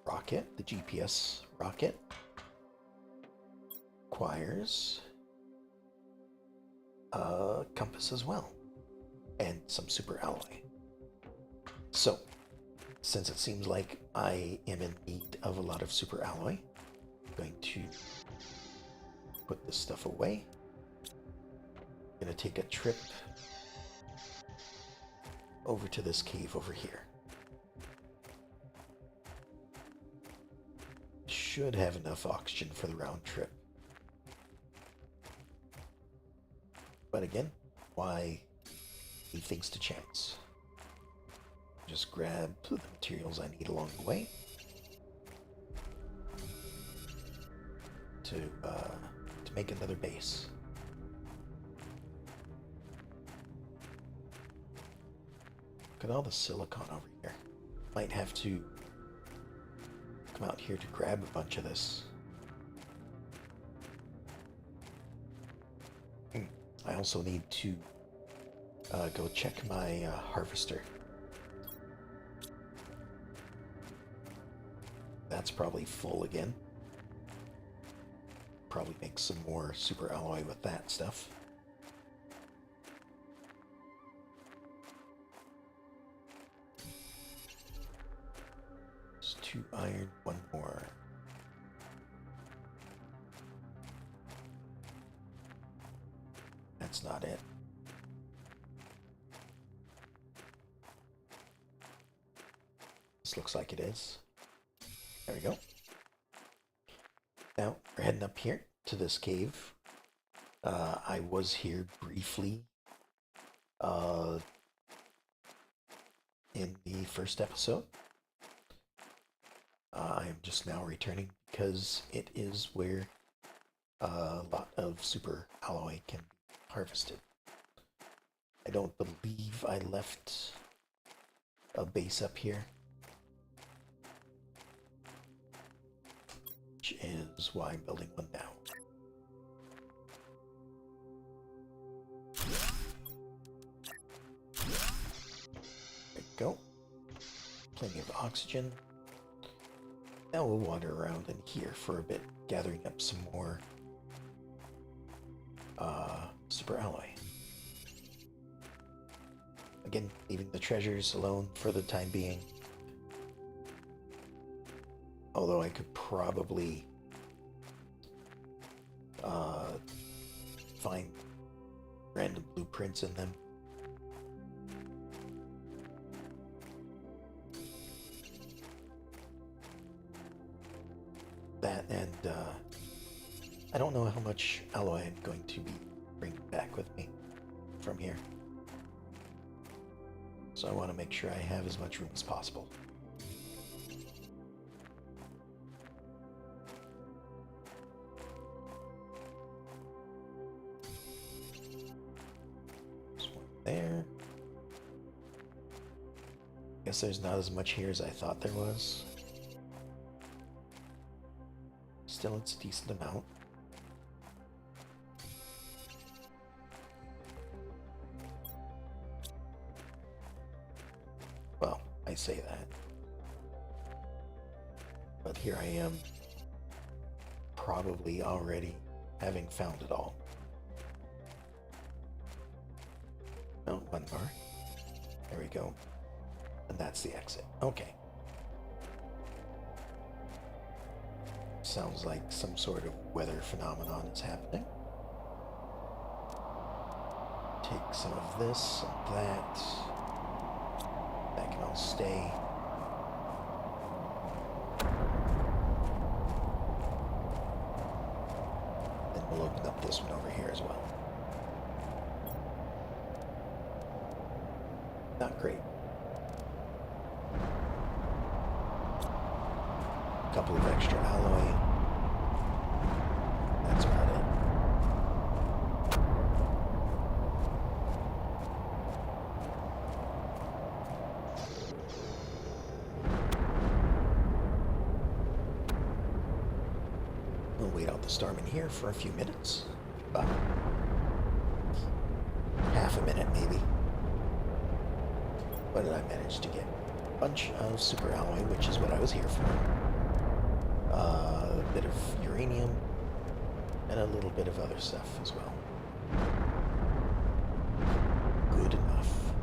rocket, the GPS rocket, requires a compass as well, and some super alloy. So, since it seems like I am in need of a lot of super alloy, I'm going to put this stuff away. I'm going to take a trip over to this cave over here. Should have enough oxygen for the round trip. But again, why leave things to chance? Just grab the materials I need along the way to make another base. Look at all the silicon over here. Might have to come out here to grab a bunch of this. I also need to go check my harvester. That's probably full again. Probably make some more super alloy with that stuff. It's 2 iron, 1 more. That's not it. This looks like it is. There we go. Now, we're heading up here to this cave. I was here briefly in the first episode. I am just now returning because it is where a lot of super alloy can be harvested. I don't believe I left a base up here, which is why I'm building one now. There we go. Plenty of oxygen. Now we'll wander around in here for a bit, gathering up some more super alloy. Again, leaving the treasures alone for the time being. Although I could probably find random blueprints in them. That and I don't know how much alloy I'm going to be bringing back with me from here. So I want to make sure I have as much room as possible. There's one there. Guess there's not as much here as I thought there was. Still, it's a decent amount. Well, I say that. But here I am, probably already having found it all. Oh, one more. There we go. And that's the exit. Okay. Sounds like some sort of weather phenomenon is happening. Take some of this and that. That can all stay. Then we'll open up this one over here as well. Not great. A couple of extra alloy. That's about it. We'll wait out the storm in here for a few minutes. About half a minute, maybe. What did I manage to get? A bunch of super alloy, which is what I was here for. A bit of uranium, and a little bit of other stuff as well. Good enough.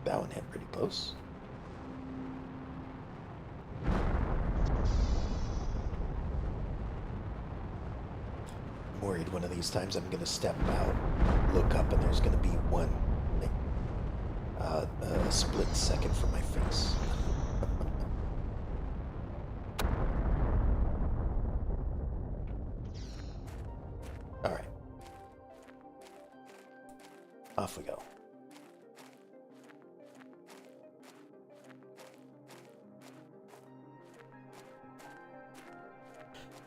That one hit pretty close. I'm worried one of these times I'm going to step out, look up, and there's going to be one, like, a split second from my face. Alright. Off we go.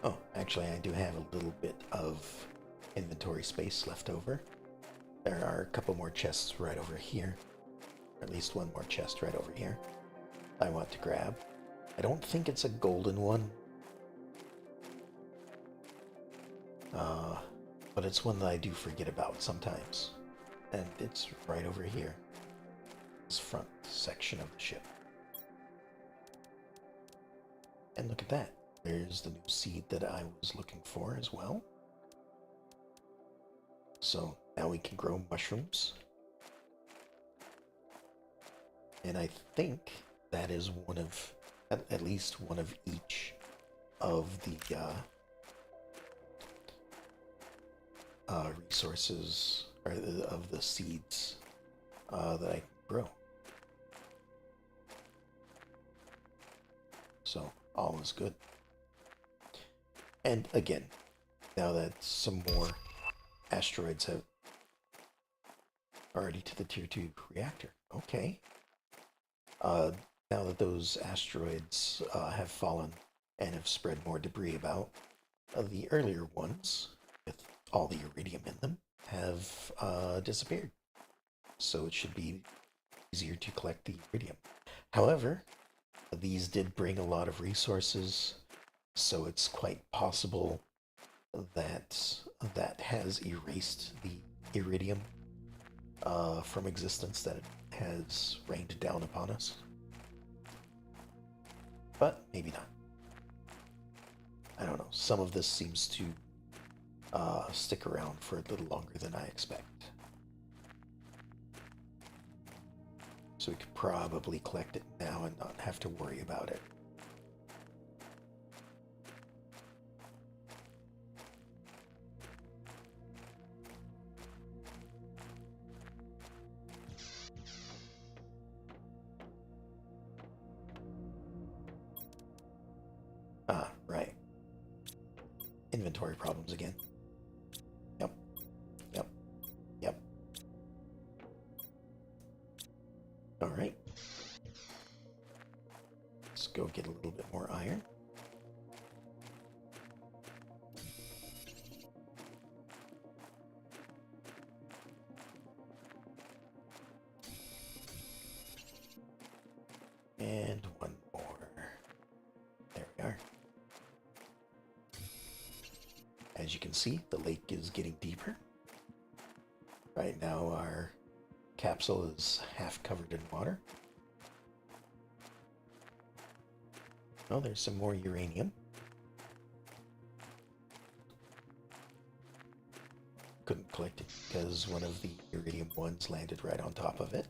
Oh, actually I do have a little bit of inventory space left over. There are a couple more chests right over here. at least one more chest right over here I want to grab. I don't think it's a golden one, but it's one that I do forget about sometimes. And it's right over here, this front section of the ship. And look at that. There's the new seed that I was looking for as well. So now we can grow mushrooms. And I think that is one of, at least one of each of the resources, or of the seeds that I can grow. So all is good. And again, now that some more asteroids have already to the tier 2 reactor. Okay. Now that those asteroids have fallen and have spread more debris about, the earlier ones, with all the iridium in them, have disappeared. So it should be easier to collect the iridium. However, these did bring a lot of resources, so it's quite possible that that has erased the iridium from existence, that it has rained down upon us. But maybe not. I don't know. Some of this seems to stick around for a little longer than I expect. So we could probably collect it now and not have to worry about it. Ah, right. Inventory problems again. Yep. Yep. Yep. Alright. Let's go get a little bit more iron. And one more. There we are. As you can see, the lake is getting deeper. Right now our capsule is half covered in water. Oh, there's some more uranium. Couldn't collect it because one of the iridium ones landed right on top of it.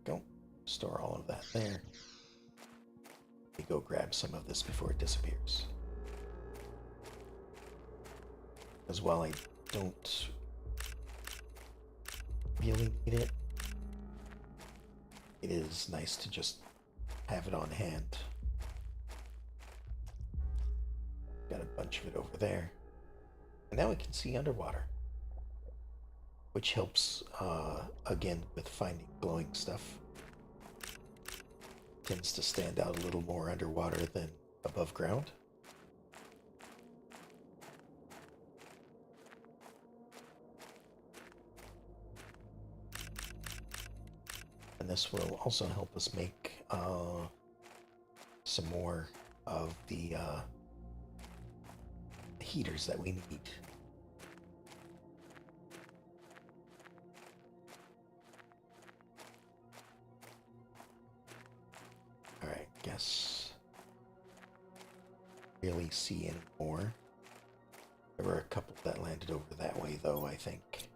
Go. Store all of that there. We go grab some of this before it disappears. As while I don't really need it, it is nice to just have it on hand. Got a bunch of it over there. And now we can see underwater, which helps, again, with finding glowing stuff. Tends to stand out a little more underwater than above ground. And this will also help us make some more of the heaters that we need. Alright, guess really see any more. There were a couple that landed over that way though, I think.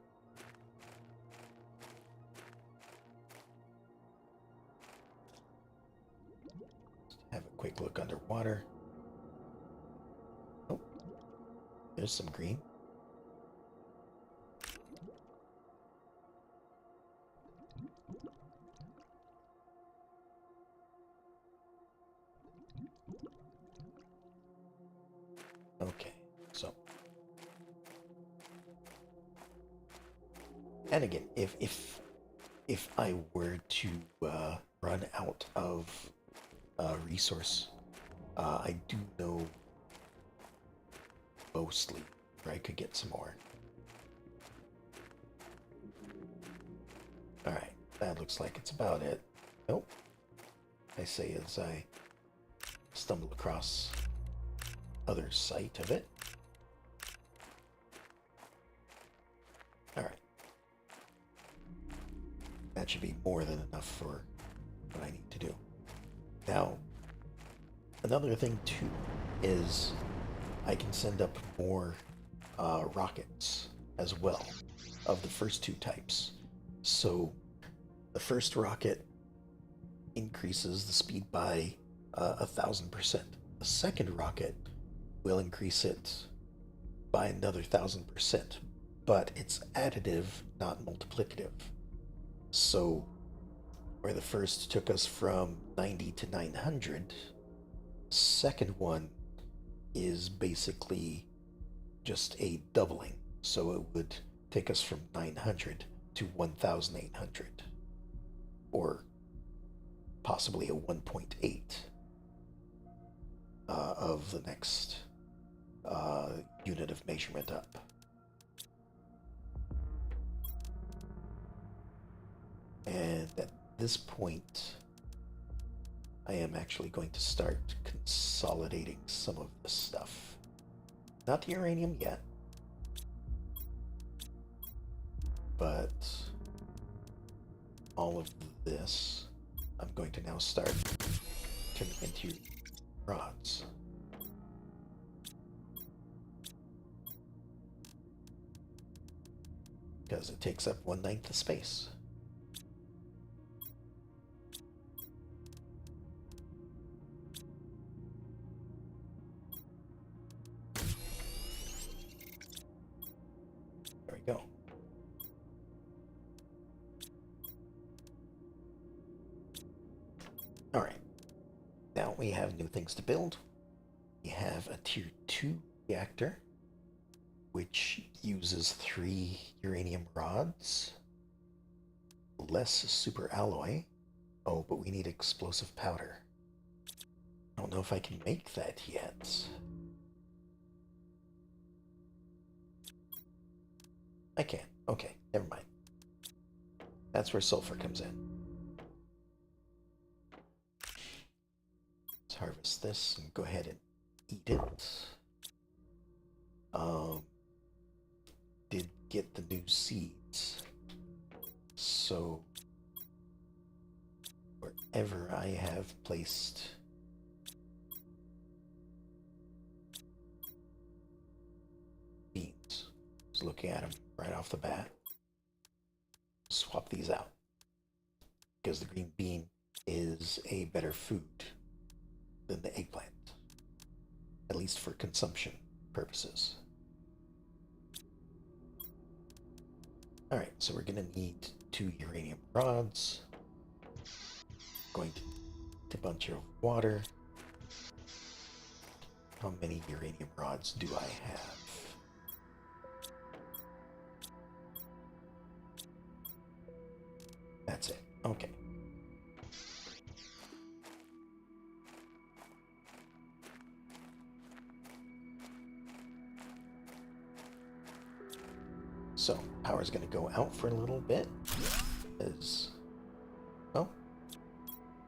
Have a quick look underwater. Oh, there's some green. Okay, so. And again, if I were to run out of resource, I do know mostly, or I could get some more. Alright, that looks like it's about it. Nope. I say as I stumble across other sight of it. Alright. That should be more than enough for what I need to do. Now, another thing too is I can send up more rockets as well of the first two types. So the first rocket increases the speed by 1,000%. The second rocket will increase it by another 1,000%, but it's additive, not multiplicative. So where the first took us from 90 to 900, second one is basically just a doubling. So it would take us from 900 to 1,800, or possibly a 1.8 of the next unit of measurement up. And at this point, I am actually going to start consolidating some of this stuff. Not the uranium yet, but all of this I'm going to now start turning into rods. Because it takes up 1/9 the space. There we go. Alright. Now we have new things to build. We have a tier 2 reactor, which uses 3 uranium rods, less super alloy. Oh, but we need explosive powder. I don't know if I can make that yet. I can't. Okay, never mind. That's where sulfur comes in. Let's harvest this and go ahead and eat it. Did get the new seeds. So wherever I have placed beans, just looking at them right off the bat, swap these out because the green bean is a better food than the eggplant, at least for consumption purposes. Alright, so we're gonna need 2 uranium rods. Going to a bunch of water. How many uranium rods do I have? That's it. Okay. So, power's gonna go out for a little bit. Oh,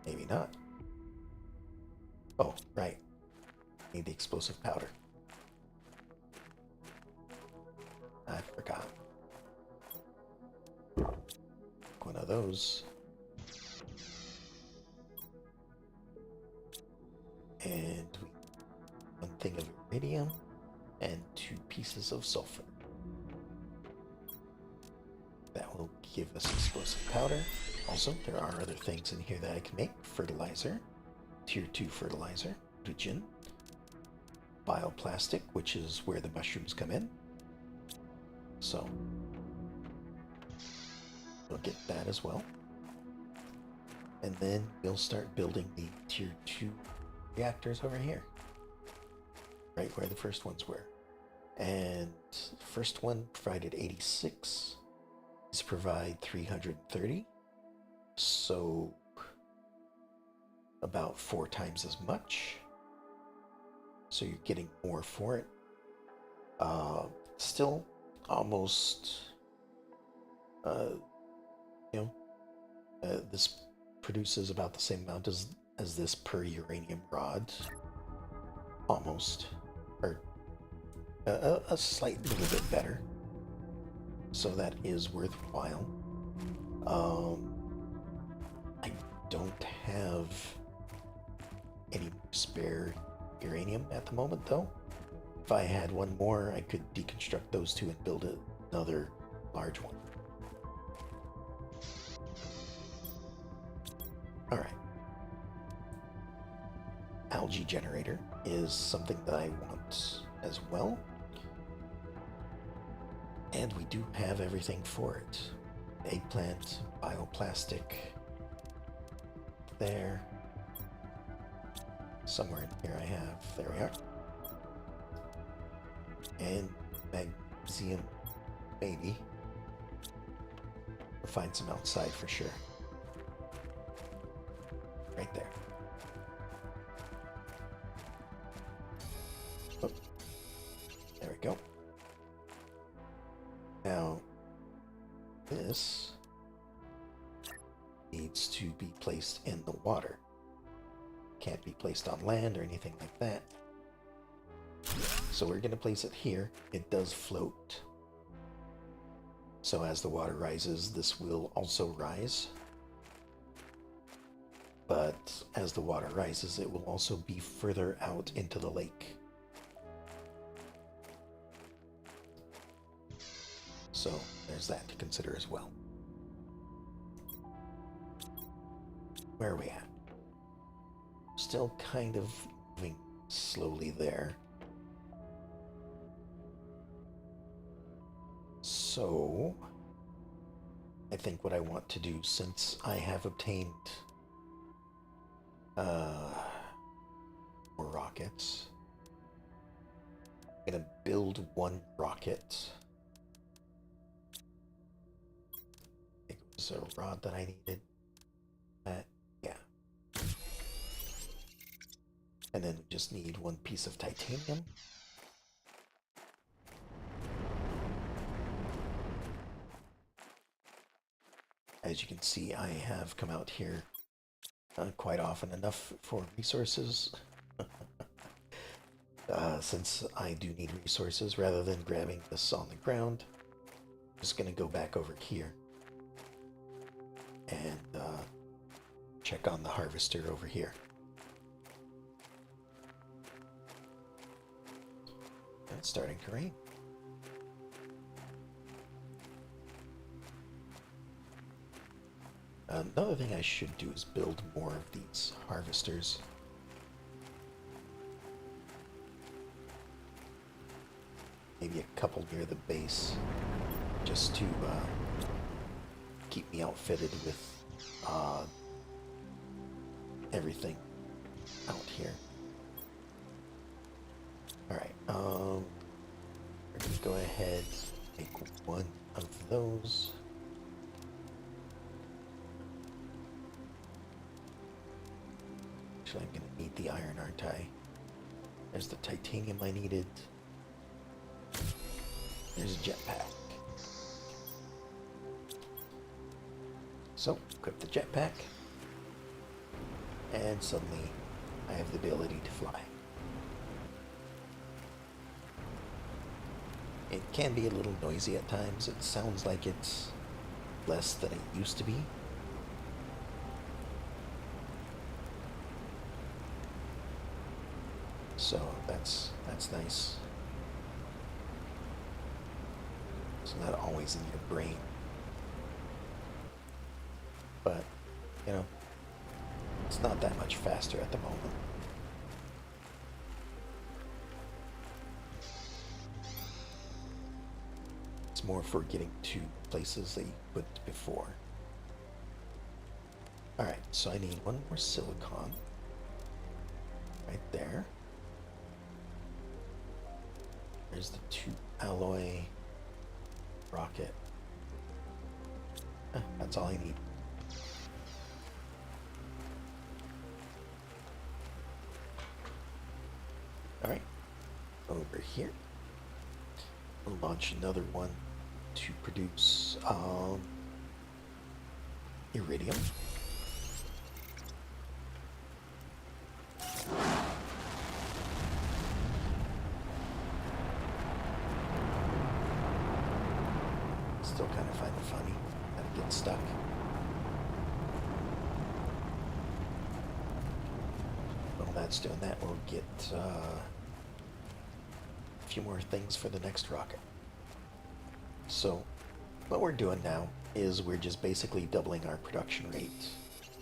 maybe not. Oh, right. Need the explosive powder. I forgot. One of those. And one thing of iridium and 2 pieces of sulfur. That will give us explosive powder. Also, there are other things in here that I can make. Fertilizer, tier 2 fertilizer, hydrogen, bioplastic, which is where the mushrooms come in. So, we'll get that as well. And then we'll start building the tier 2 reactors over here. Right where the first ones were. And the first one provided 86. These provide 330. So about 4 times as much. So you're getting more for it. Uh, Still almost, uh, you know, this produces about the same amount as this per uranium rod, almost, or a slight little bit better. So that is worthwhile. I don't have any spare uranium at the moment, though. If I had one more, I could deconstruct those two and build another large one. All right. Algae generator is something that I want as well. And we do have everything for it. Eggplant, bioplastic, there. Somewhere in here I have, there we are. And magnesium, maybe. We'll find some outside for sure. Right there. Oh, there we go. Now, this needs to be placed in the water. Can't be placed on land or anything like that. So we're going to place it here. It does float. So as the water rises, this will also rise. But as the water rises, it will also be further out into the lake. So there's that to consider as well. Where are we at? Still kind of moving slowly there. So I think what I want to do, since I have obtained more rockets, I'm gonna build one rocket. I think it was a rod that I needed. Yeah. And then we just need one piece of titanium. As you can see, I have come out here quite often enough for resources. Since I do need resources, rather than grabbing this on the ground, I'm just going to go back over here and check on the harvester over here. And it's starting to rain. Another thing I should do is build more of these harvesters. Maybe a couple near the base, just to keep me outfitted with everything out here. Alright, we're gonna go ahead and make one of those. Actually, I'm gonna need the iron, aren't I? There's the titanium I needed. There's a jetpack. So, equip the jetpack. And suddenly, I have the ability to fly. It can be a little noisy at times. It sounds like it's less than it used to be. So that's nice. It's not always in your brain. But, you know, it's not that much faster at the moment. It's more for getting to places that you couldn't before. Alright, so I need one more silicon. Right there. There's the 2 alloy rocket. That's all I need. Alright, over here. We'll launch another one to produce iridium. Still kind of find it funny that it gets stuck. While that's doing that, we'll get a few more things for the next rocket. So what we're doing now is we're just basically doubling our production rate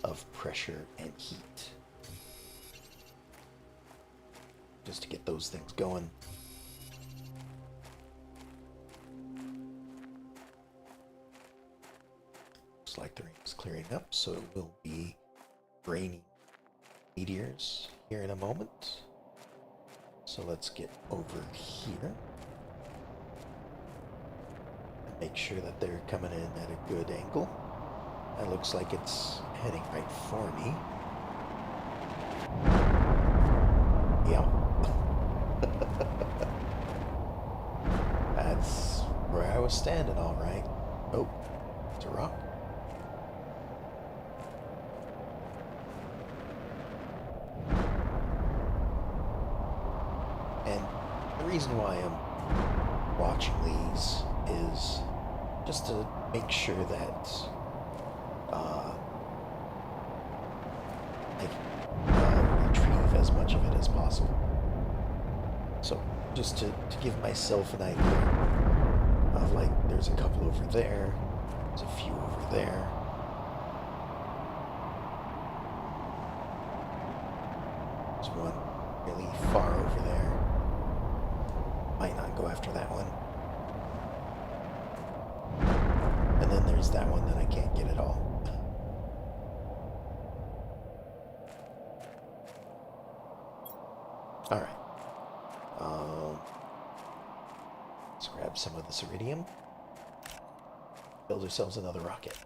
of pressure and heat. Just to get those things going. Looks like the rain is clearing up, so it will be raining meteors here in a moment. So let's get over here. Make sure that they're coming in at a good angle. That looks like it's heading right for me. Yeah. That's where I was standing, all right. Oh, it's a rock. And the reason why I'm watching these is just to make sure that I retrieve as much of it as possible. So just to give myself an idea of, like, there's a couple over there, there's a few over there. There's one really far over there. Might not go after that one. And then there's that one that I can't get at all. Alright. Let's grab some of this iridium. Build ourselves another rocket.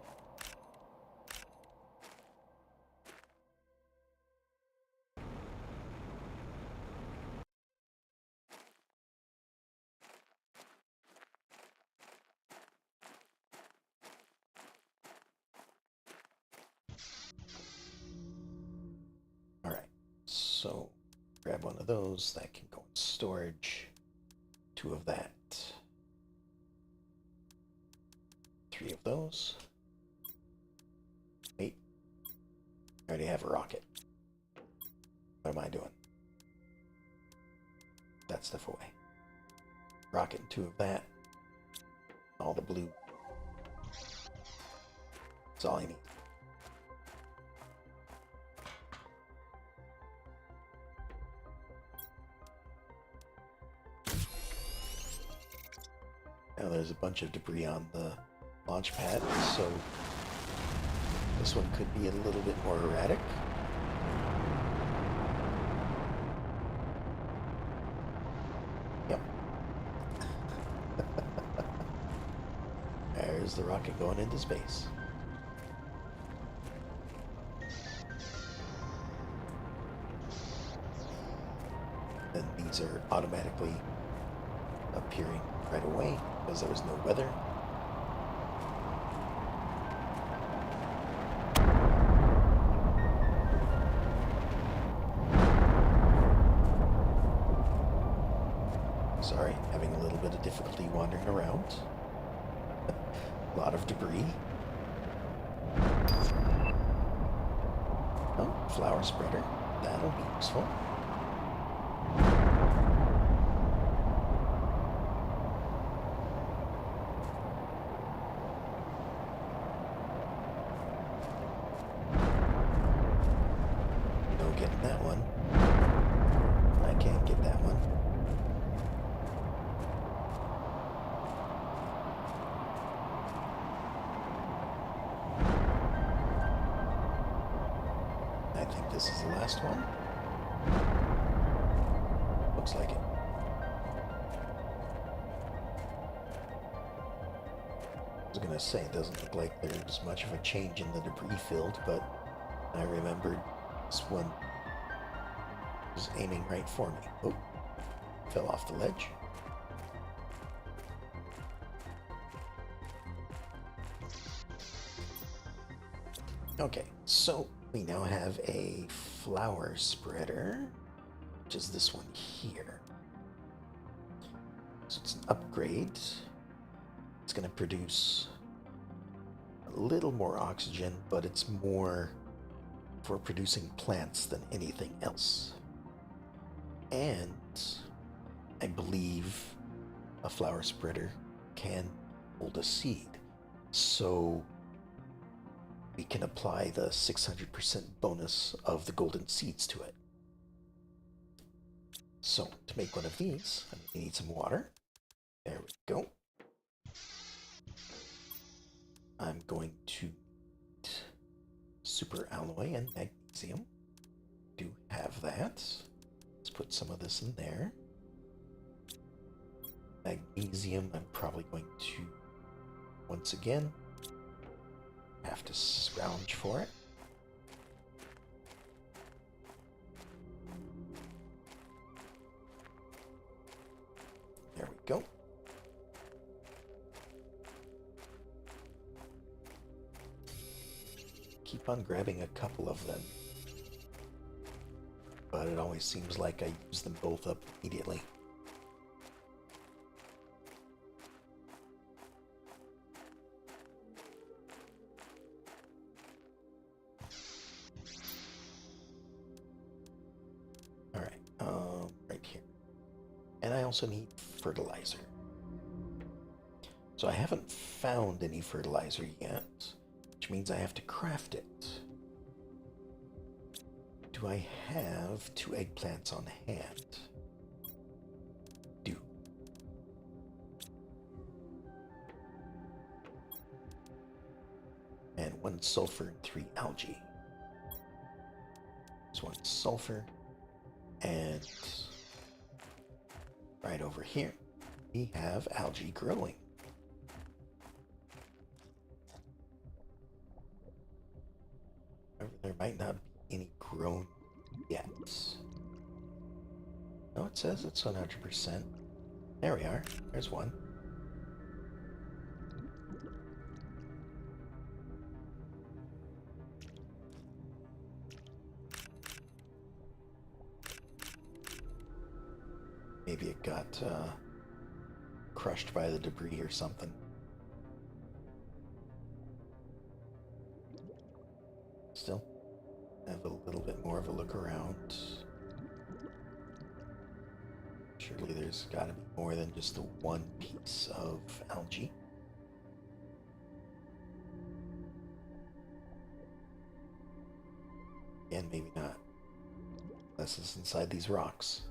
Alright, so grab one of those. That can go in storage. 2 of that. 3 of those. Wait. I already have a rocket. What am I doing? That stuff away. Rocket and 2 of that. All the blue. That's all I need. Now there's a bunch of debris on the launch pad, so this one could be a little bit more erratic. Yep. There's the rocket going into space. Then these are automatically appearing right away because there was no weather. Sorry, having a little bit of difficulty wandering around. A lot of debris. Oh, flower spreader. That'll be useful. Getting that one. I can't get that one. I think this is the last one. Looks like it. I was gonna say, it doesn't look like there's much of a change in the debris field, but I remembered this one was aiming right for me. Oh, fell off the ledge. Okay, so we now have a flower spreader, which is this one here. So it's an upgrade. It's going to produce a little more oxygen, but it's more for producing plants than anything else. And I believe a flower spreader can hold a seed. So we can apply the 600% bonus of the golden seeds to it. So to make one of these, I need some water. There we go. I'm going to super alloy and magnesium. Do have that. Let's put some of this in there. Magnesium, I'm probably going to, once again, have to scrounge for it. There we go. Keep on grabbing a couple of them, but it always seems like I use them both up immediately. Right here. And I also need fertilizer. So I haven't found any fertilizer yet, which means I have to craft it. Do I have 2 eggplants on hand? Do. And 1 sulfur and 3 algae. There's 1 sulfur. And right over here, we have algae growing. There might not be any grown yet. No, it says it's 100%. There we are. There's one. Maybe it got crushed by the debris or something. Still, have a little bit more of a look around. Surely there's got to be more than just the 1 piece of algae. And maybe not. Unless it's inside these rocks.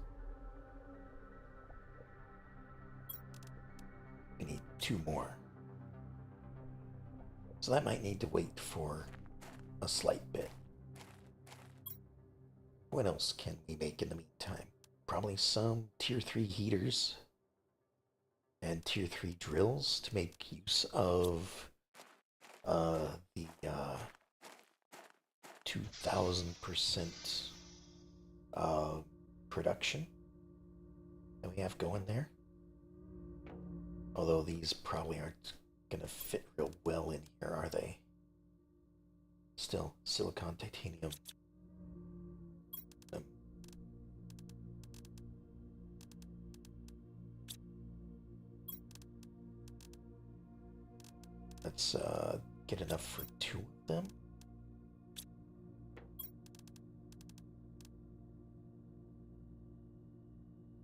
We need 2 more. So that might need to wait for a slight bit. What else can we make in the meantime? Probably some tier 3 heaters and tier 3 drills to make use of the 2000% production that we have going there. Although these probably aren't going to fit real well in here, are they? Still, silicon, titanium. Let's get enough for 2 of them.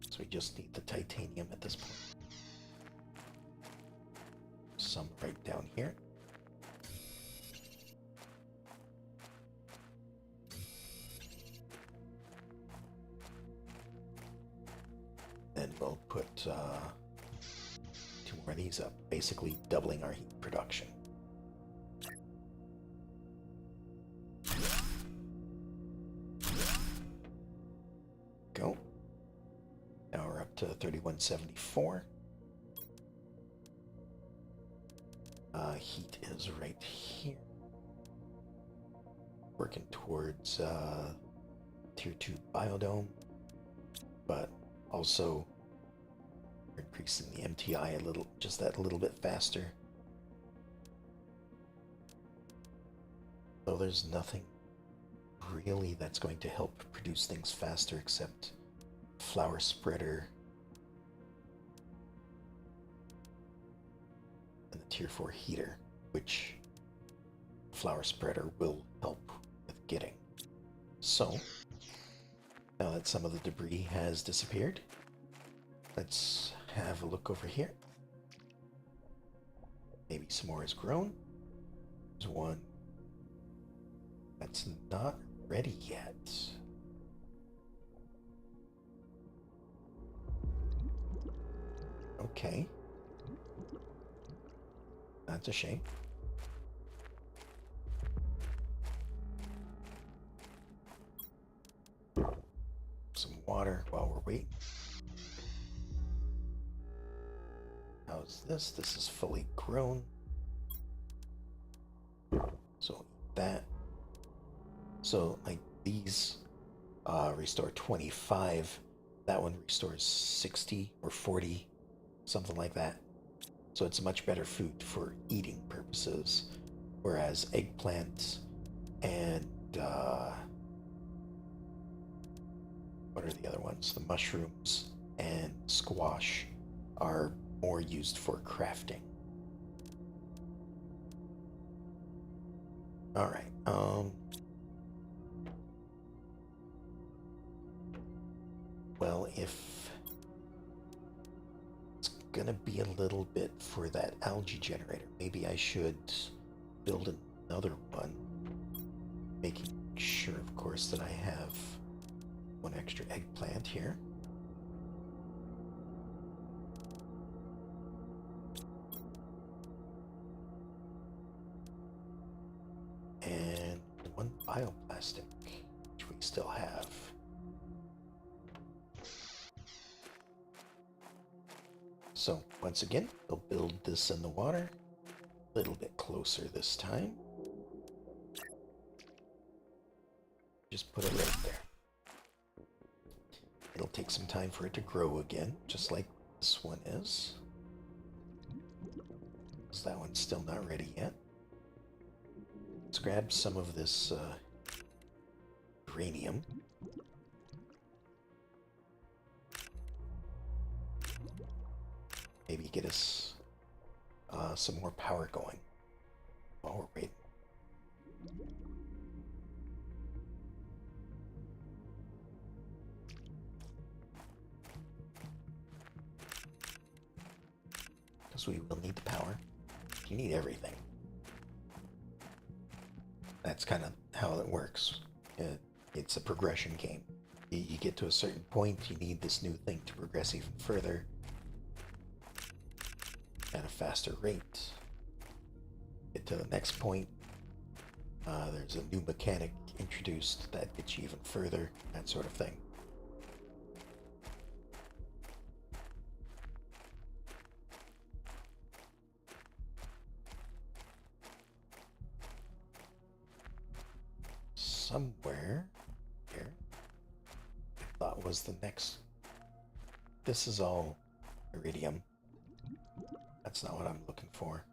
So we just need the titanium at this point. Some right down here. Then we'll put 2 more of these up, basically doubling our heat production. Go. Now we're up to 3174. Heat is right here. Working towards tier 2 biodome, but also increasing the MTI a little, just that little bit faster. Though there's nothing really that's going to help produce things faster except flower spreader and the tier 4 heater, which flower spreader will help with getting. So, now that some of the debris has disappeared, let's have a look over here. Maybe some more has grown. There's one that's not ready yet. Okay. That's a shame. Some water while we're waiting. How's this? This is fully grown. So that. So like these restore 25. That one restores 60 or 40, something like that. So it's much better food for eating purposes. Whereas eggplant and what are the other ones? The mushrooms and squash are more used for crafting. All right. Well, if it's gonna be a little bit for that algae generator, maybe I should build another one, making sure, of course, that I have one extra eggplant here. And one bioplastic, which we still have. So, once again, we'll build this in the water. A little bit closer this time. Just put it right there. It'll take some time for it to grow again, just like this one is. Because that one's still not ready yet. Let's grab some of this uranium. Maybe get us some more power going while we're waiting. Because we will need the power. You need everything. That's kind of how it works. It's a progression game. You get to a certain point, you need this new thing to progress even further at a faster rate. Get to the next point, there's a new mechanic introduced that gets you even further, that sort of thing. Somewhere here, I thought was the next. This is all iridium. That's not what I'm looking for.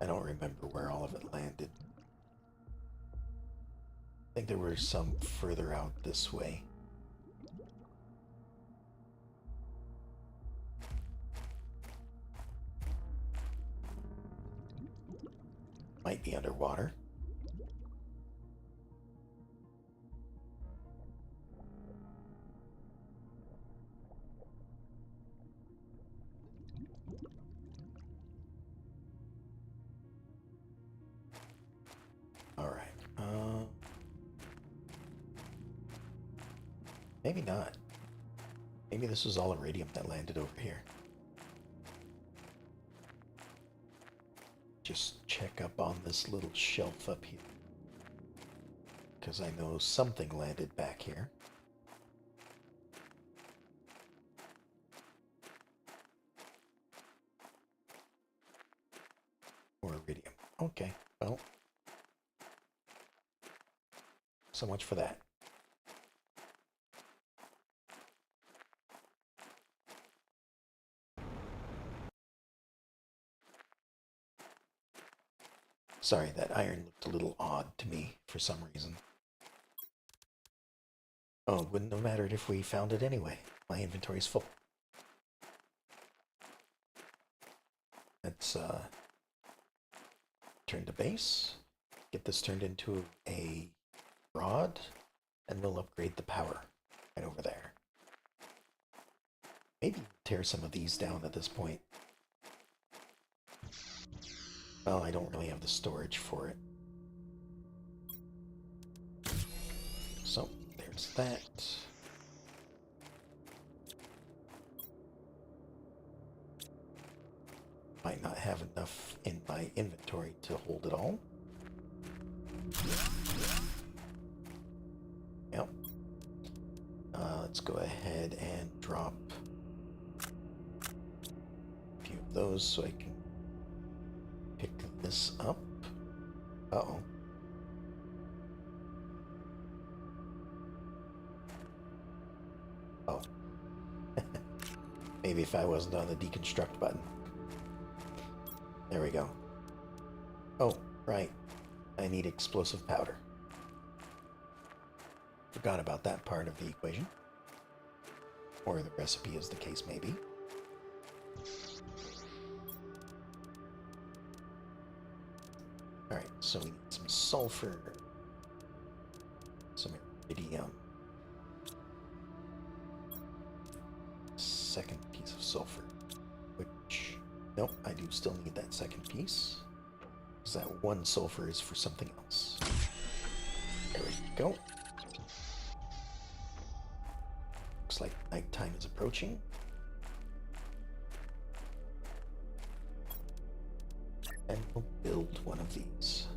I don't remember where all of it landed. I think there were some further out this way. Might be underwater. Alright. Maybe not. Maybe this was all iridium that landed over here. Just check up on this little shelf up here. Because I know something landed back here. Or iridium. Okay, well. So much for that. Sorry, that iron looked a little odd to me for some reason. Oh, it wouldn't have mattered if we found it anyway. My inventory's full. Let's turn to base, get this turned into a rod, and we'll upgrade the power right over there. Maybe tear some of these down at this point. Well, I don't really have the storage for it. So, there's that. Might not have enough in my inventory to hold it all. Yep. Let's go ahead and drop a few of those so I can pick this up. Uh-oh. Oh. Maybe if I wasn't on the deconstruct button. There we go. Oh, right. I need explosive powder. Forgot about that part of the equation. Or the recipe, as the case may be. Alright, so we need some sulfur, some iridium, second piece of sulfur, which, nope, I do still need that second piece, because that one sulfur is for something else. There we go. Looks like nighttime is approaching. And we'll build one of these.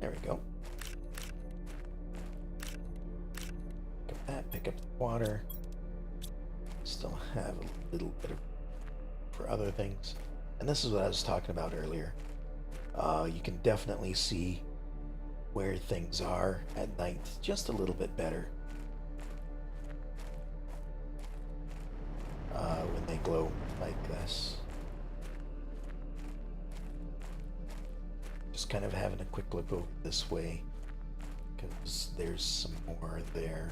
There we go. Pick up that, pick up the water. Still have a little bit of for other things. And this is what I was talking about earlier. You can definitely see where things are at night just a little bit better. When they glow like this. Just kind of having a quick look over this way, because there's some more there.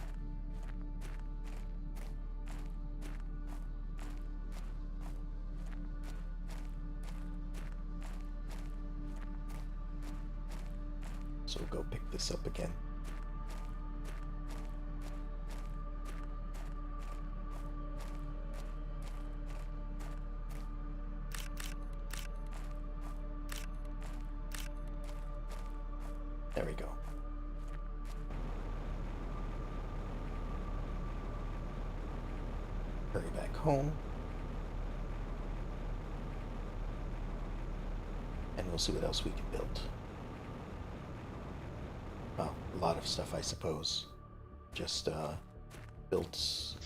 So we'll go pick this up again. There we go. Hurry back home. And we'll see what else we can build. Well, a lot of stuff, I suppose. Just built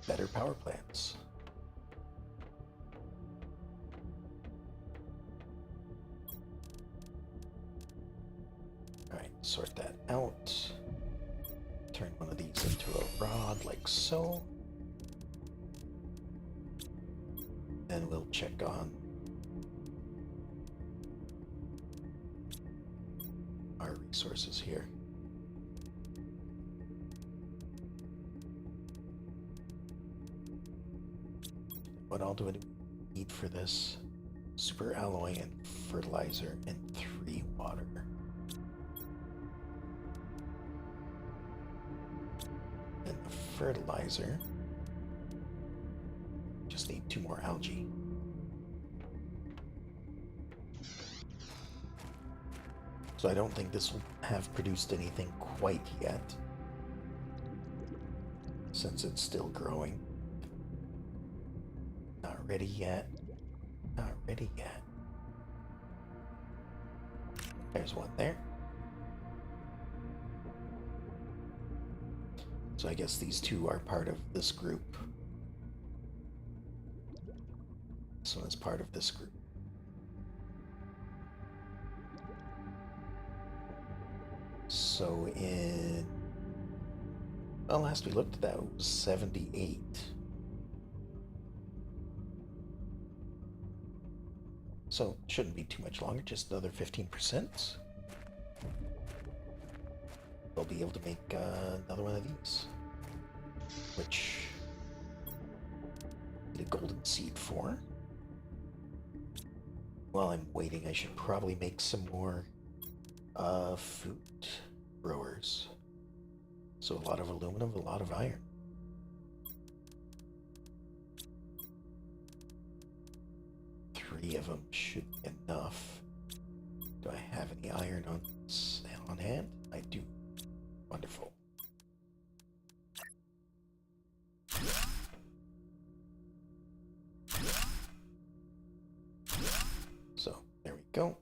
better power plants. Alright, sort that out. Turn one of these into a rod like so. Then we'll check on our resources here. What all do I need for this? Super alloy and fertilizer and 3 water. And the fertilizer. Just need 2 more algae. So I don't think this will have produced anything quite yet, since it's still growing. Not ready yet. Not ready yet. There's one there. So I guess these 2 are part of this group. This one is part of this group. So in... well, last we looked at that, it was 78. So shouldn't be too much longer, just another 15%. We'll be able to make another one of these, which I need a golden seed for. While I'm waiting, I should probably make some more food growers. So a lot of aluminum, a lot of iron. Three of them should be enough. Do I have any iron on hand? I do. Wonderful. So there we go.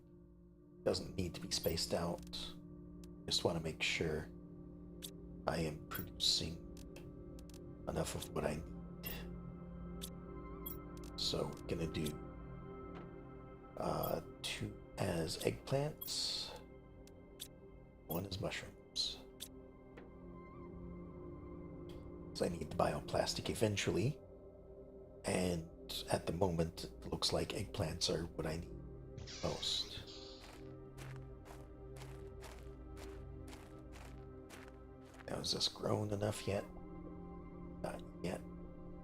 Doesn't need to be spaced out. Just want to make sure I am producing enough of what I need. So we're gonna do 2 as eggplants, 1 as mushrooms. So I need the bioplastic eventually, and at the moment it looks like eggplants are what I need most. Now, is this grown enough yet? Not yet.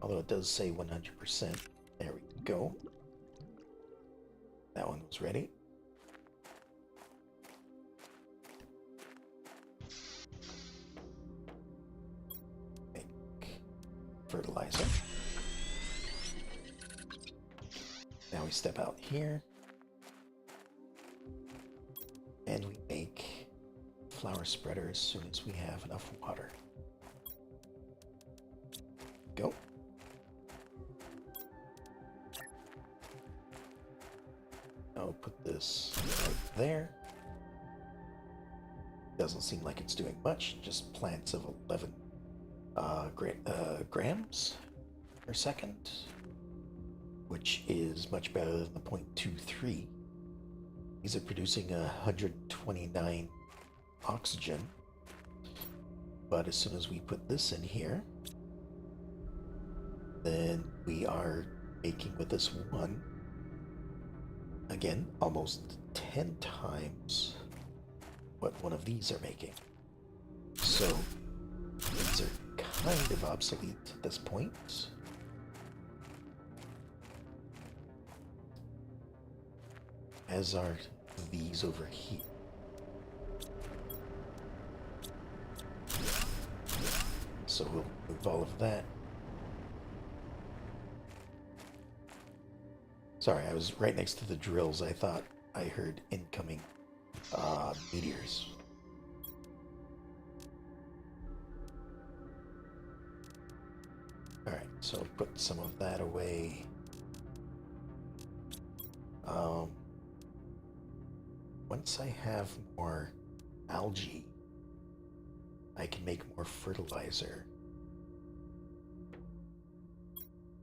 Although it does say 100%. There we go. That one was ready. Make fertilizer. Now we step out here. And we make flower spreader as soon as we have enough water. Go. I'll put this right there. Doesn't seem like it's doing much, just plants of 11 grams per second, which is much better than the 0.23. These are producing 129 oxygen, but as soon as we put this in here, then we are making with this one, again, almost 10 times what one of these are making. So these are kind of obsolete at this point. As are these over here. So we'll move all of that. Sorry, I was right next to the drills. I thought I heard incoming meteors. Alright, so put some of that away. Once I have more algae, I can make more fertilizer.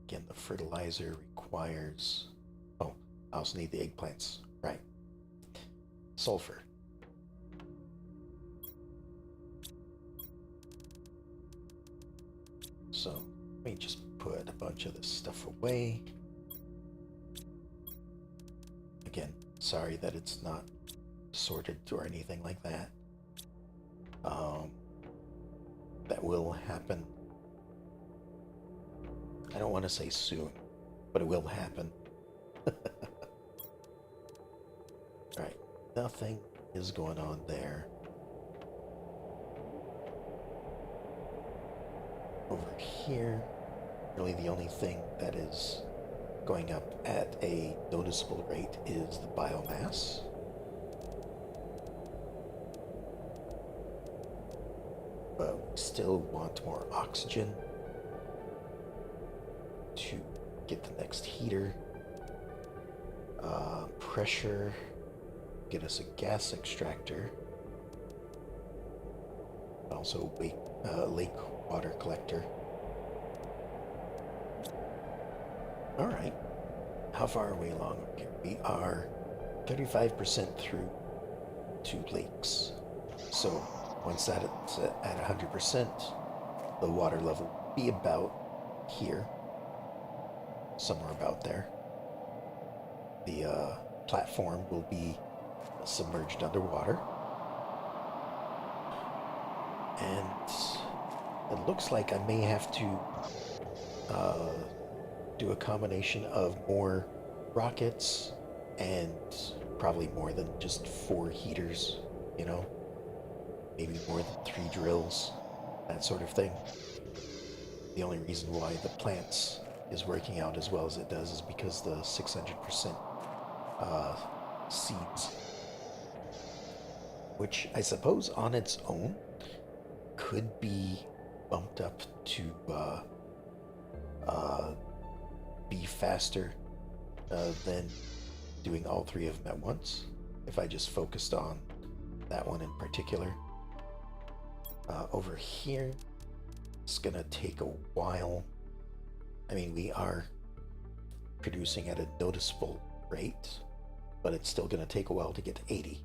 Again, the fertilizer requires... Oh, I also need the eggplants. Right. Sulfur. So, let me just put a bunch of this stuff away. Again, sorry that it's not sorted or anything like that. That will happen. I don't want to say soon, but it will happen. Alright, nothing is going on there. Over here, really the only thing that is going up at a noticeable rate is the biomass. But we still want more oxygen to get the next heater. Pressure, get us a gas extractor. Also lake water collector. Alright, how far are we along? Okay, we are 35% through 2 lakes. So once that's at 100%, the water level will be about here. Somewhere about there. The platform will be submerged underwater. And it looks like I may have to uh, do a combination of more rockets and probably more than just 4 heaters, you know, maybe more than 3 drills, that sort of thing. The only reason why the plants is working out as well as it does is because the 600% uh, seeds, which I suppose on its own could be bumped up to uh, be faster than doing all 3 of them at once if I just focused on that one in particular. Over here, it's gonna take a while. I mean, we are producing at a noticeable rate, but it's still gonna take a while to get to 80.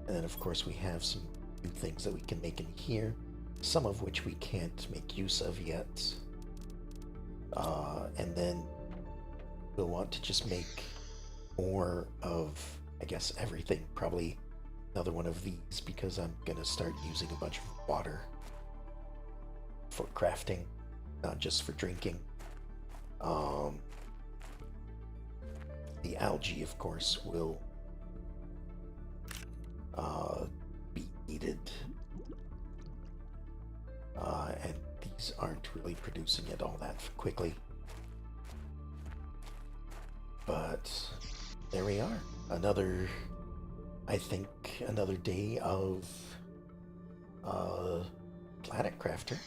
And then, of course, we have some new things that we can make in here, some of which we can't make use of yet. And then we'll want to just make more of, I guess, everything. Probably another one of these because I'm going to start using a bunch of water for crafting, not just for drinking. The algae, of course, will be needed. And these aren't really producing it all that quickly. But there we are. Another, I think, another day of Planet Crafter.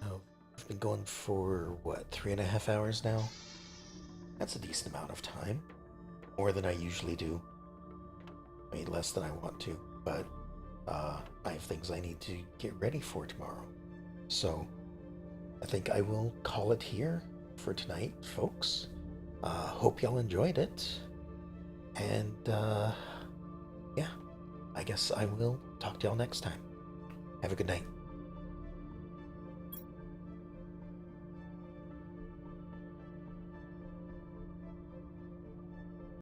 Oh, I've been going for, what, 3.5 hours now? That's a decent amount of time. More than I usually do. I mean, less than I want to, but I have things I need to get ready for tomorrow. So I think I will call it here for tonight, folks. Hope y'all enjoyed it. And yeah, I guess I will talk to y'all next time. Have a good night.